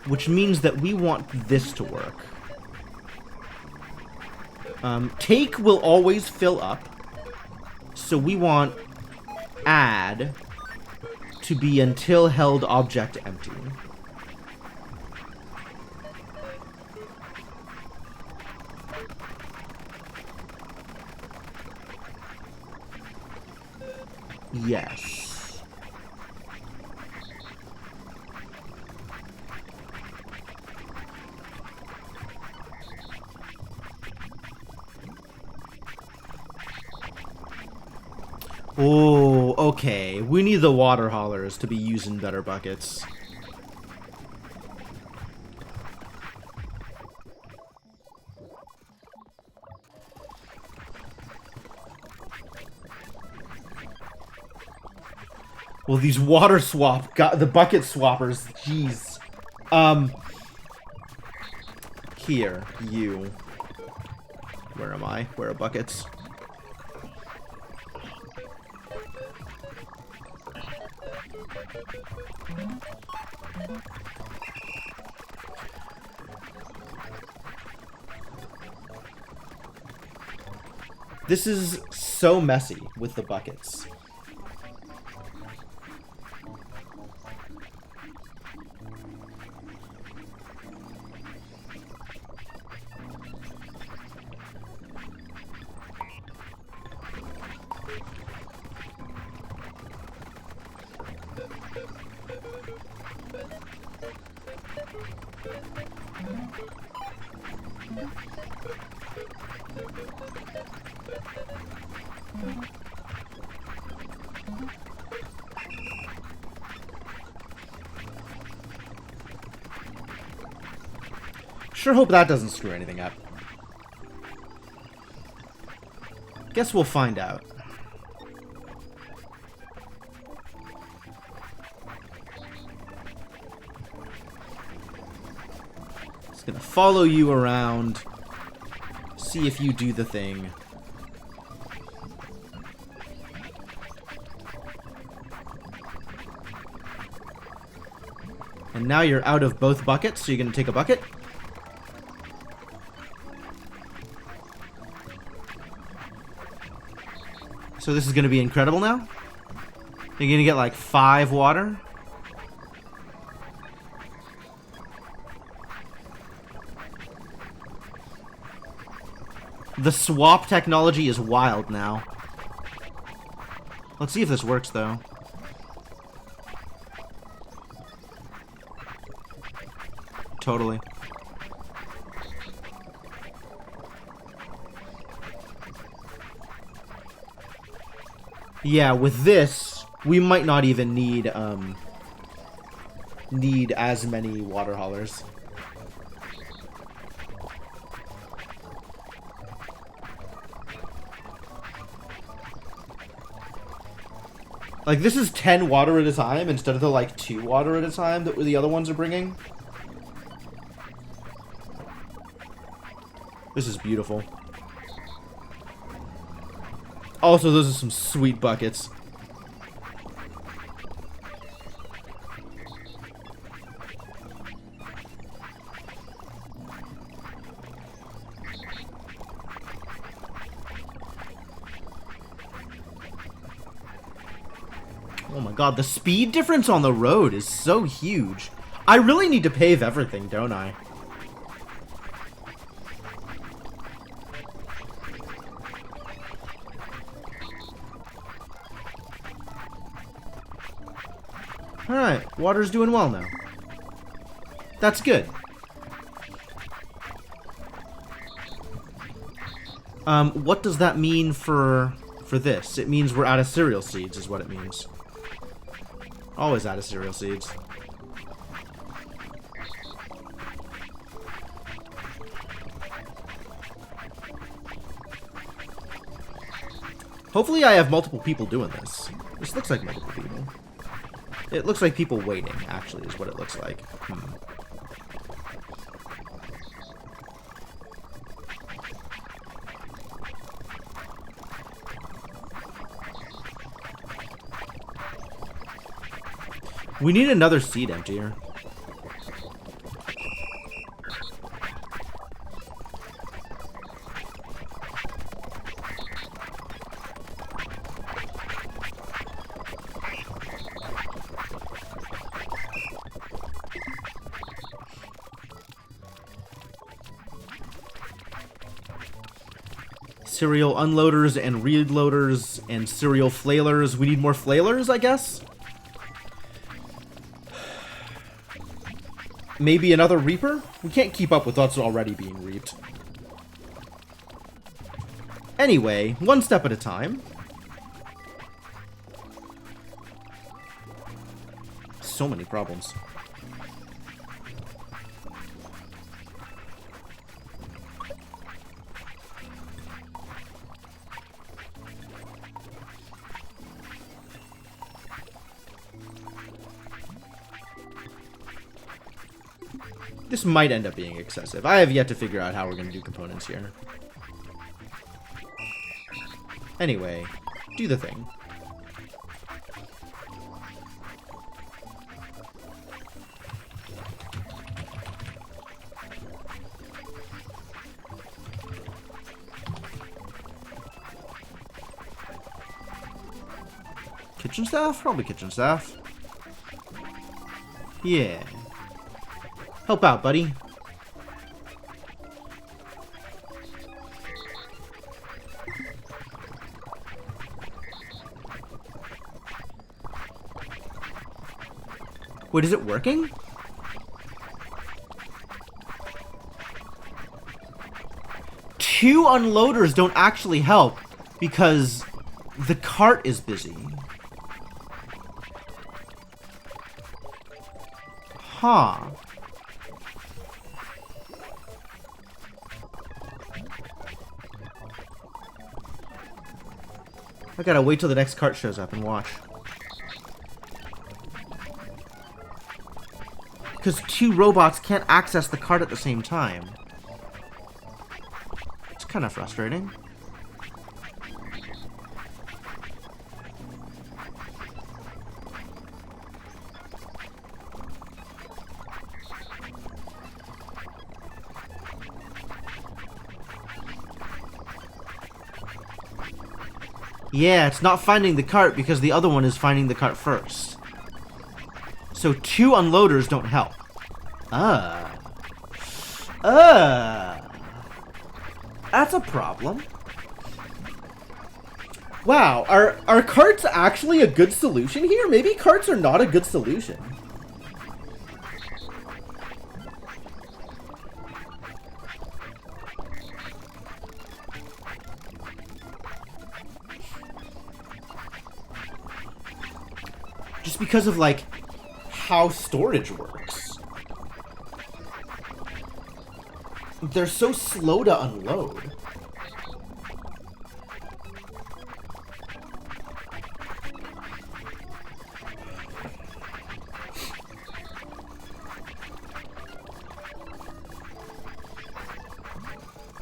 Which means that we want this to work. Take will always fill up. So we want add to be until held object empty. Yes. Oh, okay. We need the water haulers to be using better buckets. Well, these water swap got the bucket swappers. Jeez. Here, you. Where am I? Where are buckets? This is so messy with the buckets. Sure hope that doesn't screw anything up. Guess we'll find out. It's gonna follow you around. See if you do the thing. And now you're out of both buckets, so you're gonna take a bucket. So this is gonna be incredible now. You're gonna get like 5 water. The swap technology is wild now. Let's see if this works though. Totally. Yeah, with this, we might not even need as many water haulers. Like, this is 10 water at a time instead of the, like, 2 water at a time that the other ones are bringing. This is beautiful. Also, those are some sweet buckets. Oh my god, the speed difference on the road is so huge. I really need to pave everything, don't I? Alright, water's doing well now. That's good. What does that mean for this? It means we're out of cereal seeds, is what it means. Always out of cereal seeds. Hopefully I have multiple people doing this. This looks like multiple people. It looks like people waiting, actually, is what it looks like. We need another seed emptier. Cereal unloaders and reloaders and cereal flailers. We need more flailers, I guess? Maybe another reaper? We can't keep up with what's already being reaped. Anyway, one step at a time. So many problems. This might end up being excessive. I have yet to figure out how we're going to do components here. Anyway, do the thing. Kitchen staff? Probably kitchen staff. Yeah. Help out, buddy. Wait, is it working? Two unloaders don't actually help because the cart is busy. Huh. I gotta wait till the next cart shows up and watch. Because 2 robots can't access the cart at the same time. It's kind of frustrating. Yeah, it's not finding the cart because the other one is finding the cart first. So 2 unloaders don't help. That's a problem. Wow, are carts actually a good solution here? Maybe carts are not a good solution. Just because of, like, how storage works. They're so slow to unload.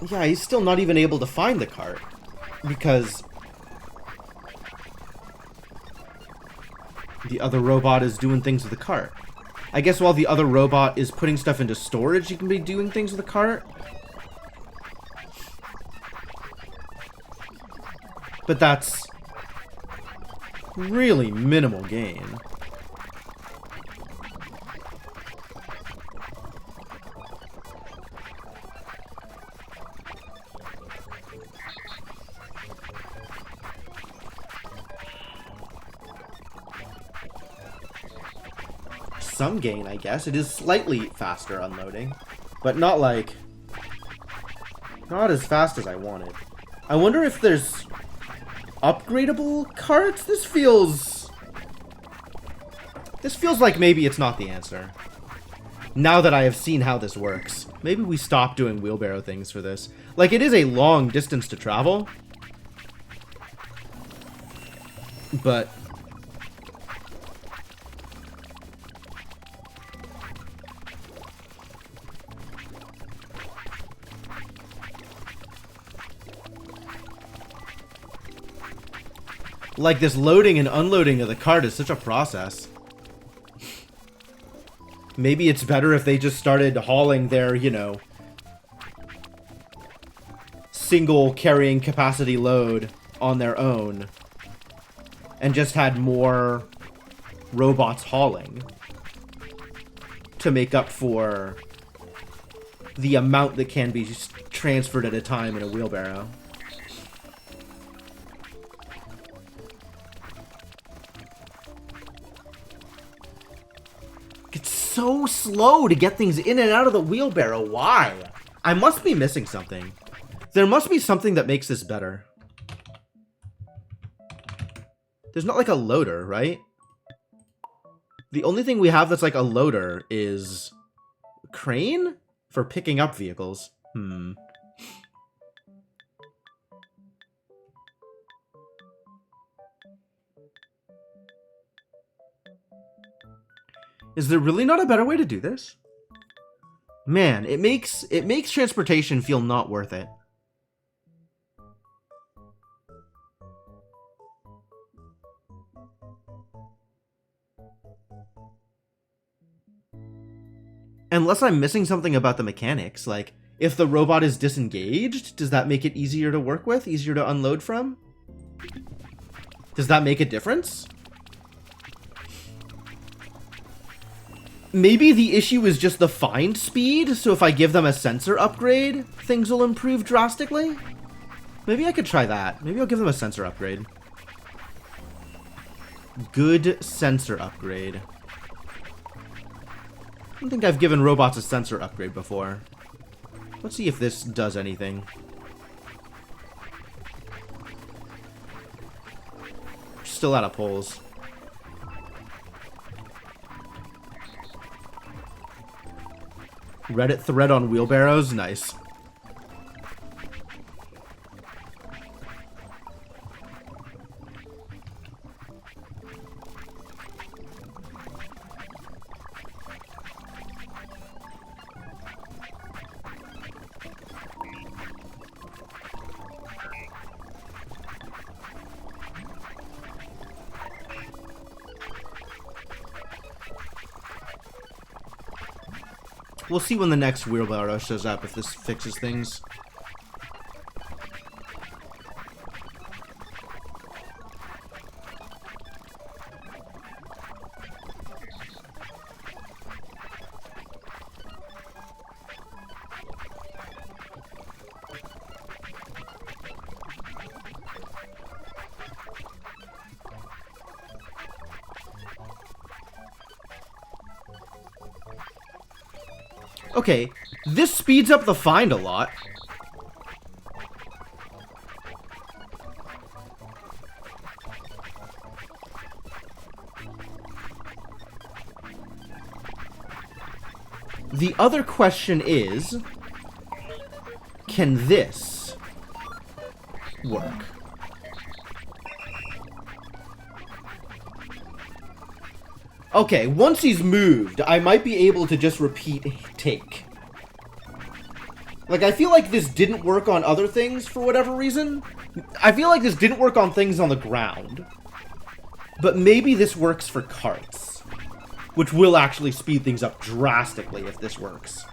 Yeah, he's still not even able to find the cart. Because the other robot is doing things with the cart. I guess while the other robot is putting stuff into storage, you can be doing things with the cart. But that's really minimal gain. Some gain, I guess. It is slightly faster unloading, but not as fast as I wanted. I wonder if there's upgradable carts? This feels like maybe it's not the answer. Now that I have seen how this works, maybe we stop doing wheelbarrow things for this. Like, it is a long distance to travel, but like, this loading and unloading of the cart is such a process. Maybe it's better if they just started hauling their, you know, single carrying capacity load on their own and just had more robots hauling to make up for the amount that can be transferred at a time in a wheelbarrow. So slow to get things in and out of the wheelbarrow. Why? I must be missing something. There must be something that makes this better. There's not like a loader, right? The only thing we have that's like a loader is crane for picking up vehicles. Is there really not a better way to do this? Man, it makes transportation feel not worth it. Unless I'm missing something about the mechanics, like, if the robot is disengaged, does that make it easier to work with? Easier to unload from? Does that make a difference? Maybe the issue is just the find speed, so if I give them a sensor upgrade, things will improve drastically? Maybe I could try that. Maybe I'll give them a sensor upgrade. Good sensor upgrade. I don't think I've given robots a sensor upgrade before. Let's see if this does anything. Still out of polls. Reddit thread on wheelbarrows? Nice. We'll see when the next wheelbarrow shows up if this fixes things. Okay, this speeds up the find a lot. The other question is, can this work? Okay, once he's moved, I might be able to just repeat take. Like, I feel like this didn't work on other things for whatever reason. I feel like this didn't work on things on the ground. But maybe this works for carts, which will actually speed things up drastically if this works.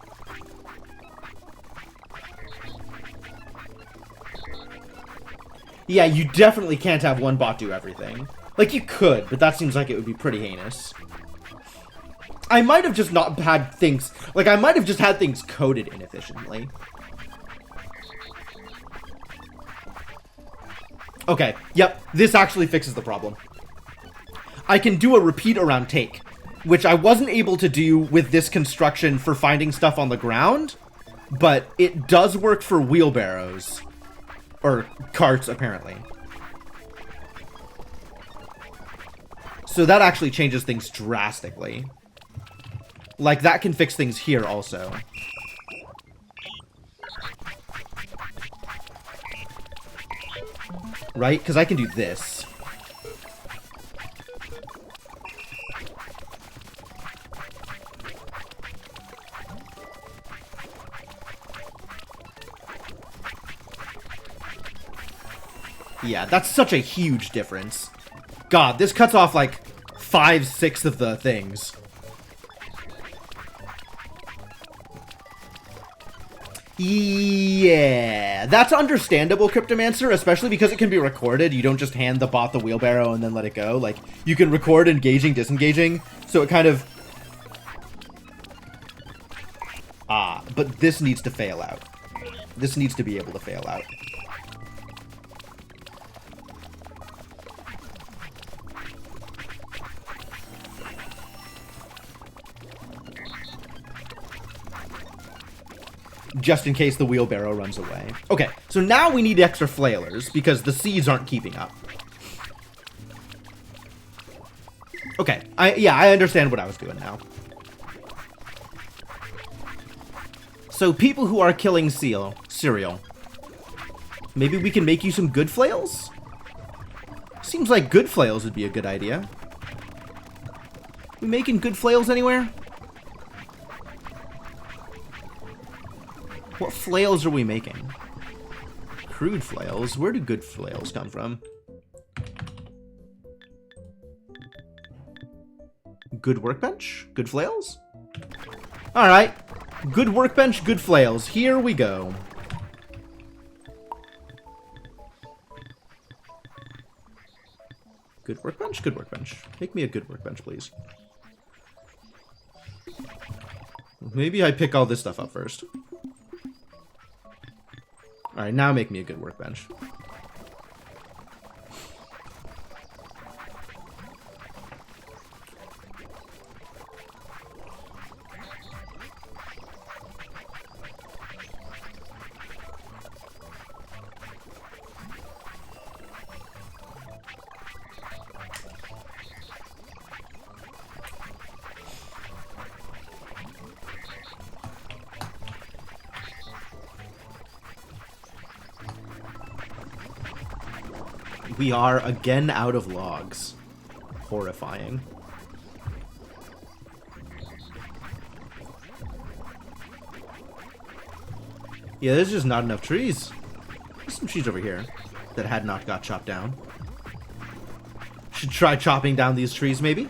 Yeah, you definitely can't have one bot do everything. Like, you could, but that seems like it would be pretty heinous. I might have just not had things... Like, I might have just had things coded inefficiently. Okay, yep, this actually fixes the problem. I can do a repeat around take, which I wasn't able to do with this construction for finding stuff on the ground, but it does work for wheelbarrows. Or carts, apparently. So that actually changes things drastically. Like, that can fix things here also. Right? Because I can do this. Yeah, that's such a huge difference. God, this cuts off like 5/6 of the things. Yeah, that's understandable, Cryptomancer, especially because it can be recorded. You don't just hand the bot the wheelbarrow and then let it go. Like, you can record engaging, disengaging, so it kind of... Ah, but this needs to fail out. This needs to be able to fail out. Just in case the wheelbarrow runs away. Okay, so now we need extra flailers, because the seeds aren't keeping up. Okay, I understand what I was doing now. So people who are killing cereal, maybe we can make you some good flails? Seems like good flails would be a good idea. We making good flails anywhere? What flails are we making? Crude flails? Where do good flails come from? Good workbench? Good flails? Alright. Good workbench, good flails. Here we go. Good workbench, good workbench. Make me a good workbench, please. Maybe I pick all this stuff up first. Alright, now make me a good workbench. We are again out of logs. Horrifying. Yeah, there's just not enough trees. There's some trees over here that had not got chopped down. Should try chopping down these trees, maybe?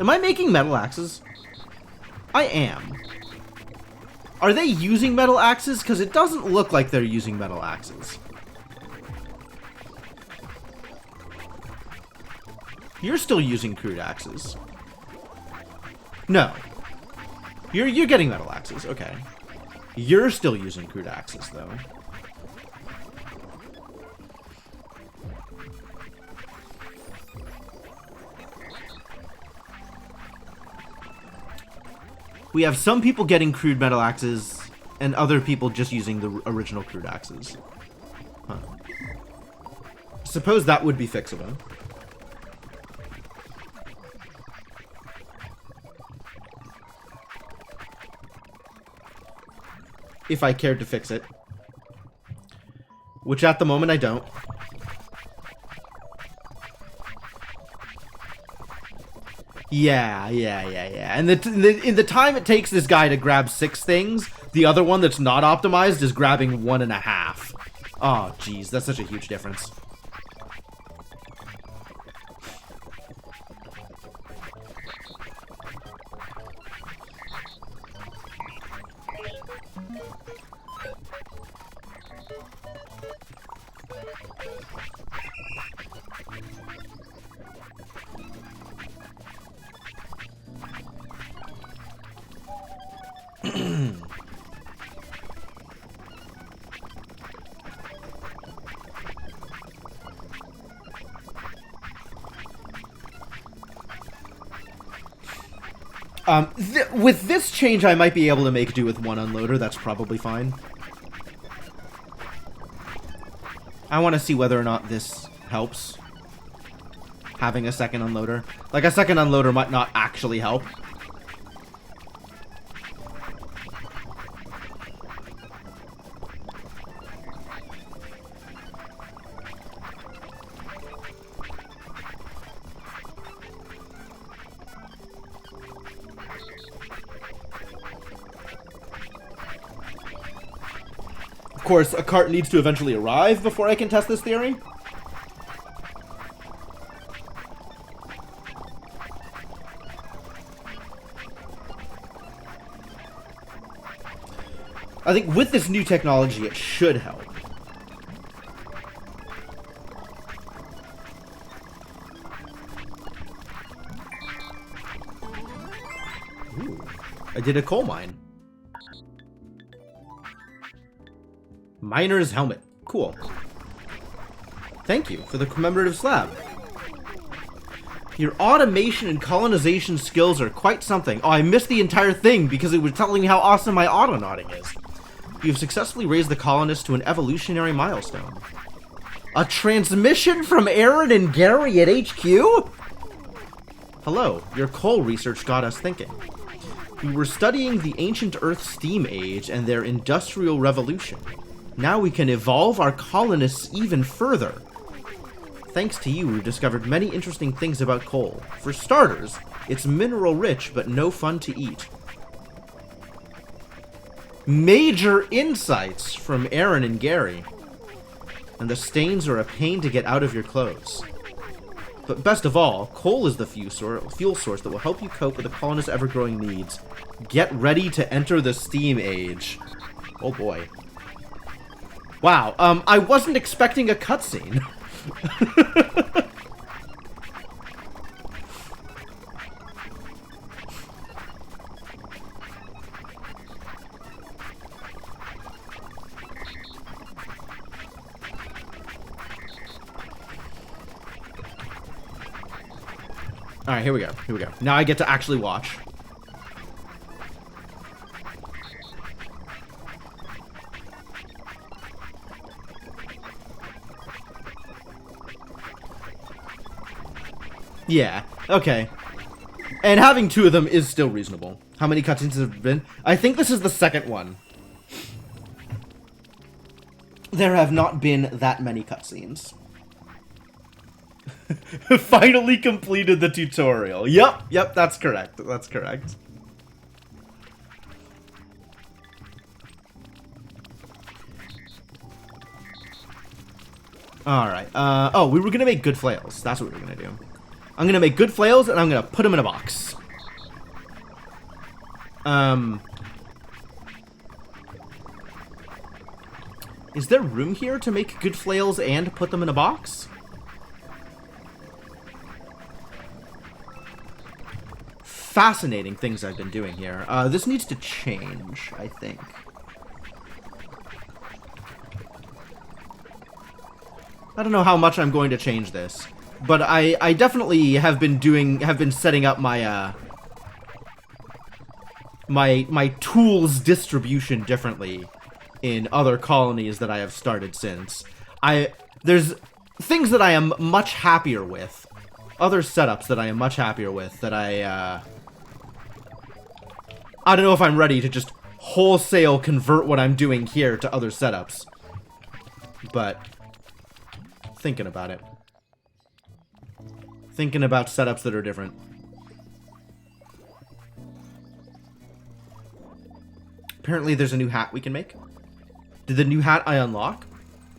Am I making metal axes? I am. Are they using metal axes? Because it doesn't look like they're using metal axes. You're still using crude axes. No. You're getting metal axes, okay. You're still using crude axes, though. We have some people getting crude metal axes, and other people just using the original crude axes. Huh. Suppose that would be fixable. If I cared to fix it. Which at the moment I don't. Yeah. And in the time it takes this guy to grab 6 things, the other one that's not optimized is grabbing 1.5. Oh, geez, that's such a huge difference. With this change, I might be able to make do with 1 unloader. That's probably fine. I want to see whether or not this helps. Having a second unloader. Like, a second unloader might not actually help. Of course, a cart needs to eventually arrive before I can test this theory. I think with this new technology, it should help. Ooh, I did a coal mine. Miner's helmet. Cool. Thank you for the commemorative slab. Your automation and colonization skills are quite something. Oh, I missed the entire thing because it was telling me how awesome my autonauting is. You've successfully raised the colonists to an evolutionary milestone. A transmission from Aaron and Gary at HQ? Hello, your coal research got us thinking. We were studying the ancient Earth steam age and their industrial revolution. Now we can evolve our colonists even further. Thanks to you, we've discovered many interesting things about coal. For starters, it's mineral rich, but no fun to eat. Major insights from Aaron and Gary. And the stains are a pain to get out of your clothes. But best of all, coal is the fuel source that will help you cope with the colonists' ever-growing needs. Get ready to enter the steam age. Oh boy. Wow, I wasn't expecting a cutscene. Alright, here we go. Here we go. Now I get to actually watch. Yeah, okay. And having 2 of them is still reasonable. How many cutscenes have been? I think this is the second one. There have not been that many cutscenes. Finally completed the tutorial. Yep, that's correct. That's correct. Alright, oh, we were gonna make good flails. That's what we were gonna do. I'm gonna make good flails, and I'm gonna put them in a box. Is there room here to make good flails and put them in a box? Fascinating things I've been doing here. This needs to change, I think. I don't know how much I'm going to change this, but I definitely have been setting up my my tools distribution differently in other colonies that I have started since. There's things that I am much happier with, other setups that I am much happier with, that I don't know if I'm ready to just wholesale convert what I'm doing here to other setups, but thinking about it. Thinking about setups that are different. Apparently there's a new hat we can make. Did the new hat I unlock?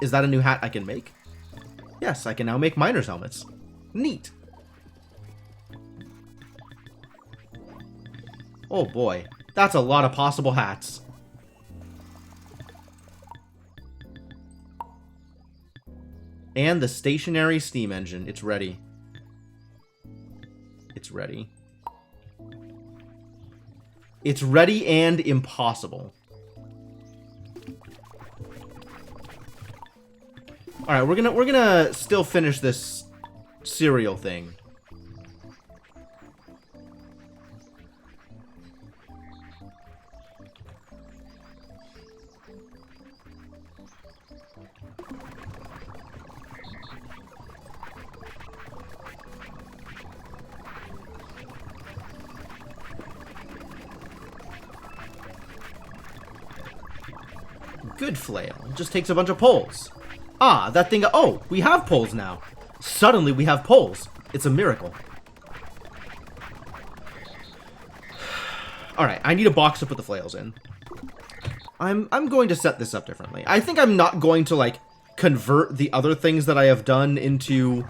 Is that a new hat I can make? Yes, I can now make miners' helmets. Neat. Oh boy, that's a lot of possible hats. And the stationary steam engine. It's ready. It's ready. It's ready and impossible. Alright, we're gonna still finish this cereal thing. Good flail. Just takes a bunch of poles. Ah, that thing. Oh, we have poles now. Suddenly we have poles. It's a miracle. Alright, I need a box to put the flails in. I'm going to set this up differently. I think I'm not going to, like, convert the other things that I have done into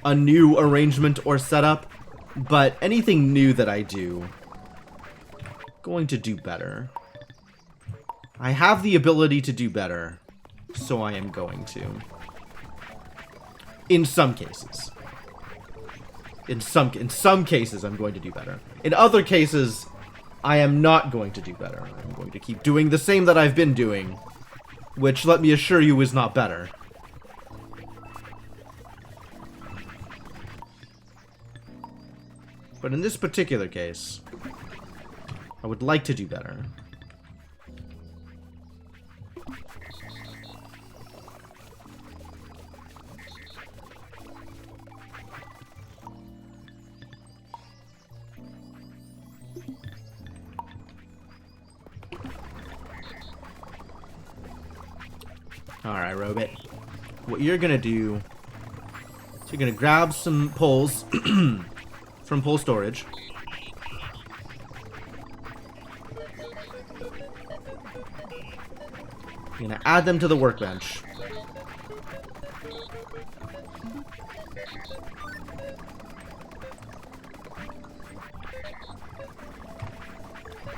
a new arrangement or setup, but anything new that I do, going to do better. I have the ability to do better, so I am going to. In some cases. In some cases, I'm going to do better. In other cases, I am not going to do better. I'm going to keep doing the same that I've been doing, which, let me assure you, is not better. But in this particular case, I would like to do better. Alright, Robit. What you're gonna do is you're gonna grab some poles from pole storage. You're gonna add them to the workbench.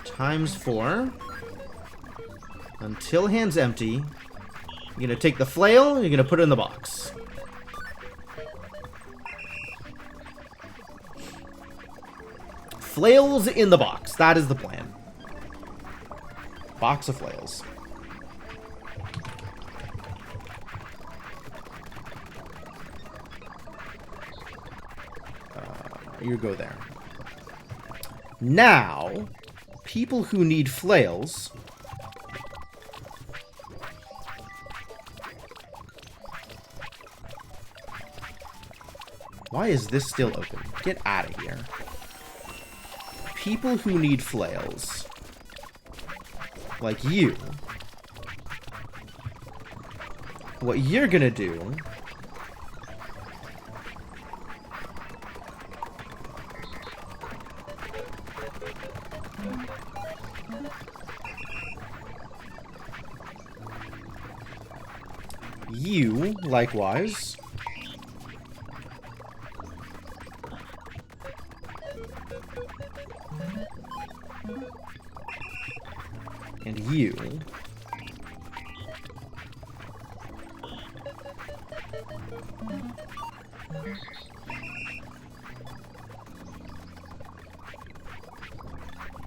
Times 4. Until hand's empty. You're gonna take the flail, and you're gonna put it in the box. Flails in the box. That is the plan. Box of flails. You go there. Now, people who need flails... Why is this still open? Get out of here. People who need flails, like you, what you're gonna do you, likewise, And you.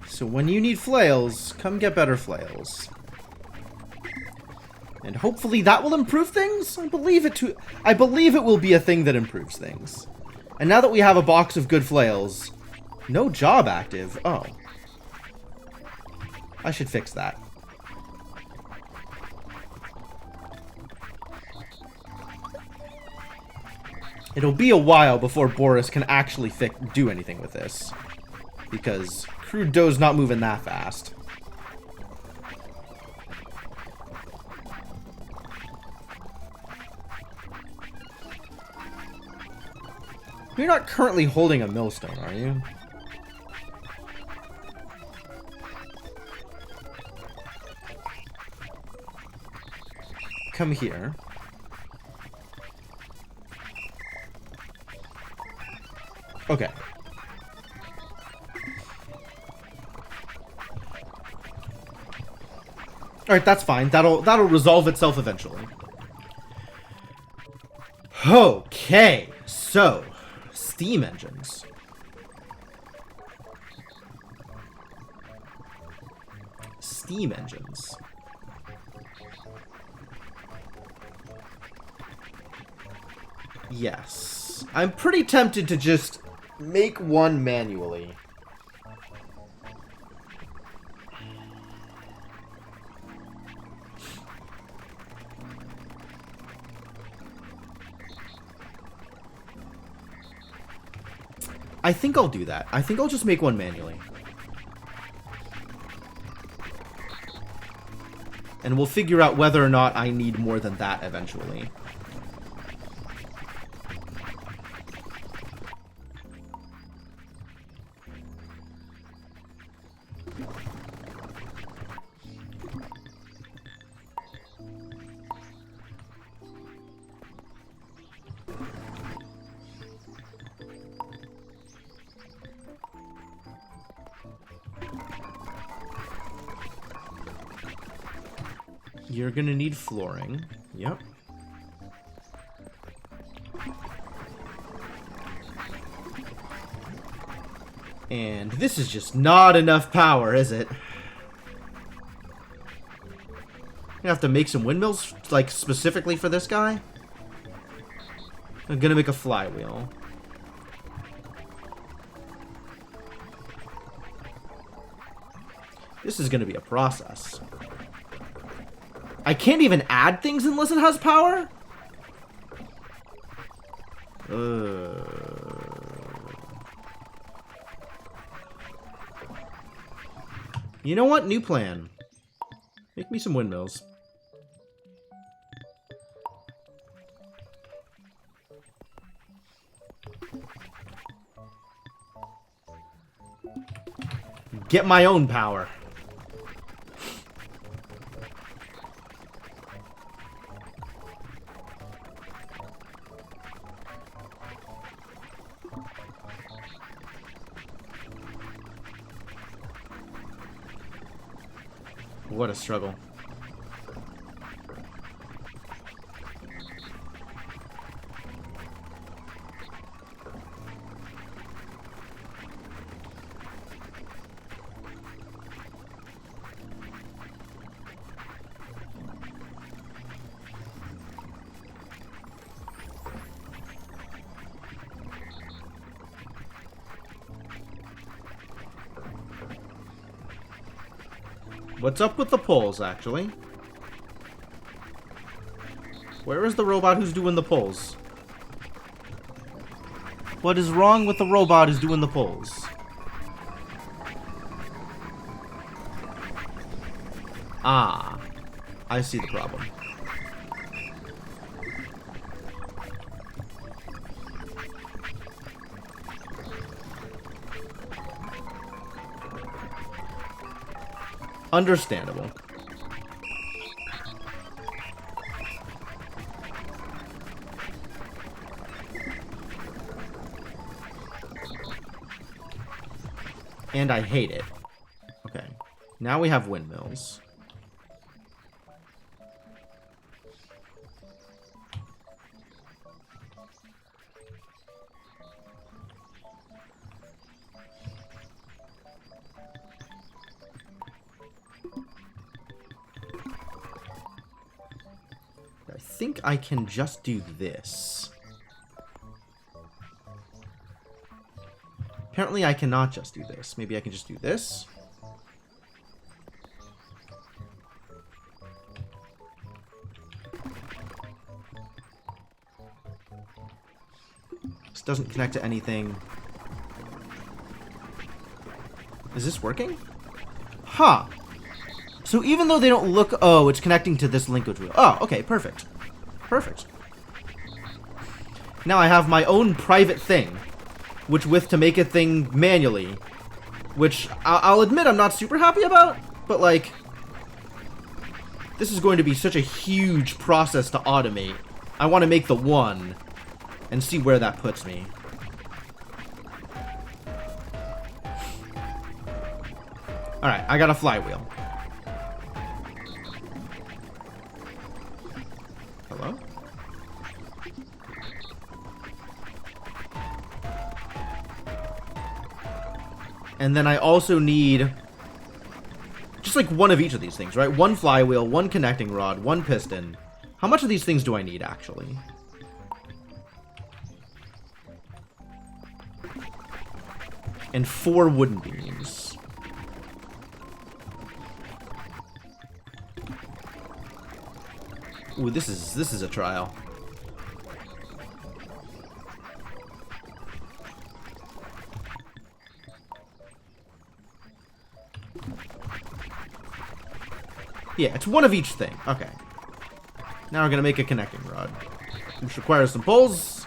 So when you need flails, come get better flails. And hopefully that will improve things? I believe it will be a thing that improves things. And now that we have a box of good flails, no job active. Oh. I should fix that. It'll be a while before Boris can actually do anything with this. Because Crude Dough's not moving that fast. You're not currently holding a millstone, are you? Come here. Okay. Alright, that's fine. That'll resolve itself eventually. Okay, so steam engines. Steam engines. Yes. I'm pretty tempted to just make one manually. I think I'll do that. I think I'll just make one manually. And we'll figure out whether or not I need more than that eventually. You're gonna need flooring. Yep. And this is just not enough power, is it? I have to make some windmills, like, specifically for this guy? I'm gonna make a flywheel. This is gonna be a process. I can't even add things unless it has power? You know what? New plan. Make me some windmills. Get my own power. What a struggle. What's up with the poles, actually? Where is the robot who's doing the poles? What is wrong with the robot who's doing the poles? Ah, I see the problem. Understandable. And I hate it. Now we have windmills. I think I can just do this. Apparently I cannot just do this. Maybe I can just do this. This doesn't connect to anything. Is this working? Huh. So even though they don't look... Oh, it's connecting to this linkage wheel. Oh, okay, perfect. Perfect. Now I have my own private thing, with to make a thing manually, which I'll admit I'm not super happy about, but like, this is going to be such a huge process to automate. I want to make the one and see where that puts me. Alright, I got a flywheel. Hello? And then I also need just like one of each of these things, right? One flywheel, one connecting rod, one piston. How much of these things do I need, actually? And 4 wooden beams. Ooh, this is a trial. Yeah, it's one of each thing. Okay. Now we're gonna make a connecting rod, which requires some poles.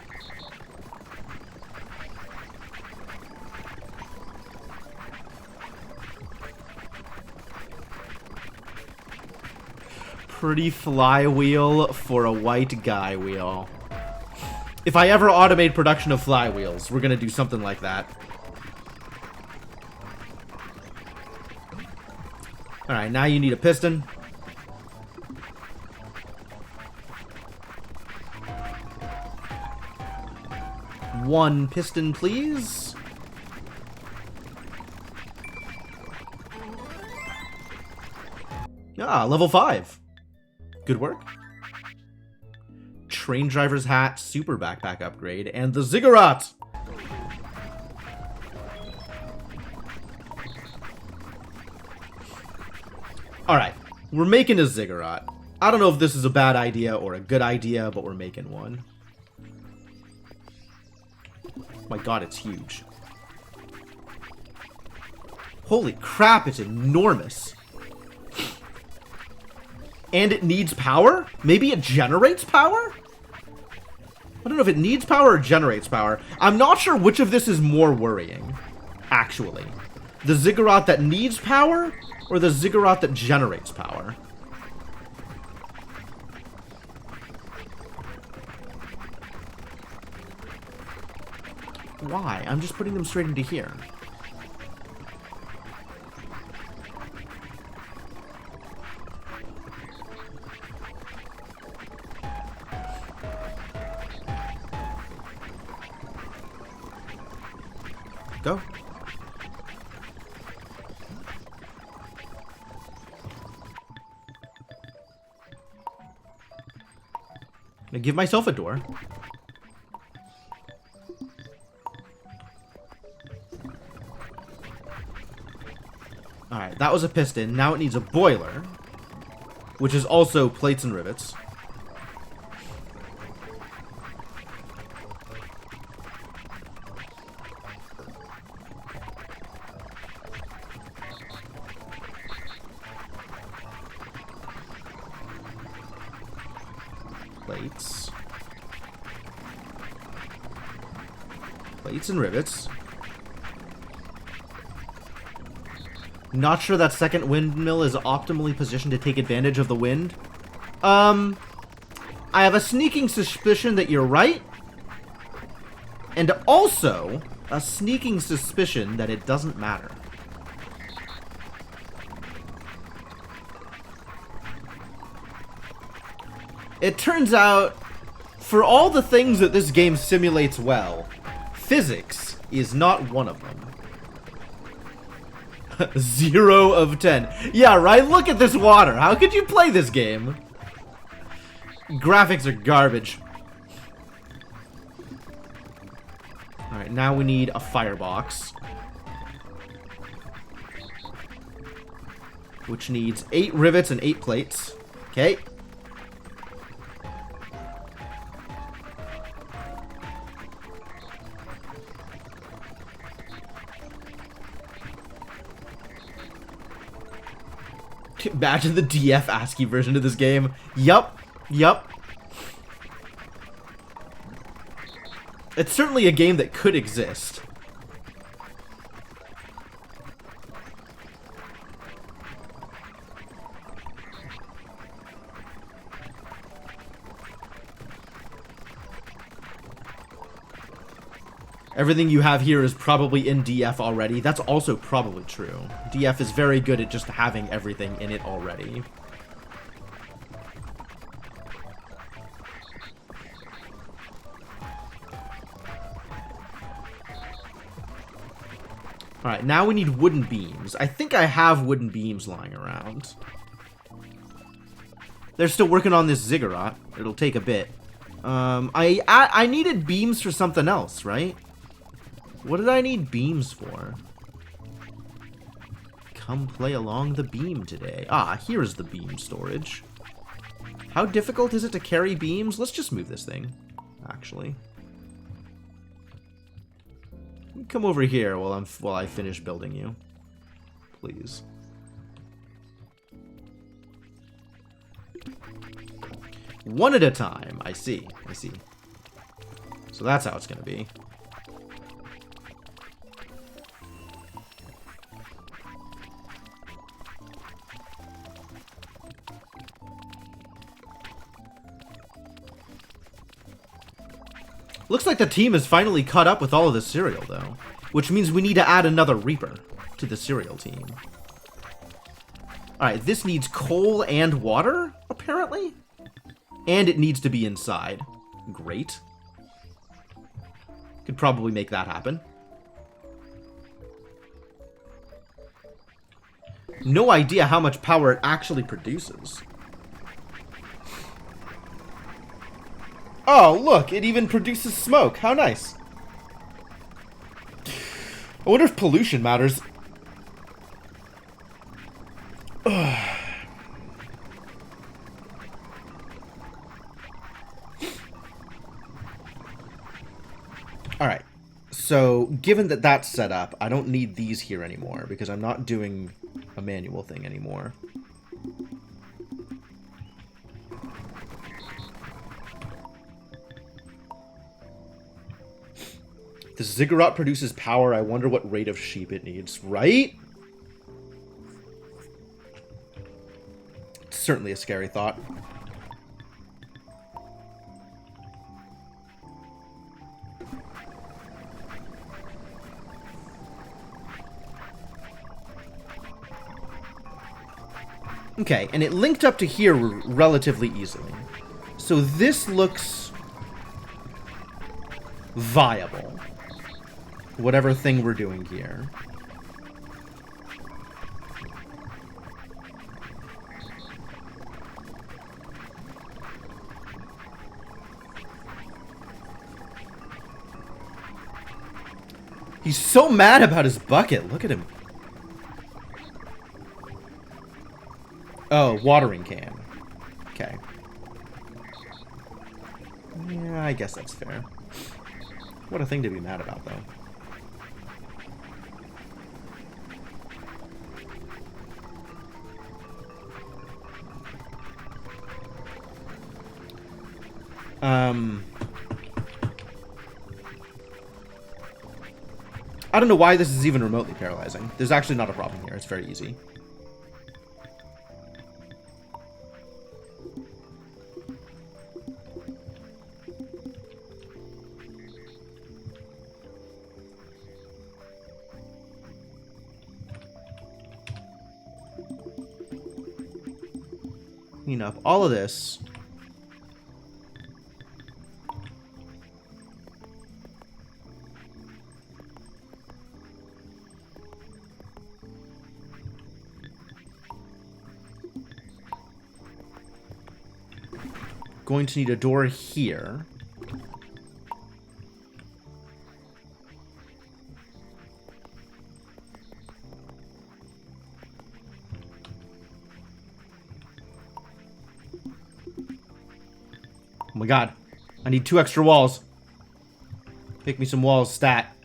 Pretty flywheel for a white guy wheel. If I ever automate production of flywheels, we're gonna do something like that. Alright, now you need a piston. One piston, please. Ah, level 5. Good work. Train driver's hat, super backpack upgrade, and the ziggurat. Alright, we're making a ziggurat. I don't know if this is a bad idea or a good idea, but we're making one. My god, it's huge. Holy crap, it's enormous. And it needs power? Maybe it generates power? I don't know if it needs power or generates power. I'm not sure which of this is more worrying, actually. The ziggurat that needs power, or the ziggurat that generates power? Why? I'm just putting them straight into here. Go. I give myself a door. Alright, that was a piston. Now it needs a boiler, which is also plates and rivets. Plates. Plates and rivets. Not sure that second windmill is optimally positioned to take advantage of the wind. I have a sneaking suspicion that you're right. And also, a sneaking suspicion that it doesn't matter. It turns out, for all the things that this game simulates well, physics is not one of them. 0 of 10. Yeah, right? Look at this water. How could you play this game? Graphics are garbage. Alright, now we need a firebox. Which needs 8 rivets and 8 plates. Okay. Imagine the DF ASCII version of this game. Yup. Yup. It's certainly a game that could exist. Everything you have here is probably in DF already. That's also probably true. DF is very good at just having everything in it already. Alright, now we need wooden beams. I think I have wooden beams lying around. They're still working on this ziggurat. It'll take a bit. I needed beams for something else, right? What did I need beams for? Come play along the beam today. Ah, here's the beam storage. How difficult is it to carry beams? Let's just move this thing, actually. Come over here while I finish building you, please. One at a time. I see. I see. So that's how it's gonna be. Looks like the team has finally caught up with all of the cereal, though. Which means we need to add another Reaper to the cereal team. Alright, this needs coal and water, apparently? And it needs to be inside. Great. Could probably make that happen. No idea how much power it actually produces. Oh, look, it even produces smoke. How nice. I wonder if pollution matters. Alright, so given that that's set up, I don't need these here anymore because I'm not doing a manual thing anymore. The ziggurat produces power. I wonder what rate of sheep it needs, right? It's certainly a scary thought. Okay, and it linked up to here relatively easily. So this looks viable. Whatever thing we're doing here. He's so mad about his bucket. Look at him. Oh, watering can. Okay. Yeah, I guess that's fair. What a thing to be mad about, though. I don't know why this is even remotely paralyzing. There's actually not a problem here. It's very easy. Clean up all of this. going to need a door here. Oh my god. I need 2 extra walls. Pick me some walls, stat.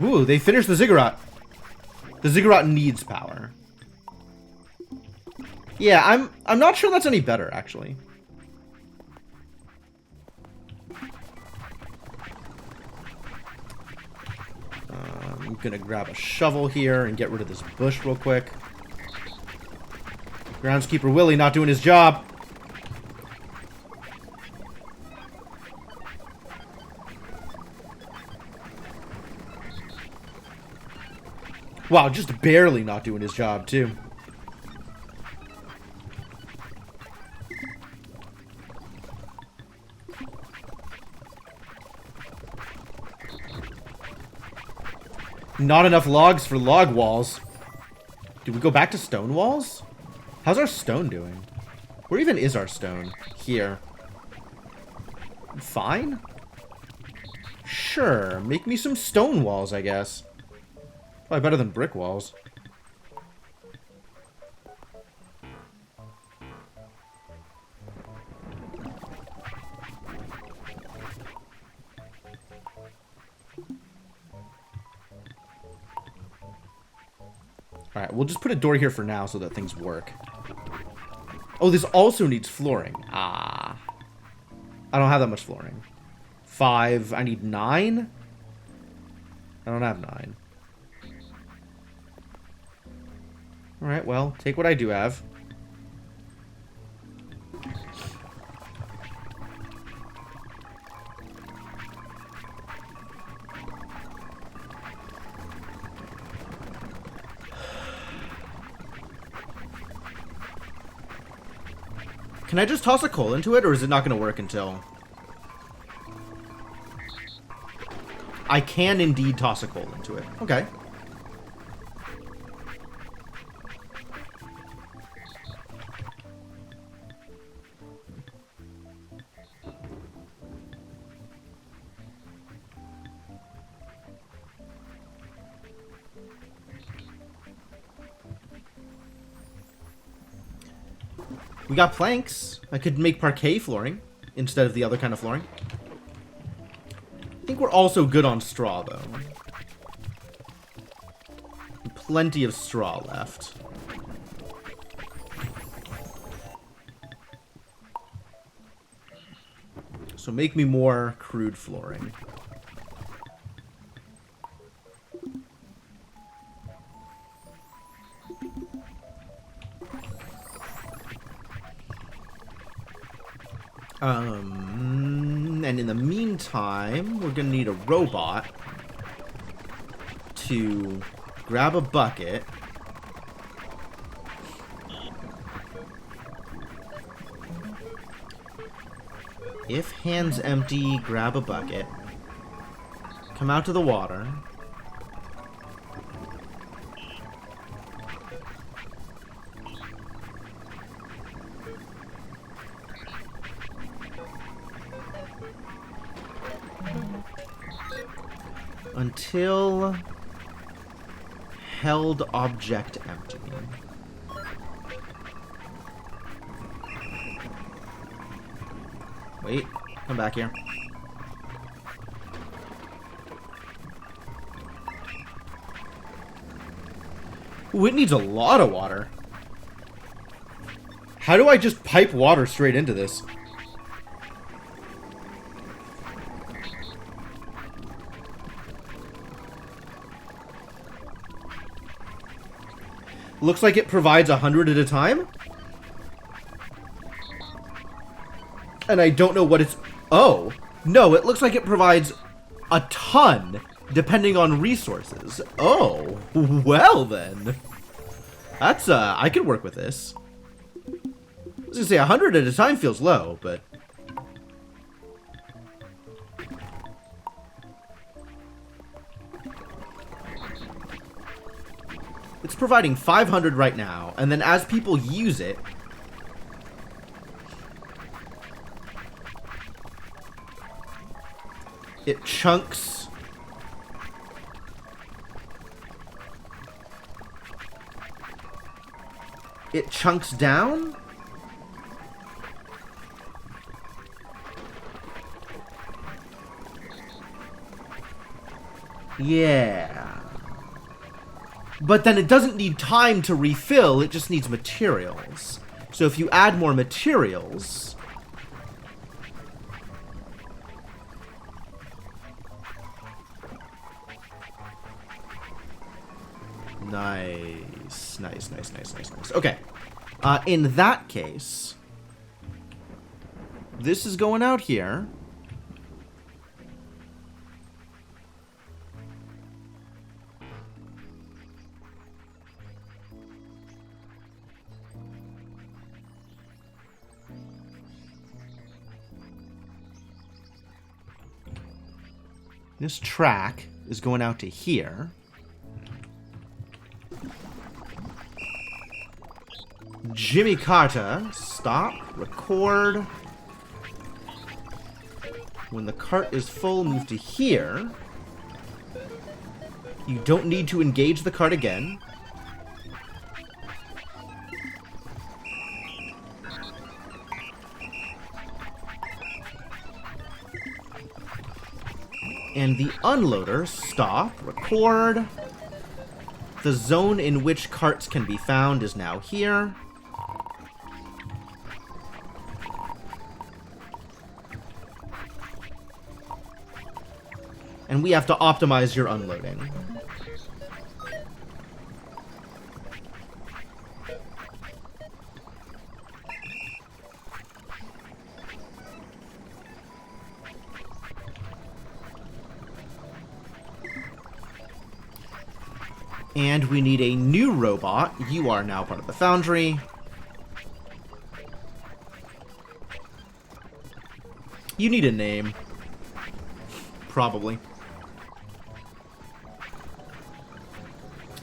Ooh, they finished the ziggurat. The ziggurat needs power. Yeah, I'm not sure that's any better, actually. I'm gonna grab a shovel here and get rid of this bush real quick. Groundskeeper Willie not doing his job. Wow, just barely not doing his job, too. Not enough logs for log walls. Do we go back to stone walls? How's our stone doing? Where even is our stone? Here. Fine? Sure, make me some stone walls, I guess. Probably better than brick walls. Alright, we'll just put a door here for now so that things work. Oh, this also needs flooring. Ah. I don't have that much flooring. 5. I need 9? I don't have 9. Alright, well, take what I do have. Can I just toss a coal into it, or is it not going to work until... I can indeed toss a coal into it. Okay. We got planks. I could make parquet flooring instead of the other kind of flooring. I think we're also good on straw, though. Plenty of straw left. So make me more crude flooring. And in the meantime, we're gonna need a robot to grab a bucket. If hands empty, grab a bucket. Come out to the water. Until held object empty. Wait, come back here. Ooh, it needs a lot of water. How do I just pipe water straight into this? Looks like it provides 100 at a time. And I don't know what it's... Oh. No, it looks like it provides a ton, depending on resources. Oh. Well, then. That's, I can work with this. I was gonna say 100 at a time feels low, but... It's providing 500 right now, and then as people use it, It chunks. It chunks down? Yeah. But then it doesn't need time to refill, it just needs materials. So if you add more materials... Nice. Nice, nice, nice, nice, nice. Okay. In that case... This is going out here. This track is going out to here. Jimmy Carter, stop, record. When the cart is full, move to here. You don't need to engage the cart again. And the unloader, stop, record. The zone in which carts can be found is now here. And we have to optimize your unloading. And we need a new robot. You are now part of the foundry. You need a name. Probably.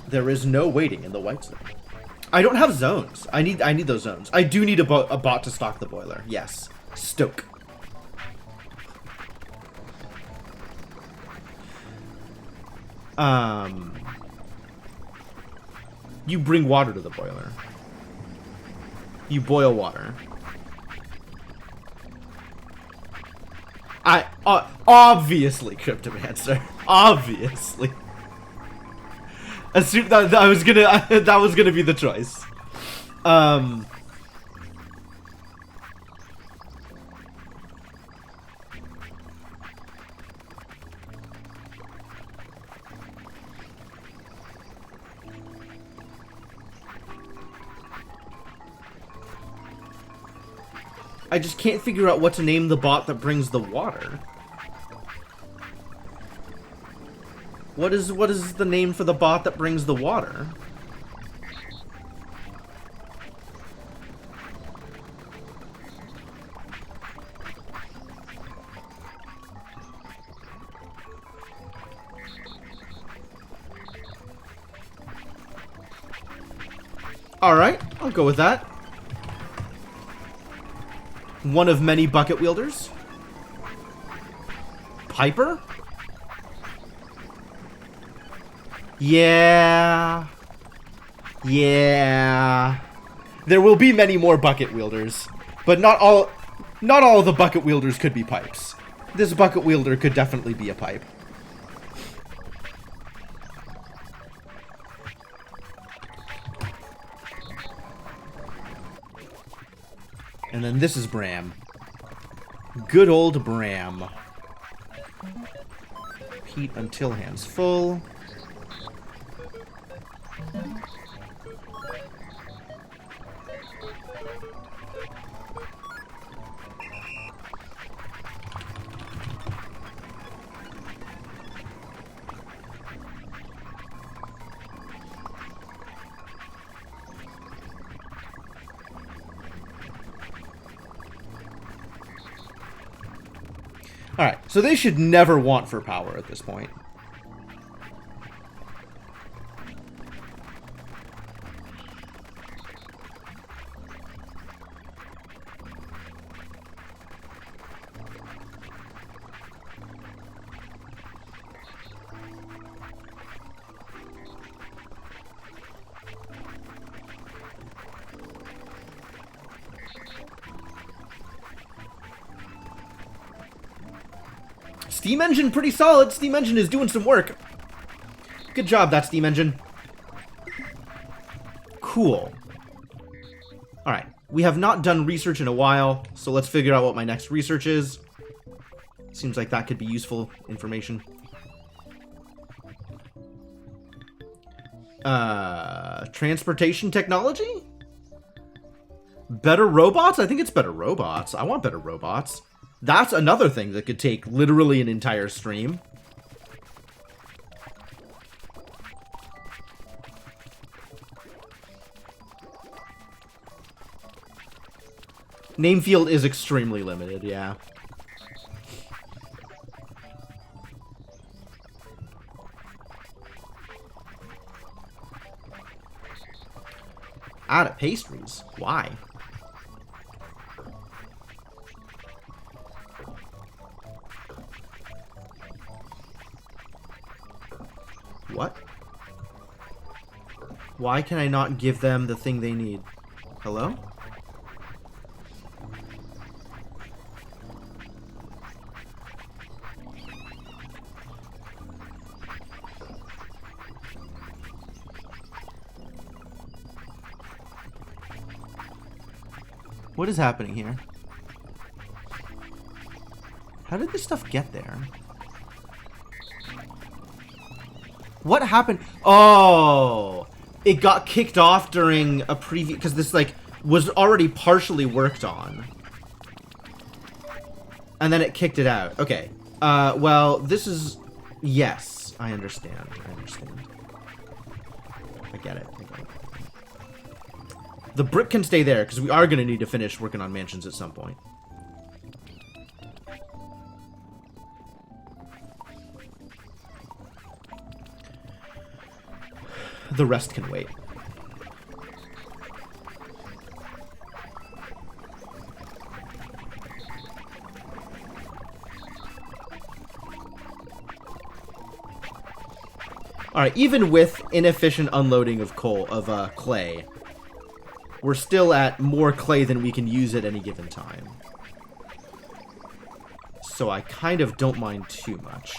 There is no waiting in the white zone. I don't have zones. I need those zones. I do need a bot to stock the boiler. Yes. Stoke. You bring water to the boiler. You boil water. Obviously, Cryptomancer. Obviously. Assume that was gonna be the choice. I just can't figure out what to name the bot that brings the water. What is the name for the bot that brings the water? Alright, I'll go with that. One of many bucket wielders. Piper? Yeah. Yeah. There will be many more bucket wielders, but not all of the bucket wielders could be pipes. This bucket wielder could definitely be a pipe. And then this is Bram. Good old Bram. Heat until hands full. Alright, so they should never want for power at this point. Steam engine pretty solid. Steam engine is doing some work. Good job, that Steam engine. Cool. Alright, we have not done research in a while, so let's figure out what my next research is. Seems like that could be useful information. Transportation technology? Better robots? I think it's better robots. I want better robots. That's another thing that could take literally an entire stream. Name field is extremely limited, yeah. Out of pastries? Why? What? Why can I not give them the thing they need? Hello? What is happening here? How did this stuff get there? What happened? Oh, it got kicked off during a preview because this like was already partially worked on. And then it kicked it out. Okay. Well, this is... Yes, I understand. I understand. I get it. I get it. The brick can stay there, because we are going to need to finish working on mansions at some point. The rest can wait. Alright, even with inefficient unloading of clay, we're still at more clay than we can use at any given time. So I kind of don't mind too much.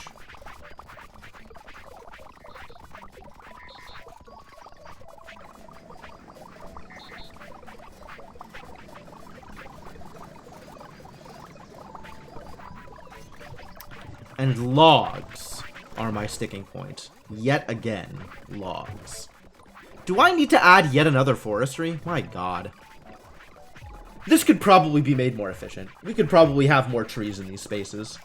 And logs are my sticking point. Yet again, logs. Do I need to add yet another forestry? My god. This could probably be made more efficient. We could probably have more trees in these spaces.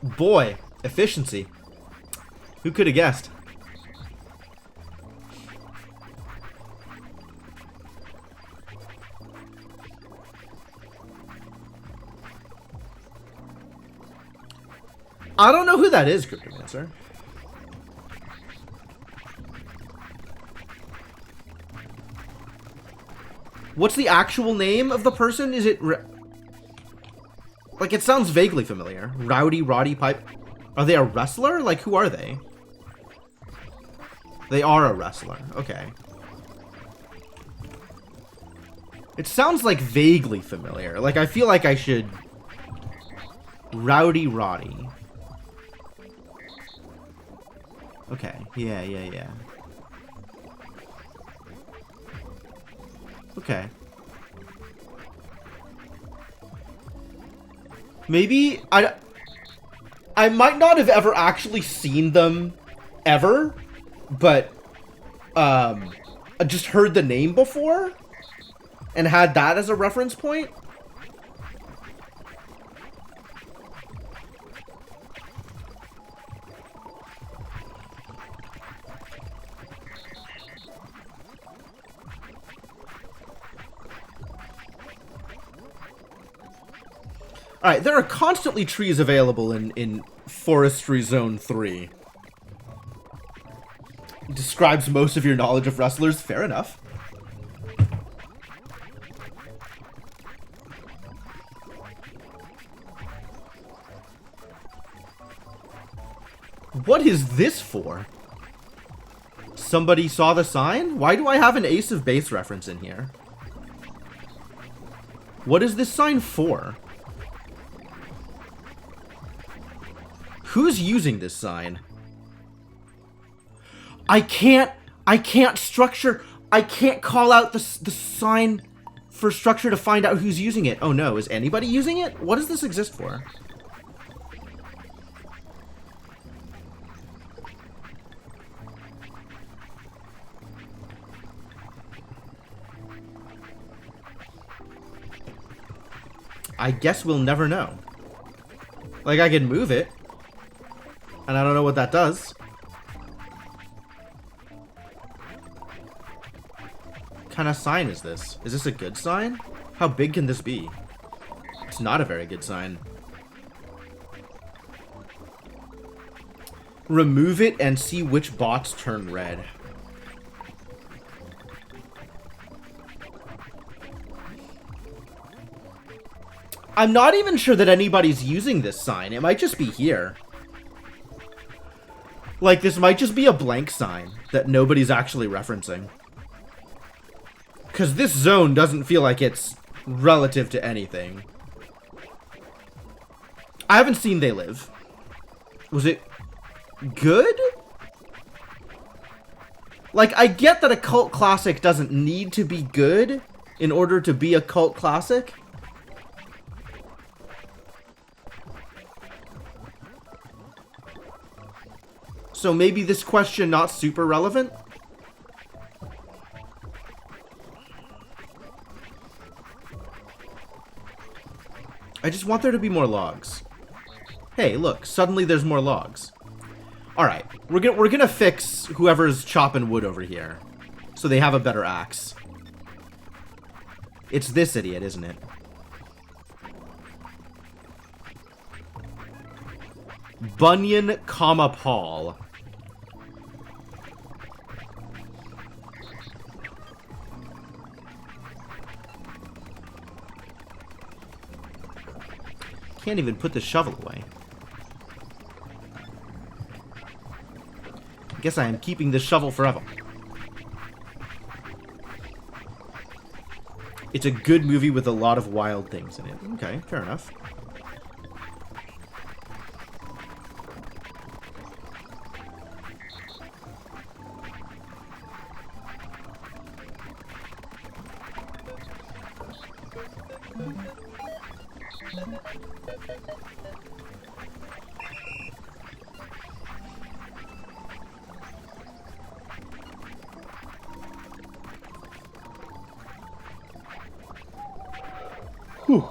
Boy, efficiency. Who could have guessed? I don't know who that is, Cryptomancer. What's the actual name of the person? Is it... Like, it sounds vaguely familiar. Roddy Pipe. Are they a wrestler? Like, who are they? They are a wrestler. Okay. It sounds, like, vaguely familiar. Like, I feel like I should... Roddy. Okay. Yeah. Okay. Maybe I might not have ever actually seen them ever, but I just heard the name before and had that as a reference point. Alright, there are constantly trees available in Forestry Zone 3. Describes most of your knowledge of wrestlers. Fair enough. What is this for? Somebody saw the sign? Why do I have an Ace of Base reference in here? What is this sign for? Who's using this sign? I can't structure, I can't call out the sign for structure to find out who's using it. Oh no, is anybody using it? What does this exist for? I guess we'll never know. Like, I can move it. And I don't know what that does. What kind of sign is this? Is this a good sign? How big can this be? It's not a very good sign. Remove it and see which bots turn red. I'm not even sure that anybody's using this sign. It might just be here. Like, this might just be a blank sign that nobody's actually referencing. Because this zone doesn't feel like it's relative to anything. I haven't seen They Live. Was it good? Like, I get that a cult classic doesn't need to be good in order to be a cult classic. So maybe this question not super relevant? I just want there to be more logs. Hey, look, suddenly there's more logs. Alright, we're gonna fix whoever's chopping wood over here, so they have a better axe. It's this idiot, isn't it? Bunyan, Paul. Can't even put the shovel away. I guess I am keeping this shovel forever. It's a good movie with a lot of wild things in it. Okay, fair enough. Whew.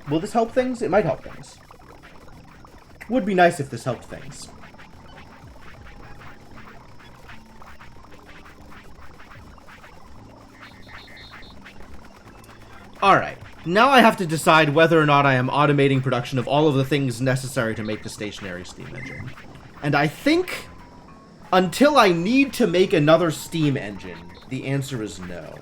Will this help things? It might help things. Would be nice if this helped things. Alright, now I have to decide whether or not I am automating production of all of the things necessary to make the stationary steam engine. And I think, until I need to make another steam engine, the answer is no.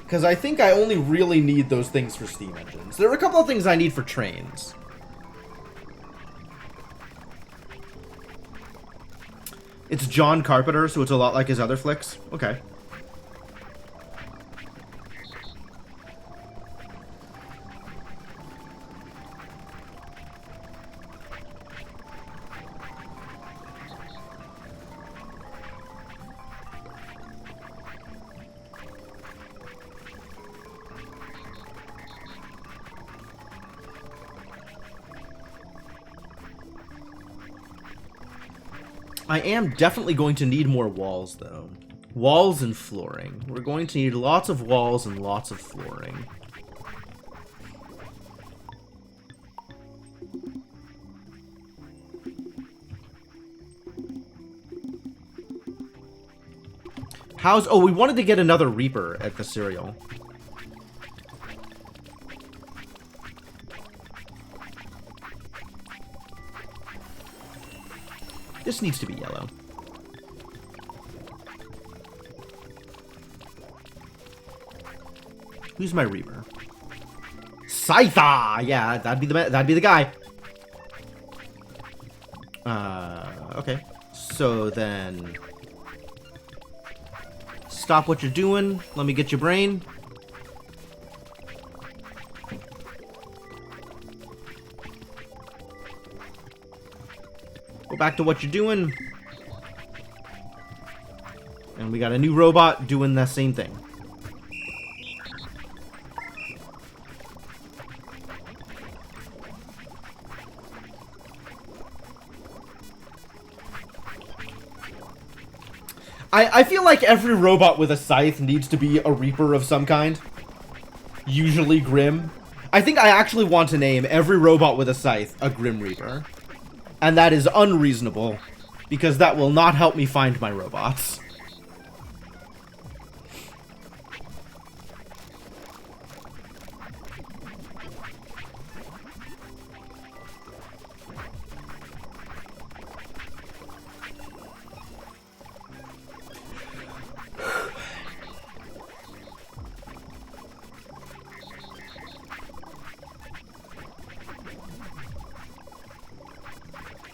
Because I think I only really need those things for steam engines. There are a couple of things I need for trains. It's John Carpenter, so it's a lot like his other flicks. Okay. I am definitely going to need more walls, though. Walls and flooring. We're going to need lots of walls and lots of flooring. How's... Oh, we wanted to get another Reaper at the cereal. This needs to be yellow. Who's my Reaper? Scytha! Yeah, that'd be the guy. Okay. So then... Stop what you're doing. Let me get your brain. Go back to what you're doing. And we got a new robot doing the same thing. I feel like every robot with a scythe needs to be a Reaper of some kind. Usually Grim. I think I actually want to name every robot with a scythe a Grim Reaper. And that is unreasonable, because that will not help me find my robots.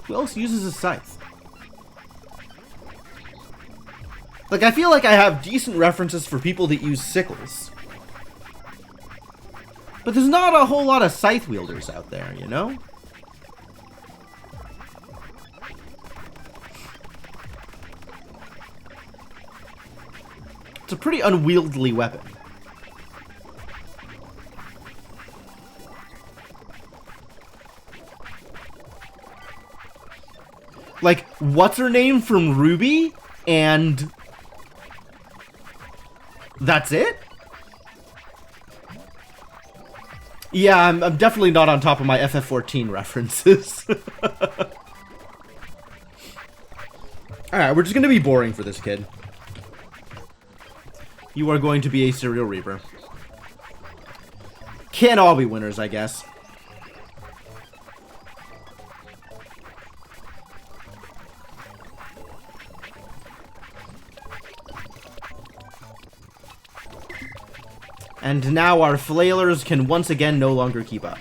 Who else uses a scythe? Like, I feel like I have decent references for people that use sickles. But there's not a whole lot of scythe wielders out there, you know? It's a pretty unwieldy weapon. Like, what's her name from Ruby? And that's it? Yeah, I'm definitely not on top of my FF14 references. Alright, we're just gonna be boring for this kid. You are going to be a serial reaper. Can't all be winners, I guess. And now our flailers can once again no longer keep up.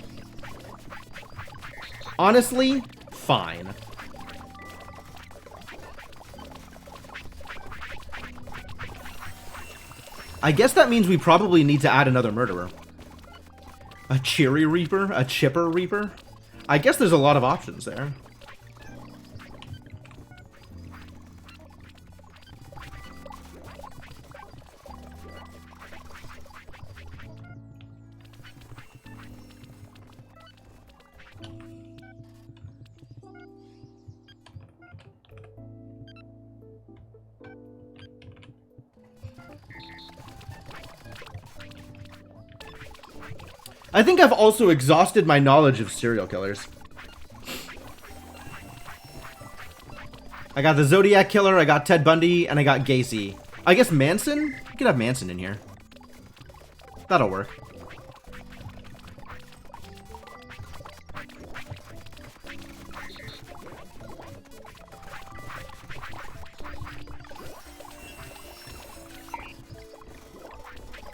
Honestly, fine. I guess that means we probably need to add another murderer. A cheery reaper? A chipper reaper? I guess there's a lot of options there. I think I've also exhausted my knowledge of serial killers. I got the Zodiac Killer, I got Ted Bundy, and I got Gacy. I guess Manson? You could have Manson in here. That'll work.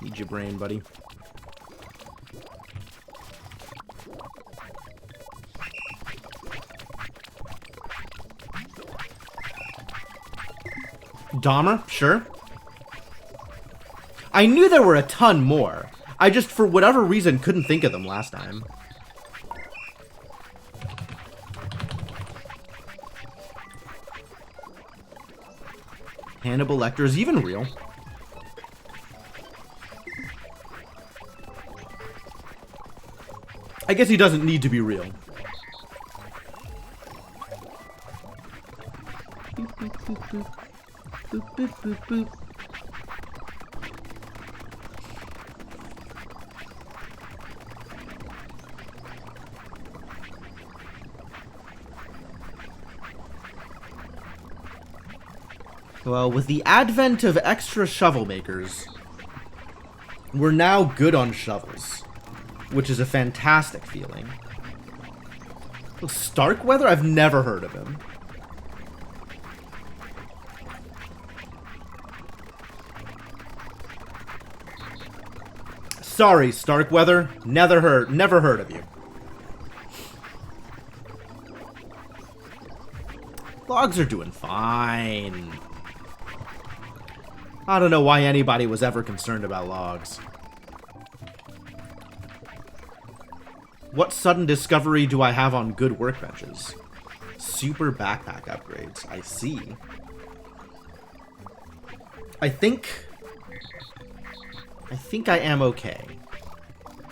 Need your brain, buddy. Dahmer? Sure. I knew there were a ton more. I just, for whatever reason, couldn't think of them last time. Hannibal Lecter is even real. I guess he doesn't need to be real. Boop, boop, boop, boop. Boop, boop, boop, boop. Well, with the advent of extra shovel makers, we're now good on shovels, which is a fantastic feeling. Starkweather? I've never heard of him. Sorry, Starkweather. Never heard of you. Logs are doing fine. I don't know why anybody was ever concerned about logs. What sudden discovery do I have on good workbenches? Super backpack upgrades. I see. I think I am okay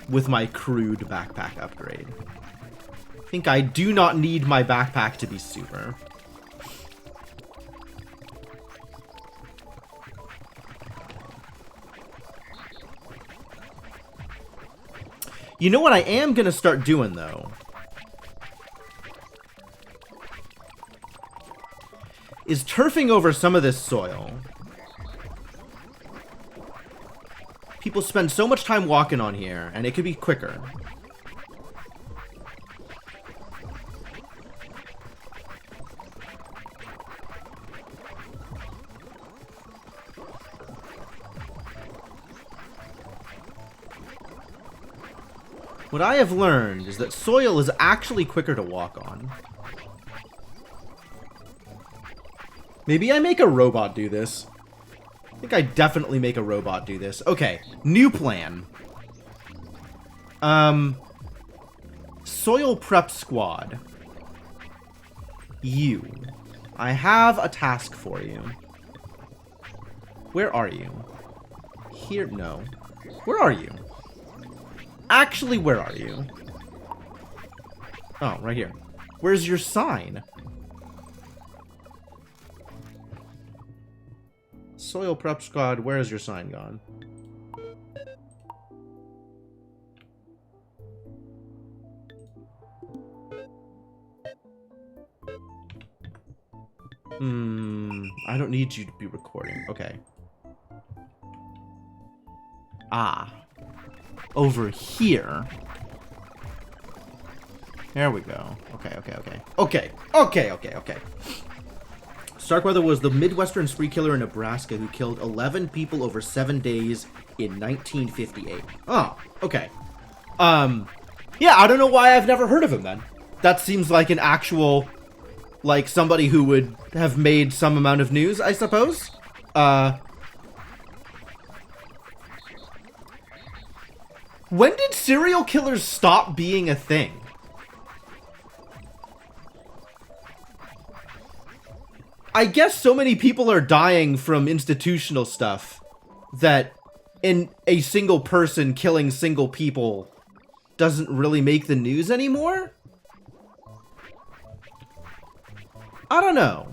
with my crude backpack upgrade. I think I do not need my backpack to be super. You know what I am going to start doing, though? Is turfing over some of this soil. People spend so much time walking on here, and it could be quicker. What I have learned is that soil is actually quicker to walk on. Maybe I make a robot do this. I think I definitely make a robot do this. Okay, new plan. Soil prep squad. You. I have a task for you. Where are you? Here? No. Where are you? Actually, where are you? Oh, right here. Where's your sign? Soil prep squad, where is your sign gone? I don't need you to be recording. Okay. Ah. Over here. There we go. Okay. Starkweather was the Midwestern spree killer in Nebraska who killed 11 people over 7 days in 1958. Oh, okay. Yeah, I don't know why I've never heard of him then. That seems like an actual, like, somebody who would have made some amount of news, I suppose. When did serial killers stop being a thing? I guess so many people are dying from institutional stuff that in a single person killing single people doesn't really make the news anymore? I don't know.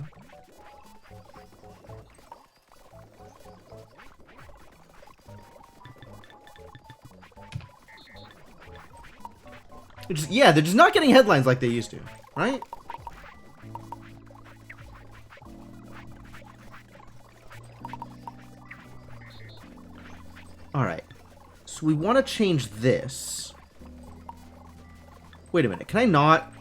Yeah, they're just not getting headlines like they used to, right? Alright. So we want to change this. Wait a minute, can I not?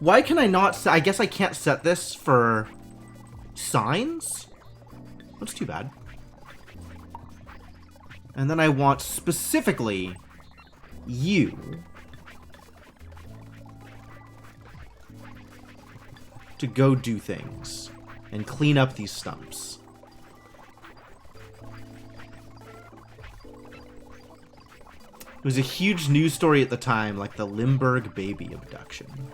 Why can I not? I guess I can't set this for signs? That's too bad. And then I want specifically you to go do things and clean up these stumps. It was a huge news story at the time, like the Limburg baby abduction.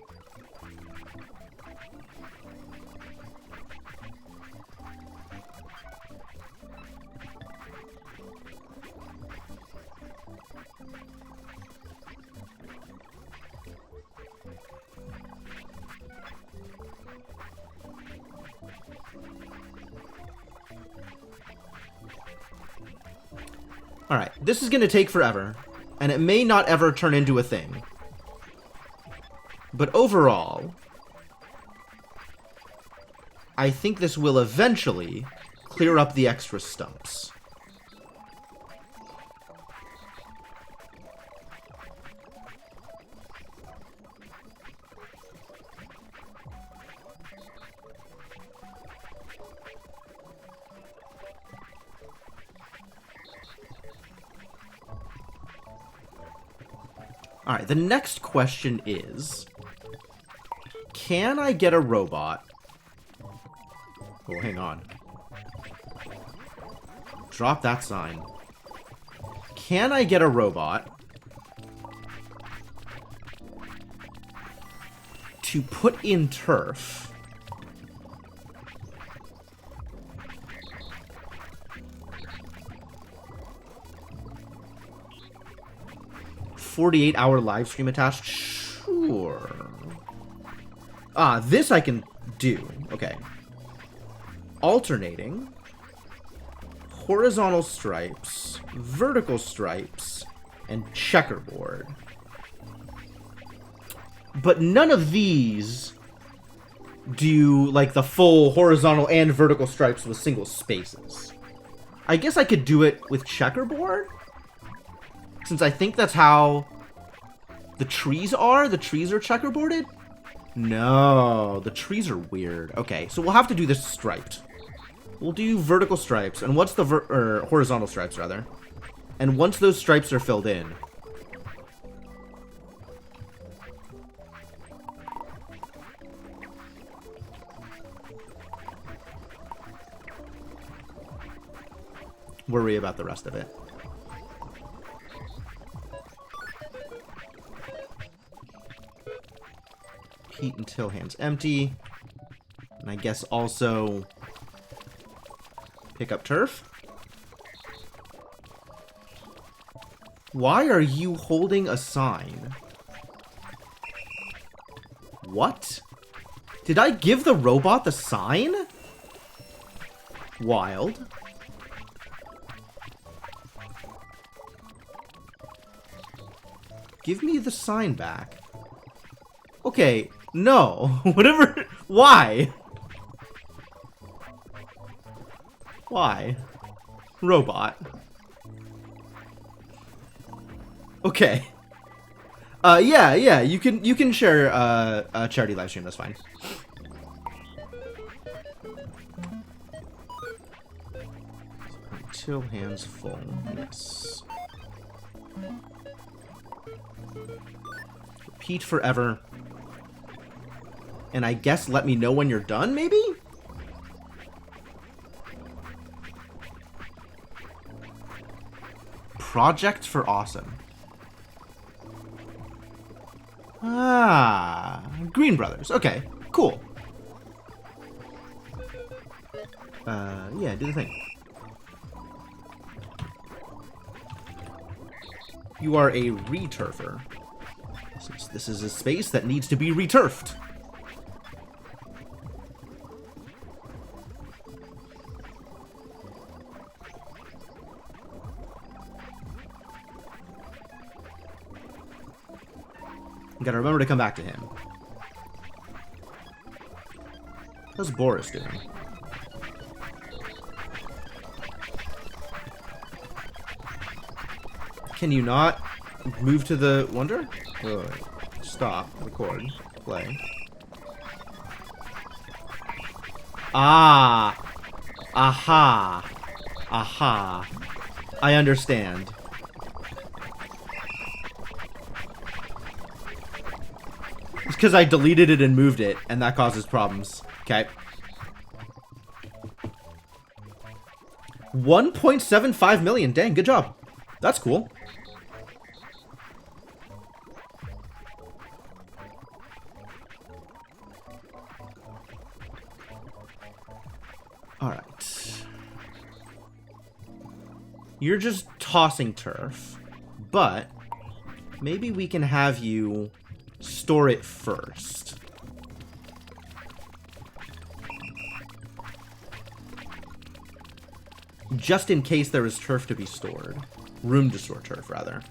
Alright, this is going to take forever, and it may not ever turn into a thing. But overall, I think this will eventually clear up the extra stumps. Alright, the next question is... Can I get a robot? Oh, hang on. Drop that sign. Can I get a robot to put in turf? $48-hour live stream attached? Sure. Ah, this I can do. Okay. Alternating. Horizontal stripes. Vertical stripes. And checkerboard. But none of these do, like, the full horizontal and vertical stripes with single spaces. I guess I could do it with checkerboard? Since I think that's how the trees are. The trees are checkerboarded? No, the trees are weird. Okay, so we'll have to do this striped. We'll do vertical stripes. And what's the horizontal stripes, rather? And once those stripes are filled in... worry about the rest of it. Heat until hands empty. And I guess also pick up turf. Why are you holding a sign? What? Did I give the robot the sign? Wild. Give me the sign back. Okay, no. Whatever. Why? Why? Robot. Okay. Yeah, you can share a charity live stream, that's fine. Until hands full, yes. Repeat forever. And I guess let me know when you're done, maybe? Project for awesome. Ah, Green Brothers. Okay, cool. Yeah, do the thing. You are a returfer. Since this is a space that needs to be returfed. You gotta remember to come back to him. How's Boris doing? Can you not move to the wonder? Wait. Stop. Record. Play. Ah. Aha. Aha. I understand. It's because I deleted it and moved it, and that causes problems. Okay. 1.75 million. Dang, good job. That's cool. Alright. You're just tossing turf, but maybe we can have you store it first. Just in case there is turf to be stored. Room to store turf, rather.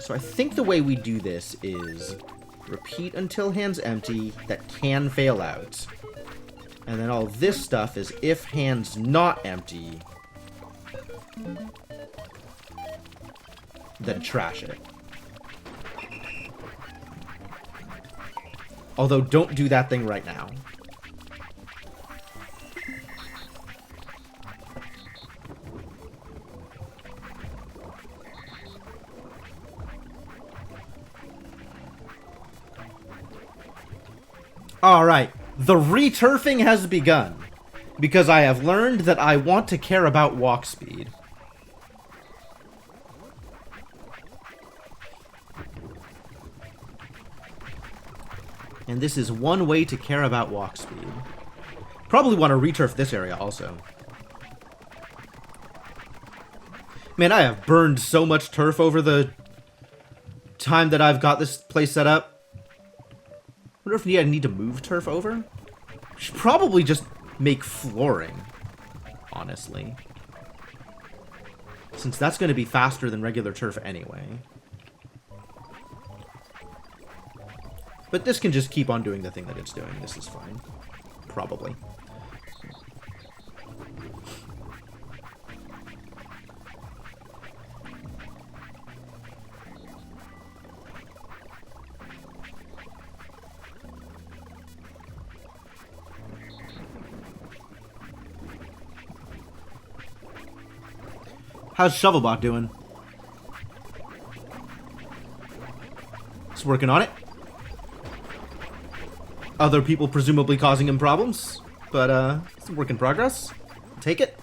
So I think the way we do this is repeat until hands empty, that can fail out. And then all this stuff is if hands not empty, then trash it. Although, don't do that thing right now. Alright, the returfing has begun, because I have learned that I want to care about walk speed. And this is one way to care about walk speed. Probably want to returf this area also. Man, I have burned so much turf over the time that I've got this place set up. Wonder if I need to move turf over? Should probably just make flooring, honestly. Since that's going to be faster than regular turf anyway. But this can just keep on doing the thing that it's doing. This is fine. Probably. How's Shovelbot doing? He's working on it. Other people presumably causing him problems, but it's a work in progress. Take it.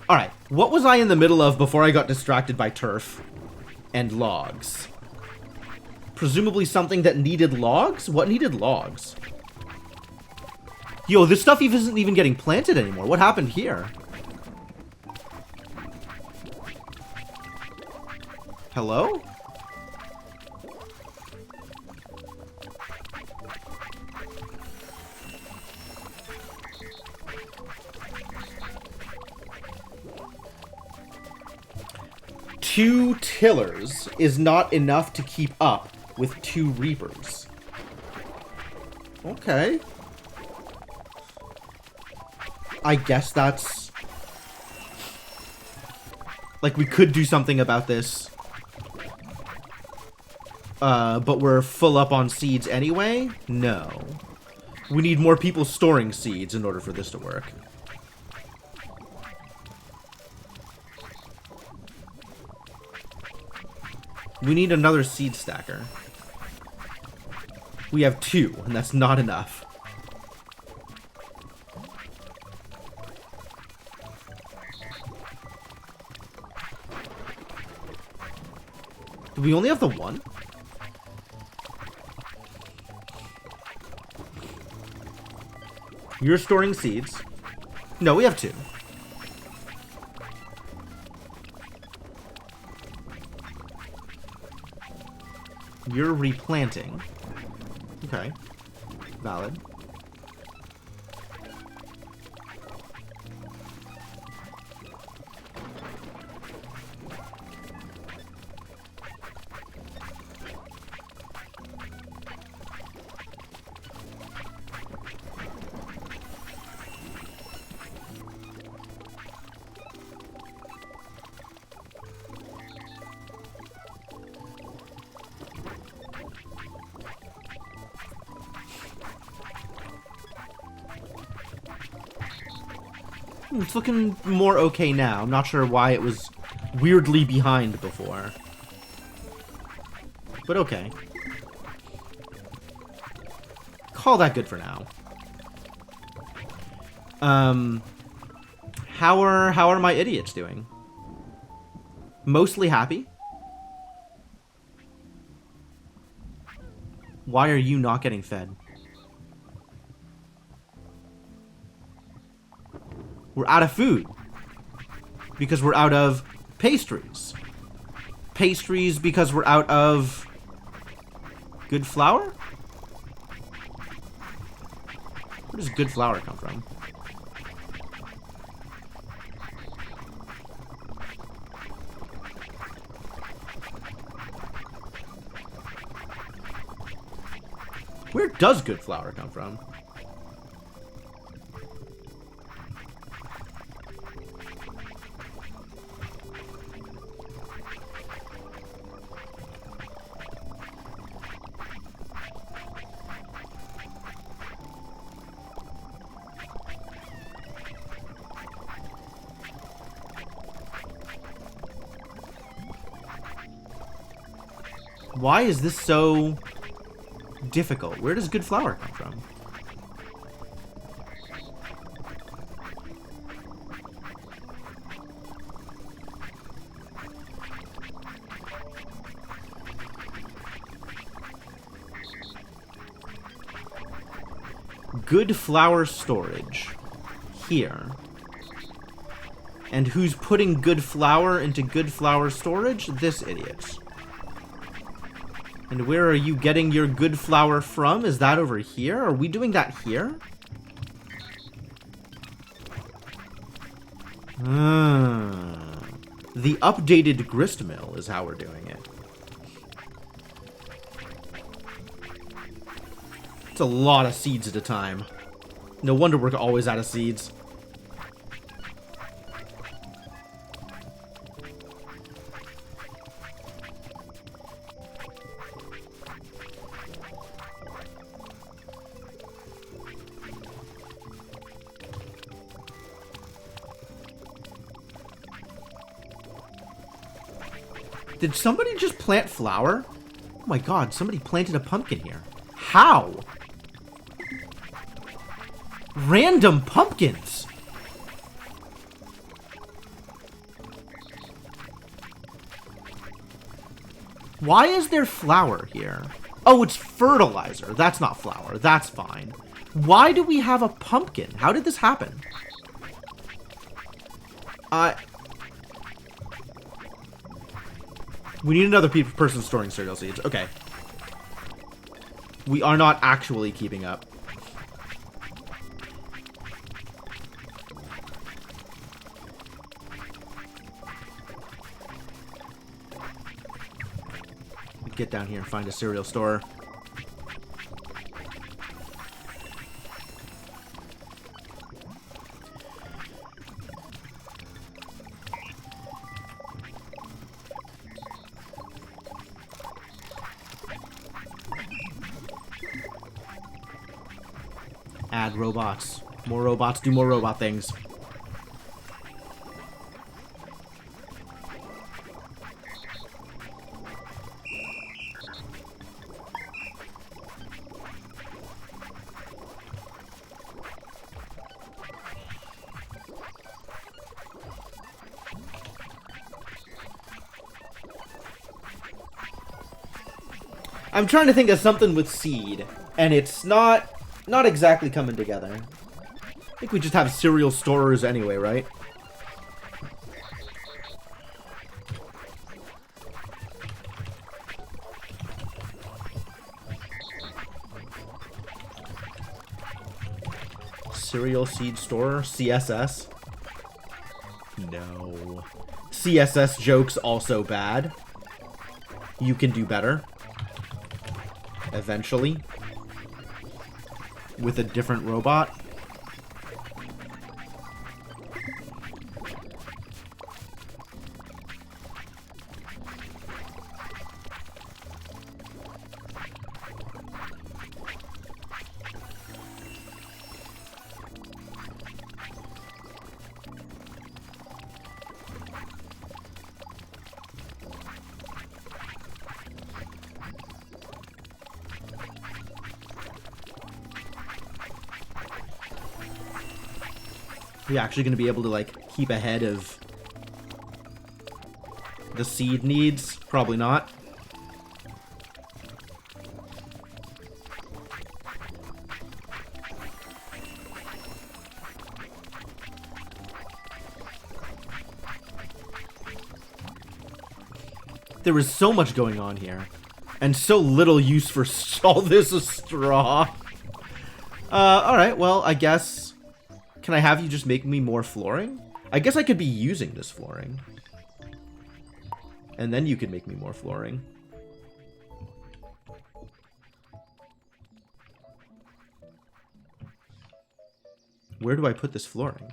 Alright, what was I in the middle of before I got distracted by turf and logs? Presumably something that needed logs? What needed logs? Yo, this stuff isn't even getting planted anymore. What happened here? Hello? Two tillers is not enough to keep up with 2 reapers. Okay. I guess that's... Like, we could do something about this. But we're full up on seeds anyway? No. We need more people storing seeds in order for this to work. We need another seed stacker. We have 2, and that's not enough. Do we only have the 1? You're storing seeds. No, we have 2. You're replanting. Okay. Valid. It's looking more okay now. I'm not sure why it was weirdly behind before. But okay. Call that good for now. How are my idiots doing? Mostly happy? Why are you not getting fed? We're out of food. Because we're out of pastries. Pastries because we're out of good flour? Where does good flour come from? Where does good flour come from? Why is this so difficult? Where does good flour come from? Good flour storage. Here. And who's putting good flour into good flour storage? This idiot. And where are you getting your good flour from? Is that over here? Are we doing that here? The updated grist mill is how we're doing it. It's a lot of seeds at a time. No wonder we're always out of seeds. Did somebody just plant flour? Oh my god, somebody planted a pumpkin here. How? Random pumpkins. Why is there flour here? Oh, it's fertilizer. That's not flour. That's fine. Why do we have a pumpkin? How did this happen? We need another person storing cereal seeds. Okay. We are not actually keeping up. Get down here and find a cereal store. Add robots. More robots do more robot things. I'm trying to think of something with seed, and it's not exactly coming together. I think we just have cereal storers anyway, right? Cereal seed store? CSS? No. CSS jokes also bad. You can do better. Eventually. With a different robot. Are we actually going to be able to, like, keep ahead of the seed needs? Probably not. There is so much going on here. And so little use for all this straw. Alright, well, I guess... Can I have you just make me more flooring? I guess I could be using this flooring. And then you could make me more flooring. Where do I put this flooring?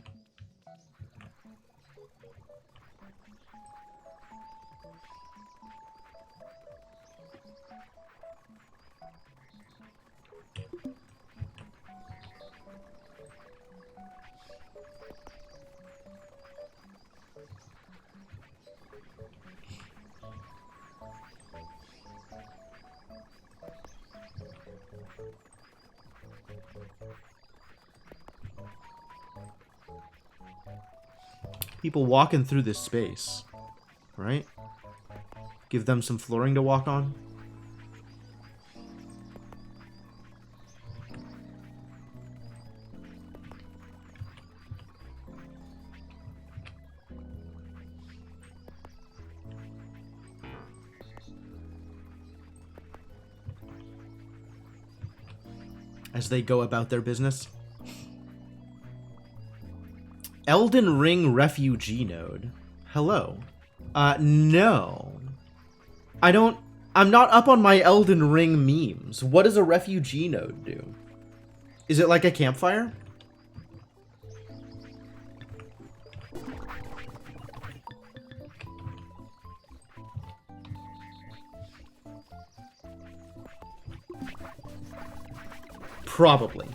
People walking through this space, right? Give them some flooring to walk on. As they go about their business. Elden Ring refugee node. Hello. No. I'm not up on my Elden Ring memes. What does a refugee node do? Is it like a campfire? Probably.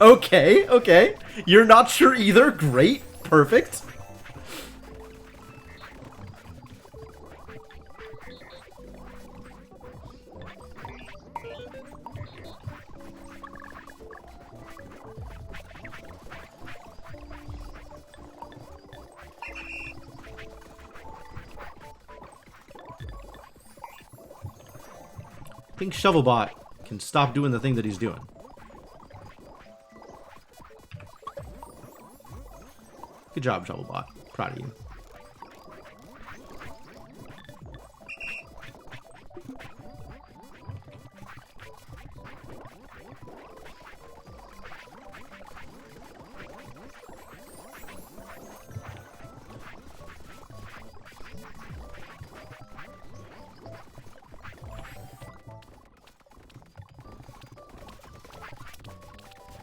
Okay. You're not sure either? Great. Perfect. I think Shovelbot can stop doing the thing that he's doing. Good job, Shovelbot. Proud of you.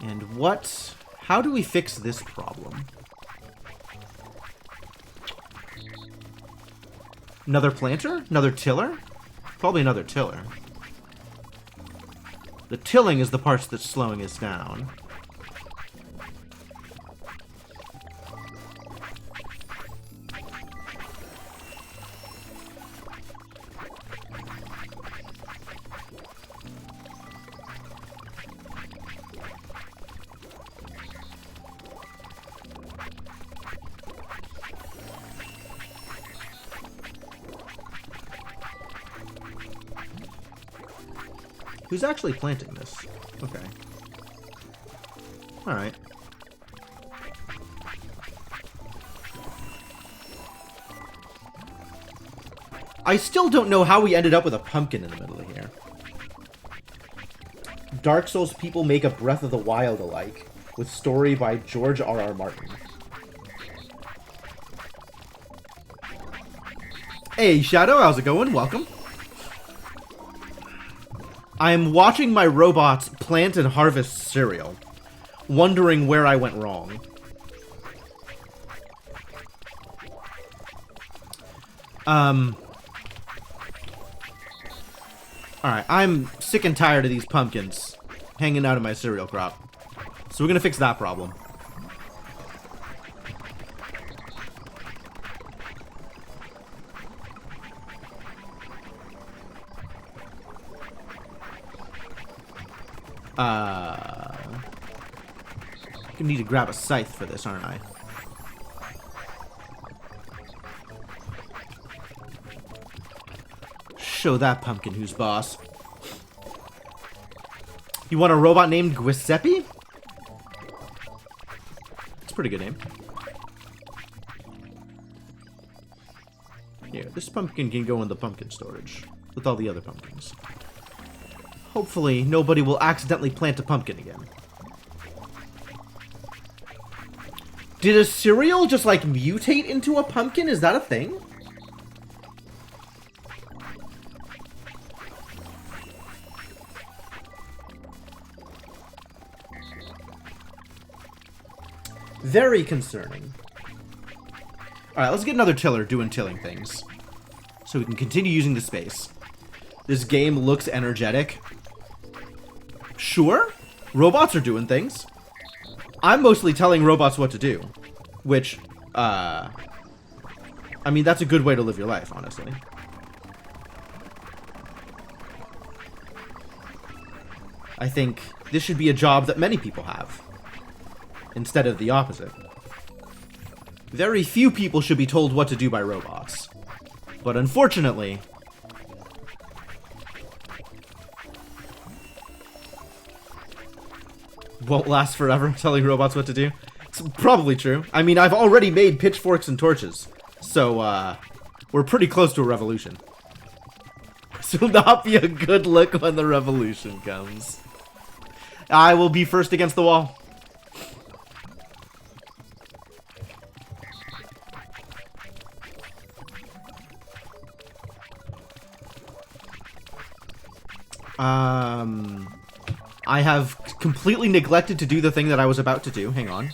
And how do we fix this problem? Another planter? Another tiller? Probably another tiller. The tilling is the part that's slowing us down. Who's actually planting this? Okay. Alright. I still don't know how we ended up with a pumpkin in the middle of here. Dark Souls people make a Breath of the Wild alike, with story by George R.R. Martin. Hey, Shadow, how's it going? Welcome. I'm watching my robots plant and harvest cereal, wondering where I went wrong. Alright, I'm sick and tired of these pumpkins hanging out of my cereal crop. So we're gonna fix that problem. Gonna need to grab a scythe for this, aren't I? Show that pumpkin who's boss. You want a robot named Giuseppe? It's a pretty good name. Here, this pumpkin can go in the pumpkin storage with all the other pumpkins. Hopefully, nobody will accidentally plant a pumpkin again. Did a cereal just, like, mutate into a pumpkin? Is that a thing? Very concerning. Alright, let's get another tiller doing tilling things. So we can continue using the space. This game looks energetic. Sure, robots are doing things. I'm mostly telling robots what to do. Which, I mean, that's a good way to live your life, honestly. I think this should be a job that many people have, instead of the opposite. Very few people should be told what to do by robots. But unfortunately... won't last forever telling robots what to do. It's probably true. I mean, I've already made pitchforks and torches. So, we're pretty close to a revolution. This will not be a good look when the revolution comes. I will be first against the wall. I have completely neglected to do the thing that I was about to do. Hang on.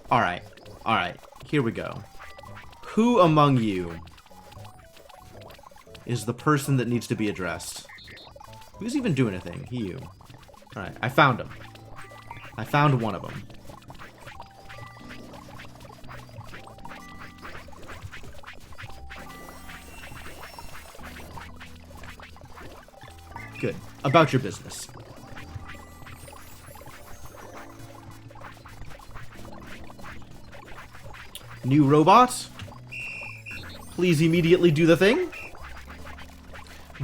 Alright. Alright. Here we go. Who among you is the person that needs to be addressed? Who's even doing a thing? You. Alright. I found him. I found one of them. Good. About your business. New robot? Please immediately do the thing.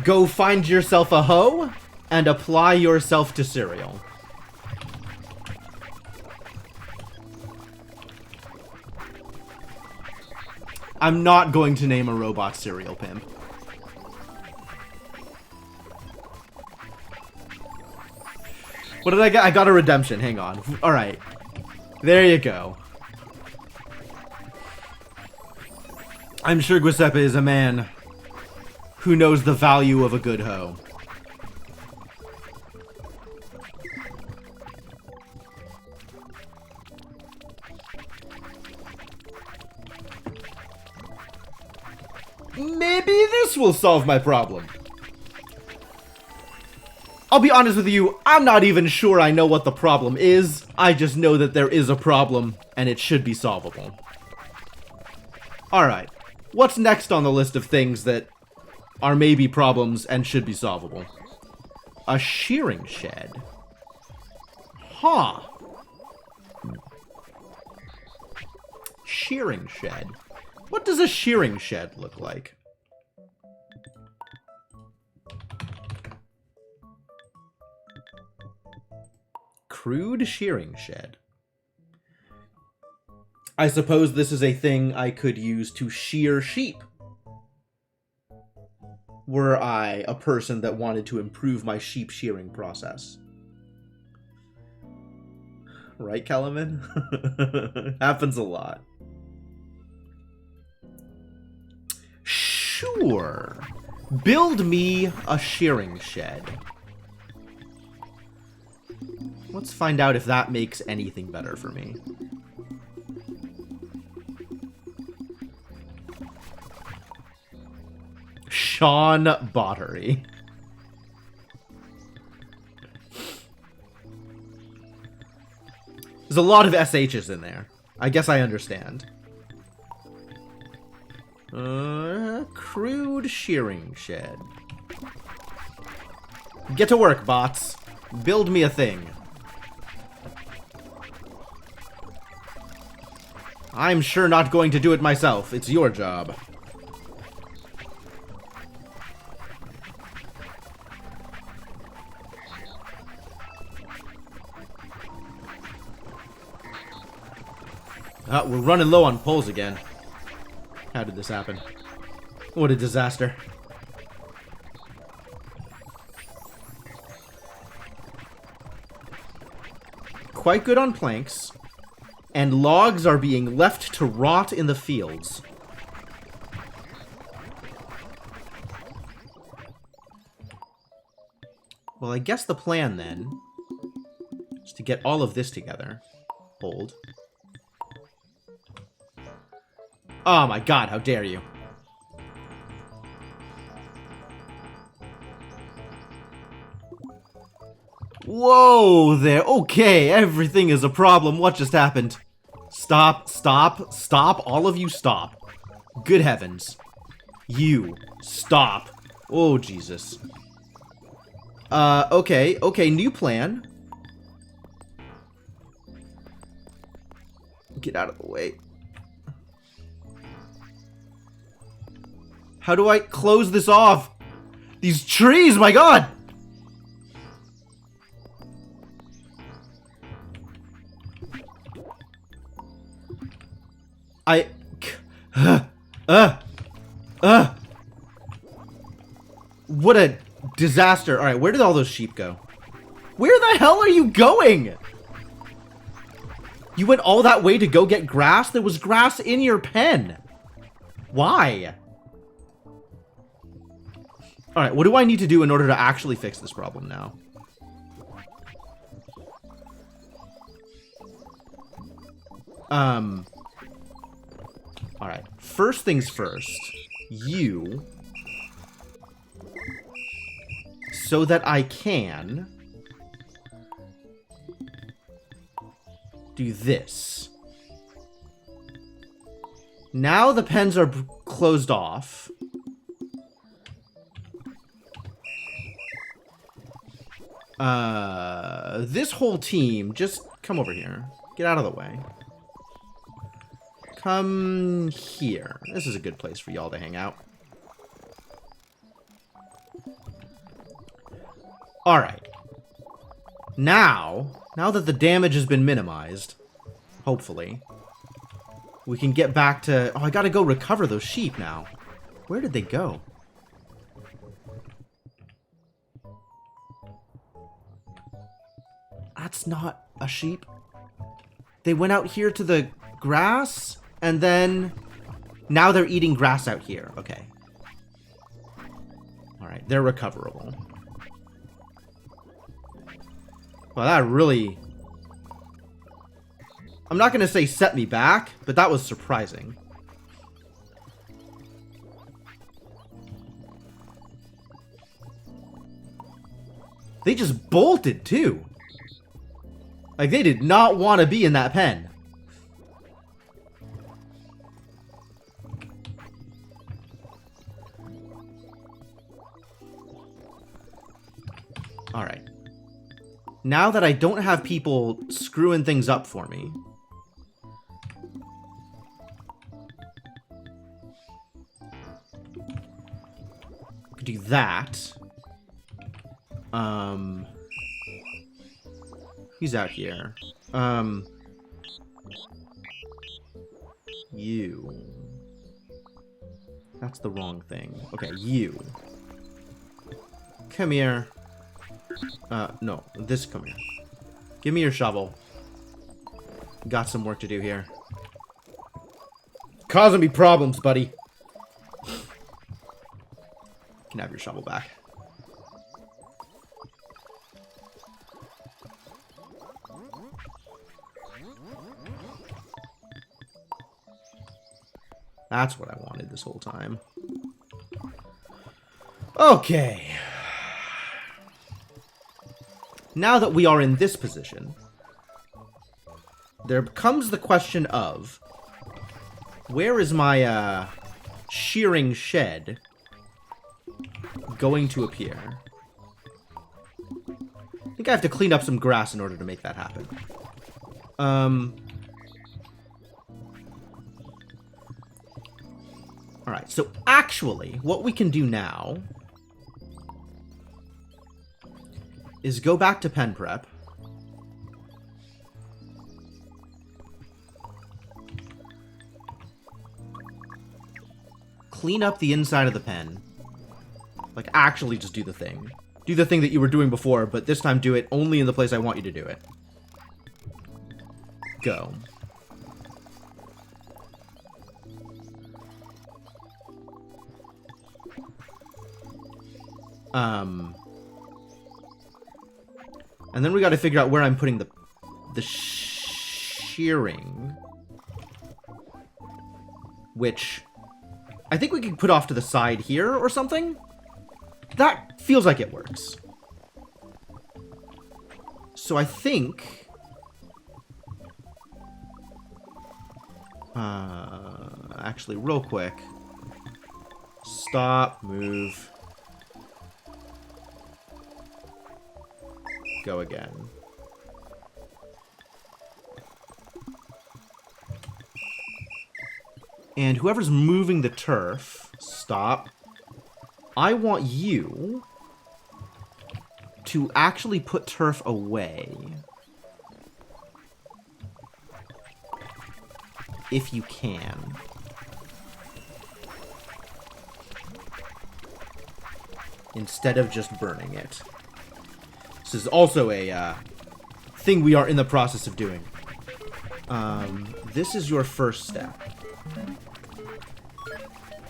Go find yourself a hoe and apply yourself to cereal. I'm not going to name a robot cereal pimp. What did I get? I got a redemption. Hang on. Alright. There you go. I'm sure Giuseppe is a man who knows the value of a good hoe. Maybe this will solve my problem. I'll be honest with you, I'm not even sure I know what the problem is. I just know that there is a problem, and it should be solvable. Alright, what's next on the list of things that are maybe problems and should be solvable? A shearing shed. Huh. Shearing shed. What does a shearing shed look like? Crude shearing shed. I suppose this is a thing I could use to shear sheep. Were I a person that wanted to improve my sheep shearing process. Right, Kellerman? Happens a lot. Sure. Build me a shearing shed. Let's find out if that makes anything better for me. Sean Bottery. There's a lot of SHs in there. I guess I understand. Crude shearing shed. Get to work, bots. Build me a thing. I'm sure not going to do it myself. It's your job. We're running low on poles again. How did this happen? What a disaster. Quite good on planks. And logs are being left to rot in the fields. Well, I guess the plan then is to get all of this together. Hold. Oh my god, how dare you. Whoa there. Okay, everything is a problem. What just happened? Stop, stop, stop. All of you stop. Good heavens. You, stop. Oh, Jesus. Okay, new plan. Get out of the way. How do I close this off? These trees, my god! What a disaster. Alright, where did all those sheep go? Where the hell are you going? You went all that way to go get grass? There was grass in your pen. Why? Alright, what do I need to do in order to actually fix this problem now? Alright, first things first. You... So that I can... do this. Now the pens are closed off. This whole team, just come over here. Get out of the way. Come here. This is a good place for y'all to hang out. Alright. Now that the damage has been minimized, hopefully, we can get back to... Oh, I gotta go recover those sheep now. Where did they go? That's not a sheep. They went out here to the grass, and then... Now they're eating grass out here. Okay. Alright, they're recoverable. Well, that really... I'm not going to say set me back, but that was surprising. They just bolted, too. Like, they did not want to be in that pen. Alright. Now that I don't have people screwing things up for me, could do that. He's out here. You. That's the wrong thing. Okay, you. Come here. No, this, come here. Give me your shovel. Got some work to do here. Causing me problems, buddy. You can have your shovel back. That's what I wanted this whole time. Okay. Now that we are in this position, there comes the question of, where is my, shearing shed going to appear? I think I have to clean up some grass in order to make that happen. Alright, so actually, what we can do now is go back to pen prep. Clean up the inside of the pen. Like, actually just do the thing. Do the thing that you were doing before, but this time do it only in the place I want you to do it. Go. And then we gotta figure out where I'm putting the shearing. Which I think we can put off to the side here or something. That feels like it works. So I think... actually, real quick. Stop, move. Go again. And whoever's moving the turf, stop. I want you to actually put turf away. If you can. Instead of just burning it. This is also a thing we are in the process of doing. This is your first step.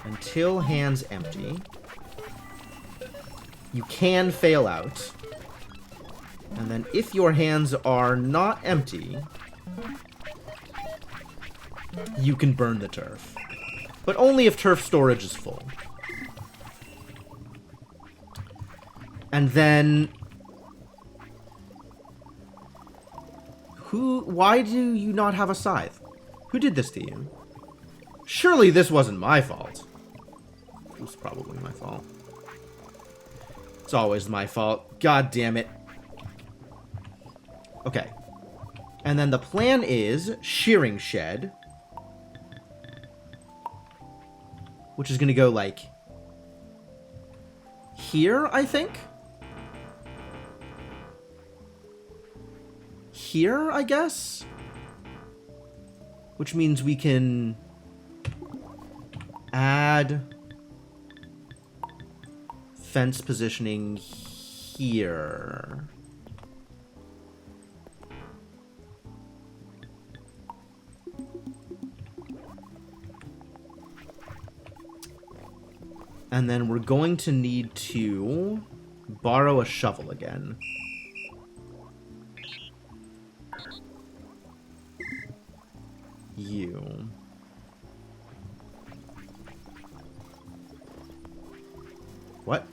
Until hands empty, you can fail out. And then if your hands are not empty, you can burn the turf. But only if turf storage is full. And then... Why do you not have a scythe? Who did this to you? Surely this wasn't my fault. It was probably my fault. It's always my fault. God damn it. Okay. And then the plan is shearing shed. Which is going to go, like, here, I think? Here, I guess? Which means we can add fence positioning here. And then we're going to need to borrow a shovel again. You. What?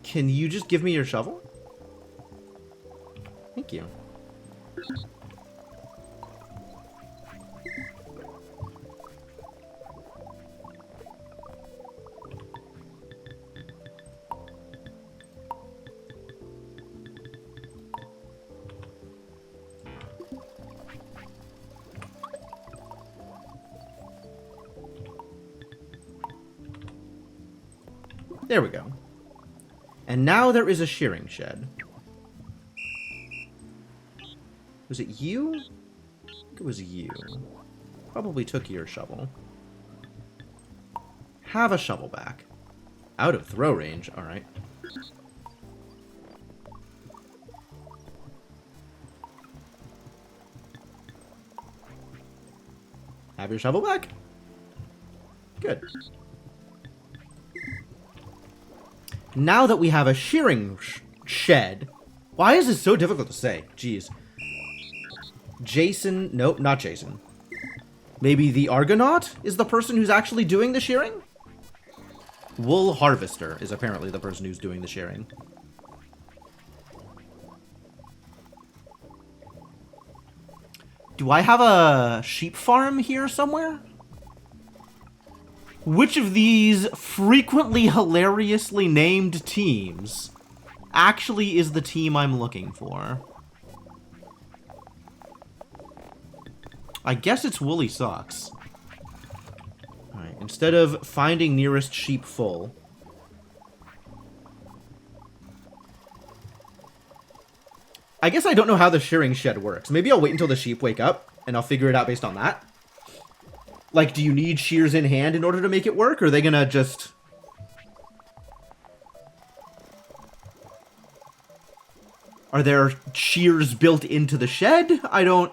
Can you just give me your shovel? Thank you. There we go. And now there is a shearing shed. Was it you? I think it was you. Probably took your shovel. Have a shovel back. Out of throw range, alright. Have your shovel back? Good. Now that we have a shearing shed... Why is this so difficult to say? Jeez. Jason... Nope, not Jason. Maybe the Argonaut is the person who's actually doing the shearing? Wool Harvester is apparently the person who's doing the shearing. Do I have a sheep farm here somewhere? Which of these frequently hilariously named teams actually is the team I'm looking for? I guess it's Woolly Socks. Alright, instead of finding nearest sheep full. I guess I don't know how the shearing shed works. Maybe I'll wait until the sheep wake up, and I'll figure it out based on that. Like, do you need shears in hand in order to make it work? Or are they gonna just... Are there shears built into the shed? I don't...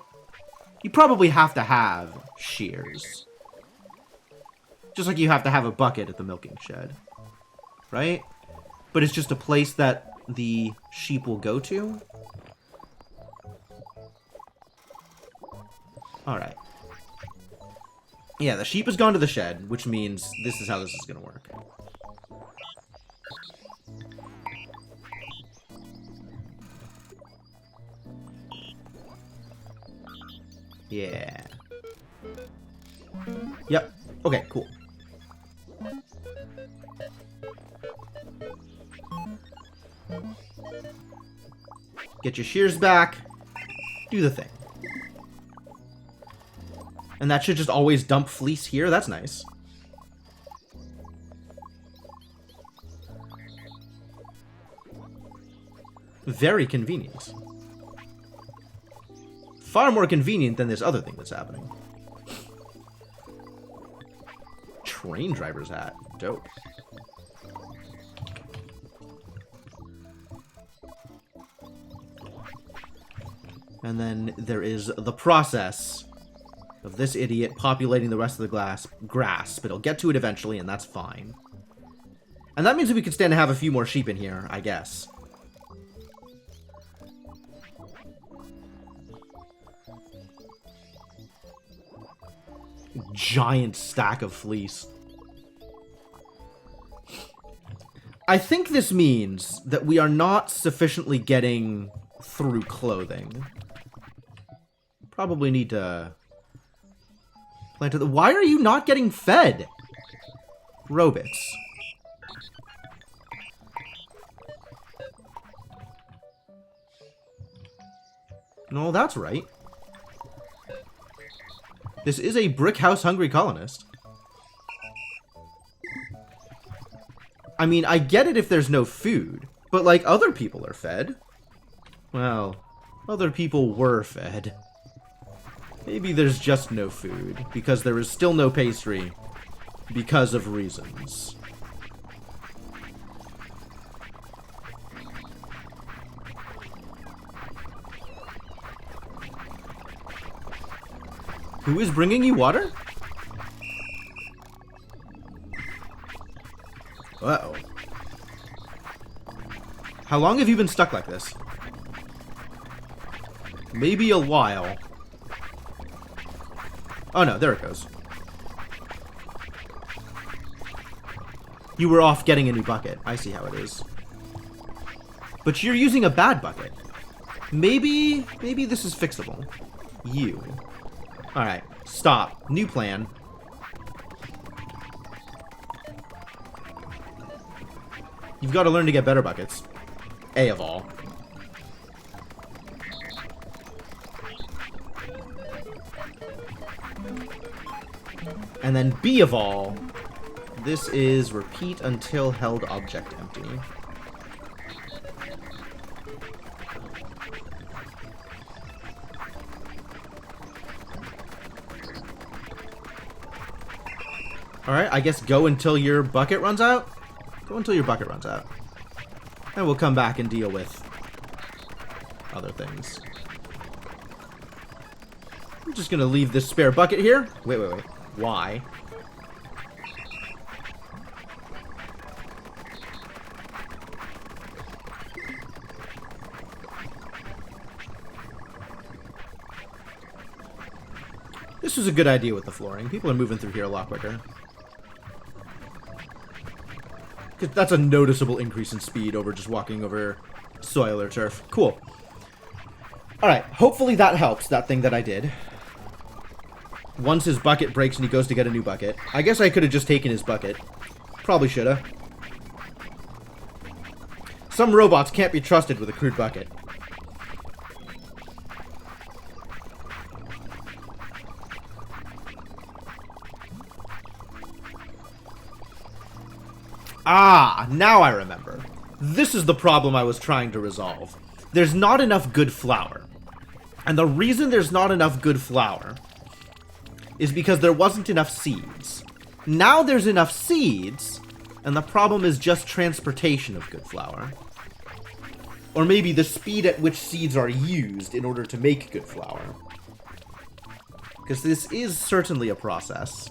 You probably have to have shears. Just like you have to have a bucket at the milking shed. Right? But it's just a place that the sheep will go to? Alright. Yeah, the sheep has gone to the shed, which means this is how this is going to work. Yeah. Yep. Okay, cool. Get your shears back. Do the thing. And that should just always dump fleece here? That's nice. Very convenient. Far more convenient than this other thing that's happening. Train driver's hat. Dope. And then there is the process of this idiot populating the rest of the grass, but he'll get to it eventually, and that's fine. And that means that we can stand to have a few more sheep in here, I guess. Giant stack of fleece. I think this means that we are not sufficiently getting through clothing. Probably need to plant it. Why are you not getting fed? Robots. No, that's right. This is a brick house hungry colonist. I mean, I get it if there's no food, but like other people are fed. Well, other people were fed. Maybe there's just no food, because there is still no pastry, because of reasons. Who is bringing you water? Uh-oh. How long have you been stuck like this? Maybe a while. Oh no, there it goes. You were off getting a new bucket. I see how it is. But you're using a bad bucket. Maybe this is fixable. You. Alright, stop. New plan. You've got to learn to get better buckets. A of all. And then B of all, this is repeat until held object empty. Alright, I guess go until your bucket runs out? Go until your bucket runs out. And we'll come back and deal with other things. I'm just gonna leave this spare bucket here. Wait. Why? This was a good idea with the flooring. People are moving through here a lot quicker. Because that's a noticeable increase in speed over just walking over soil or turf. Cool. Alright, hopefully that helps, that thing that I did. Once his bucket breaks and he goes to get a new bucket. I guess I could have just taken his bucket. Probably should have. Some robots can't be trusted with a crude bucket. Ah, now I remember. This is the problem I was trying to resolve. There's not enough good flour. And the reason there's not enough good flour is because there wasn't enough seeds. Now there's enough seeds, and the problem is just transportation of good flour. Or maybe the speed at which seeds are used in order to make good flour. Because this is certainly a process.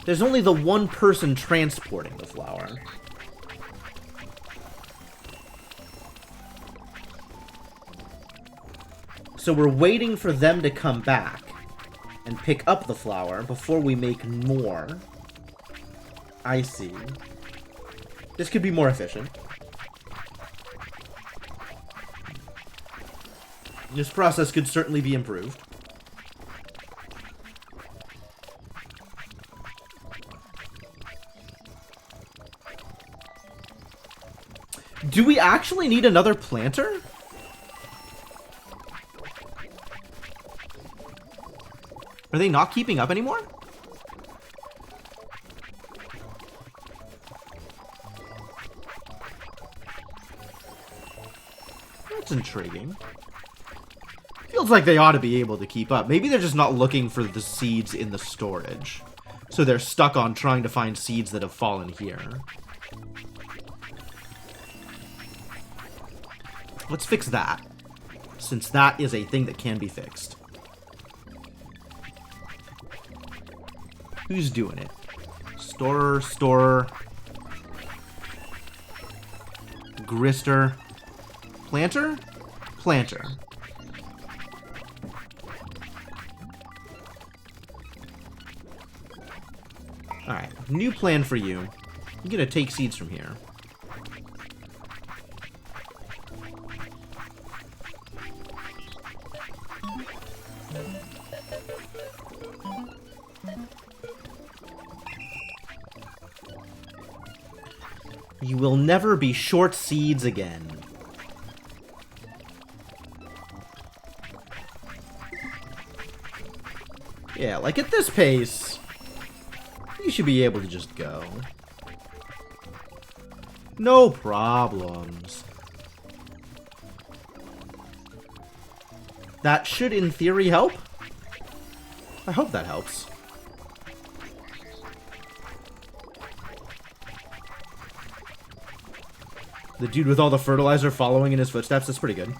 There's only the one person transporting the flour. So we're waiting for them to come back and pick up the flour before we make more. I see. This could be more efficient. This process could certainly be improved. Do we actually need another planter? Are they not keeping up anymore? That's intriguing. Feels like they ought to be able to keep up. Maybe they're just not looking for the seeds in the storage. So they're stuck on trying to find seeds that have fallen here. Let's fix that, since that is a thing that can be fixed. Who's doing it? Storer. Grister. Planter? Planter. Alright, new plan for you. You're gonna take seeds from here. You will never be short seeds again. Yeah, like at this pace, you should be able to just go. No problems. That should, in theory, help. I hope that helps. The dude with all the fertilizer following in his footsteps is pretty good.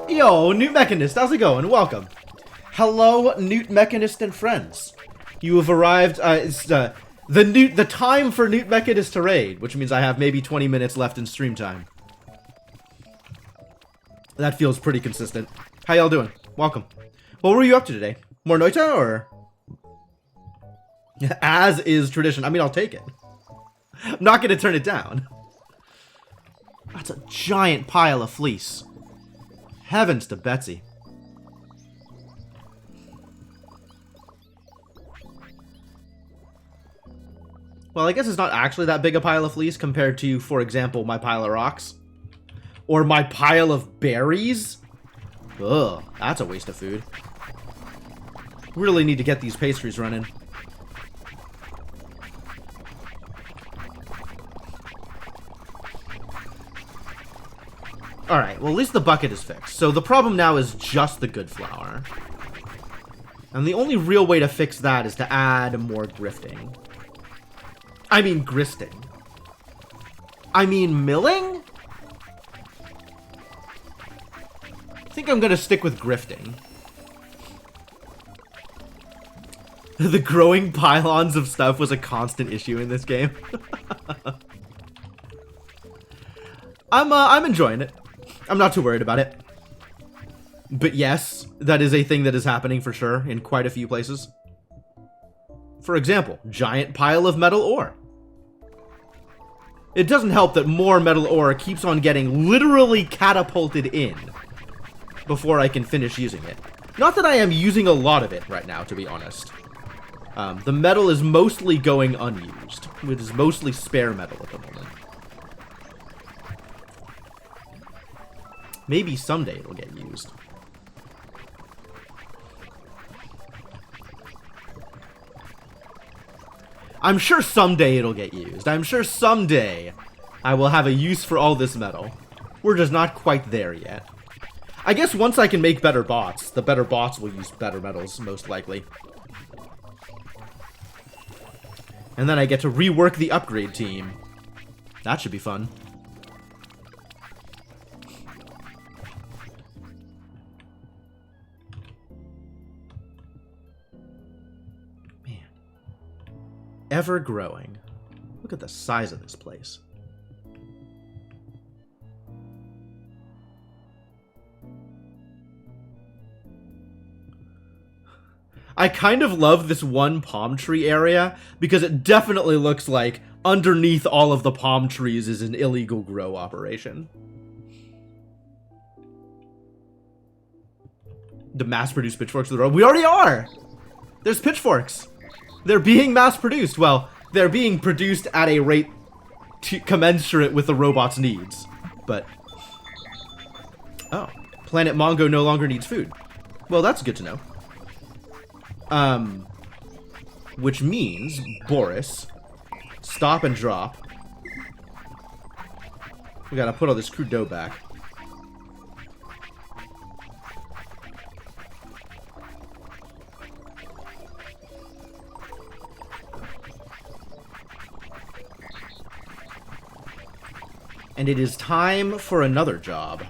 Yo, Newt Mechanist, how's it going? Welcome. Hello, Newt Mechanist and friends. You have arrived, it's the time for Newt Mechanist to raid, which means I have maybe 20 minutes left in stream time. That feels pretty consistent. How y'all doing? Welcome. What were you up to today? More Noita, or? As is tradition. I mean, I'll take it. I'm not going to turn it down. That's a giant pile of fleece. Heavens to Betsy. Well, I guess it's not actually that big a pile of fleece compared to, for example, my pile of rocks. Or my pile of berries. Ugh, that's a waste of food. Really need to get these pastries running. Alright, well at least the bucket is fixed. So the problem now is just the good flour. And the only real way to fix that is to add more grifting. I mean gristing. I mean milling? I think I'm gonna stick with grifting. The growing pylons of stuff was a constant issue in this game. I'm enjoying it. I'm not too worried about it. But yes, that is a thing that is happening for sure in quite a few places. For example, giant pile of metal ore. It doesn't help that more metal ore keeps on getting literally catapulted in before I can finish using it. Not that I am using a lot of it right now, to be honest. The metal is mostly going unused. It is mostly spare metal at the moment. Maybe someday it'll get used. I'm sure someday it'll get used. I'm sure someday I will have a use for all this metal. We're just not quite there yet. I guess once I can make better bots, the better bots will use better metals, most likely. And then I get to rework the upgrade team. That should be fun. Man. Ever growing. Look at the size of this place. I kind of love this one palm tree area because it definitely looks like underneath all of the palm trees is an illegal grow operation. To mass-produce pitchforks for the robot. We already are! There's pitchforks. They're being mass-produced. Well, they're being produced at a rate commensurate with the robot's needs. But... oh. Planet Mongo no longer needs food. Well, that's good to know. Which means, Boris, stop and drop. We gotta put all this crude dough back. And it is time for another job.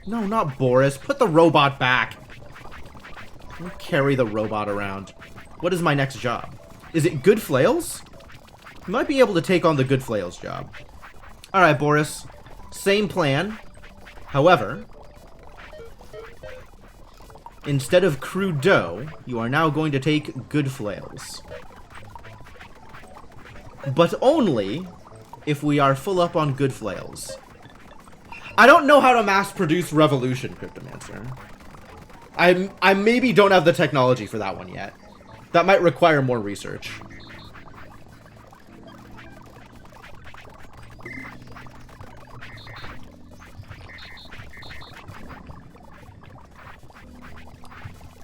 No, not Boris. Put the robot back. Don't carry the robot around. What is my next job? Is it Good Flails? You might be able to take on the Good Flails job. Alright, Boris. Same plan. However, instead of crude dough, you are now going to take Good Flails. But only if we are full up on Good Flails. I don't know how to mass-produce Revolution, Cryptomancer. I maybe don't have the technology for that one yet. That might require more research.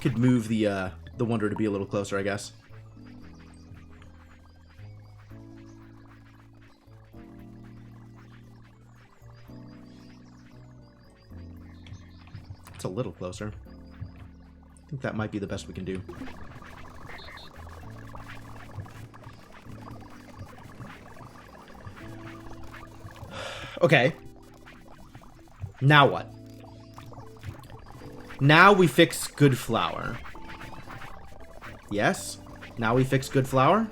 Could move the Wonder to be a little closer, I guess. It's a little closer. I think that might be the best we can do. Okay. Now what? Now we fix Good Flour. Yes? Now we fix Good Flour?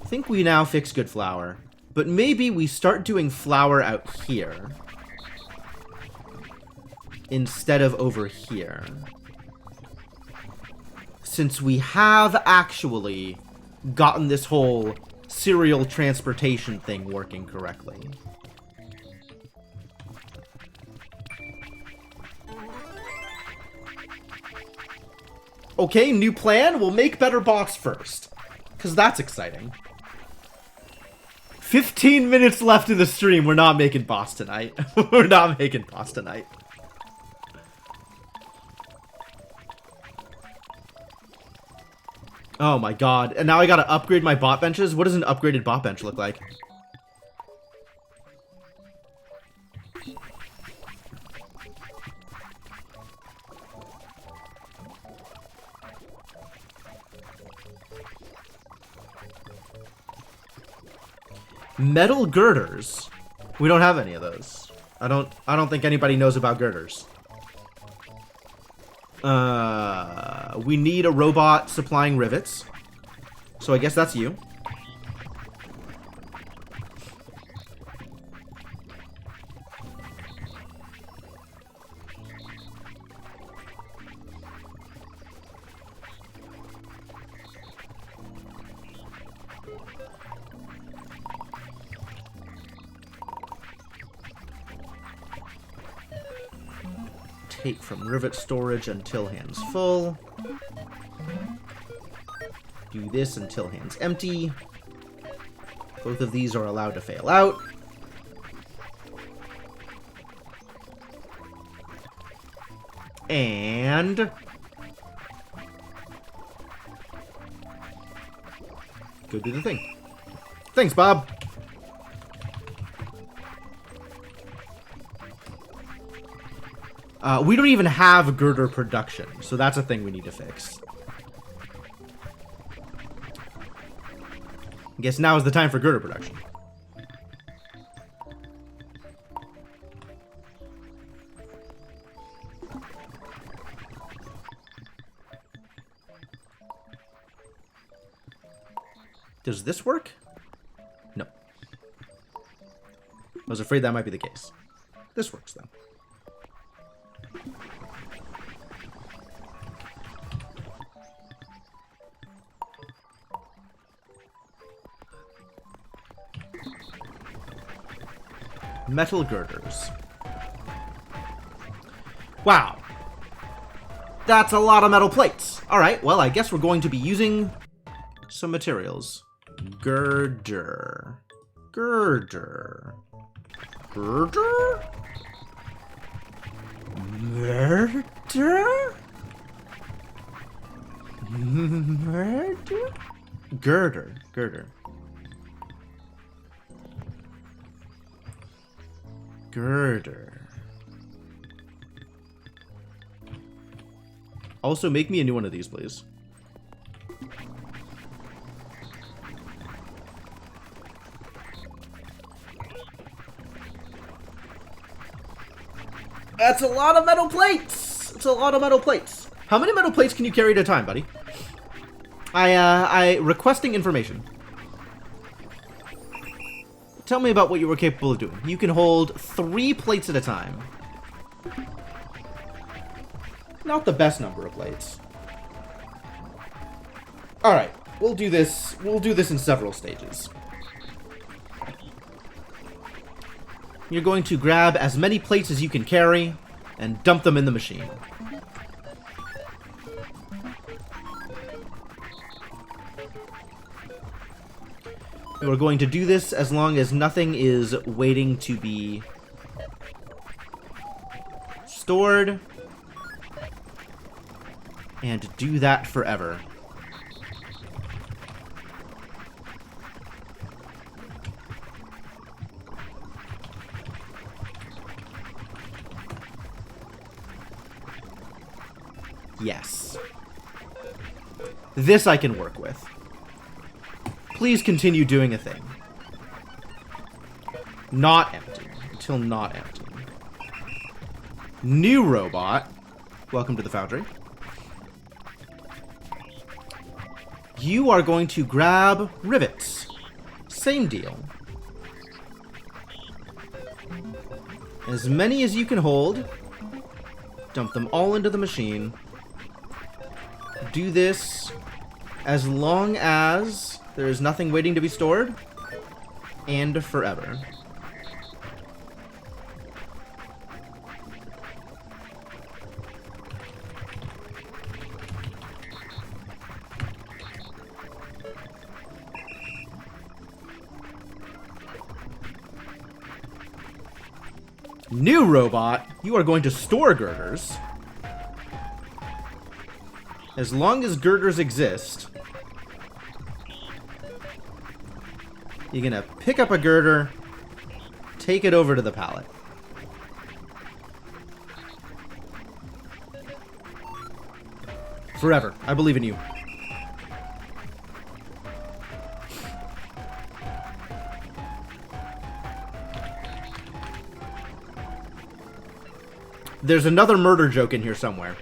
I think we now fix Good Flour. But maybe we start doing flour out here instead of over here. Since we have actually gotten this whole serial transportation thing working correctly. Okay, new plan. We'll make better box first. Because that's exciting. 15 minutes left in the stream. We're not making boss tonight. We're not making boss tonight. Oh my god. And now I gotta upgrade my bot benches? What does an upgraded bot bench look like? Metal girders? We don't have any of those. I don't think anybody knows about girders. We need a robot supplying rivets. So I guess that's you. Take from rivet storage until hands full. Do this until hands empty. Both of these are allowed to fail out. And go do the thing. Thanks, Bob. We don't even have girder production, so that's a thing we need to fix. I guess now is the time for girder production. Does this work? No. I was afraid that might be the case. This works, though. Metal girders. Wow. That's a lot of metal plates. All right, well, I guess we're going to be using some materials. Girder. Girder. Girder? Murder? Murder? Girder. Girder. Girder. Also, make me a new one of these, please. That's a lot of metal plates! It's a lot of metal plates. How many metal plates can you carry at a time, buddy? Requesting information. Tell me about what you were capable of doing. You can hold 3 plates at a time. Not the best number of plates. Alright, we'll do this in several stages. You're going to grab as many plates as you can carry and dump them in the machine. We're going to do this as long as nothing is waiting to be stored. And do that forever. Yes. This I can work with. Please continue doing a thing. Not empty. Until not empty. New robot. Welcome to the foundry. You are going to grab rivets. Same deal. As many as you can hold. Dump them all into the machine. Do this as long as there is nothing waiting to be stored. And forever. New robot, you are going to store girders. As long as girders exist, you're gonna pick up a girder, take it over to the pallet. Forever. I believe in you. There's another murder joke in here somewhere.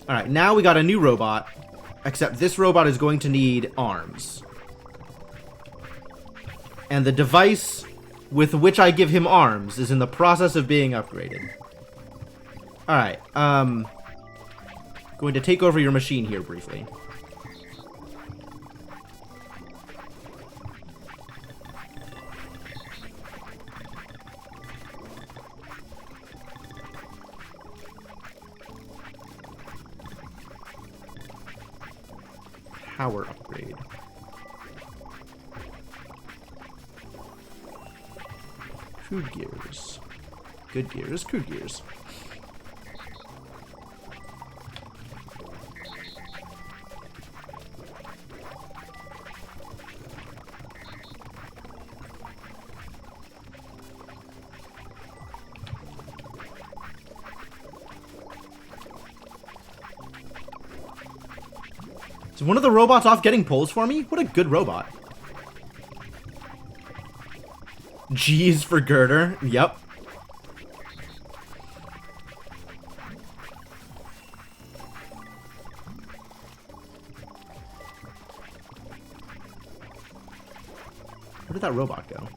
Alright, now we got a new robot. Except this robot is going to need arms. And the device with which I give him arms is in the process of being upgraded. Alright, going to take over your machine here briefly. Power upgrade. Crude gears. Good gears, crude gears. Is one of the robots off getting poles for me? What a good robot. G's for girder. Yep. Where did that robot go?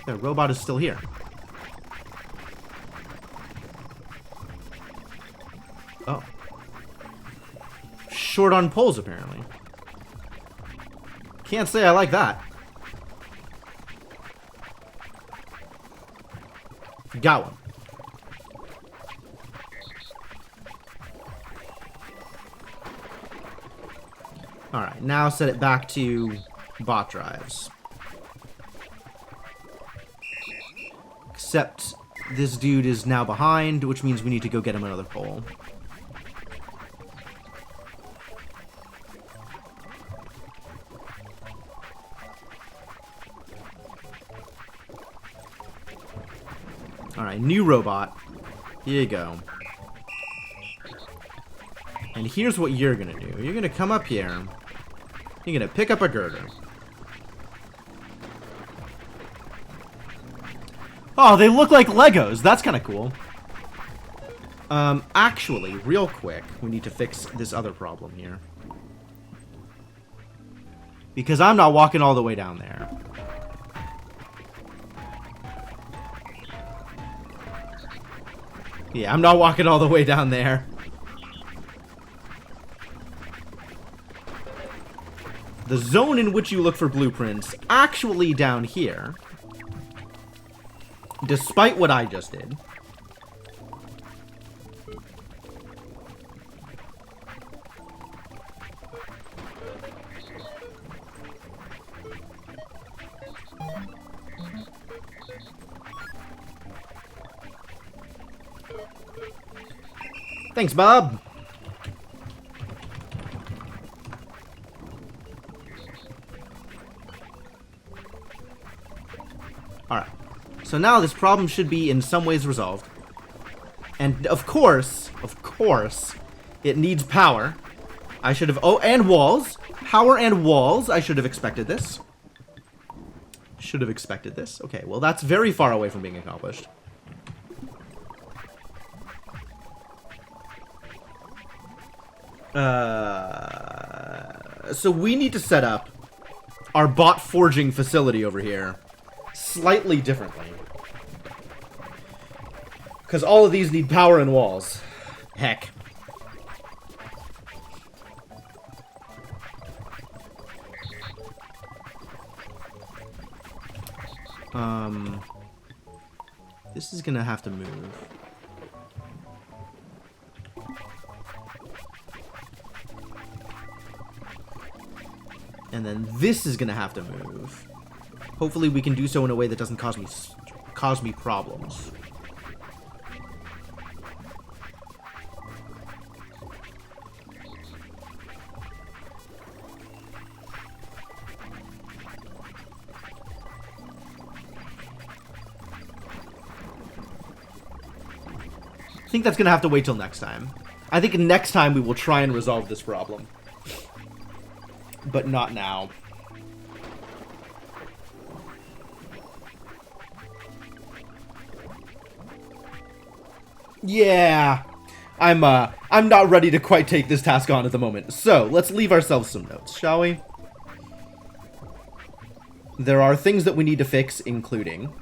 The robot is still here. Oh. Short on poles, apparently. Can't say I like that. Got one. Alright, now set it back to bot drives. Except this dude is now behind, which means we need to go get him another pole. Alright, new robot. Here you go. And here's what you're gonna do. You're gonna come up here. You're gonna pick up a girder. Oh, they look like Legos. That's kind of cool. Actually, real quick, we need to fix this other problem here. Because I'm not walking all the way down there. Yeah, I'm not walking all the way down there. The zone in which you look for blueprints, actually down here. Despite what I just did. Thanks, Bob. Alright. So now this problem should be in some ways resolved. And of course, it needs power. I should have... Oh, and walls. Power and walls. I should have expected this. Should have expected this. Okay, well that's very far away from being accomplished. So we need to set up our bot forging facility over here slightly differently. Because all of these need power and walls. Heck. This is gonna have to move. And then this is gonna have to move. Hopefully we can do so in a way that doesn't cause me problems. I think that's gonna have to wait till next time. I think next time we will try and resolve this problem. But not now. Yeah. I'm not ready to quite take this task on at the moment. So, let's leave ourselves some notes, shall we? There are things that we need to fix, including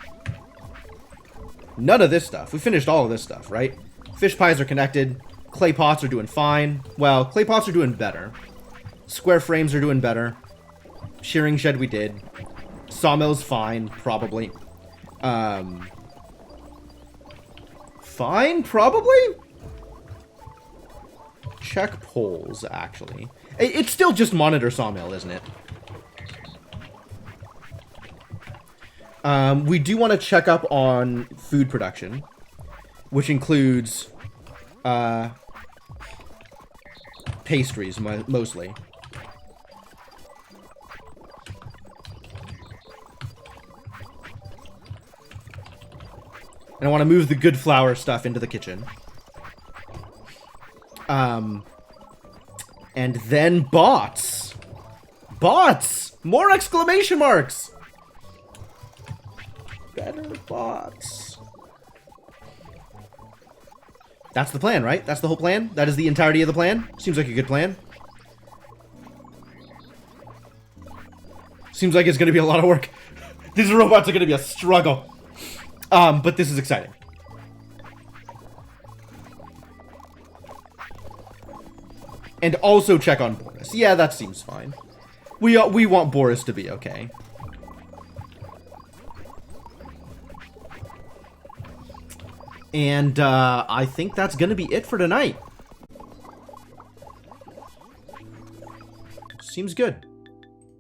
none of this stuff. We finished all of this stuff, right? Fish pies are connected. Clay pots are doing fine. Well, clay pots are doing better. Square frames are doing better. Shearing shed we did. Sawmill's fine, probably. Fine, probably? Check poles, actually. It's still just monitor sawmill, isn't it? We do want to check up on food production, which includes pastries, mostly. And I want to move the good flour stuff into the kitchen. And then bots. Bots! More exclamation marks! Better bots. That's the plan, right? That's the whole plan? That is the entirety of the plan? Seems like a good plan. Seems like it's going to be a lot of work. These robots are going to be a struggle. But this is exciting. And also check on bonus. Yeah, that seems fine. We want Boris to be okay. And I think that's gonna be it for tonight. Seems good.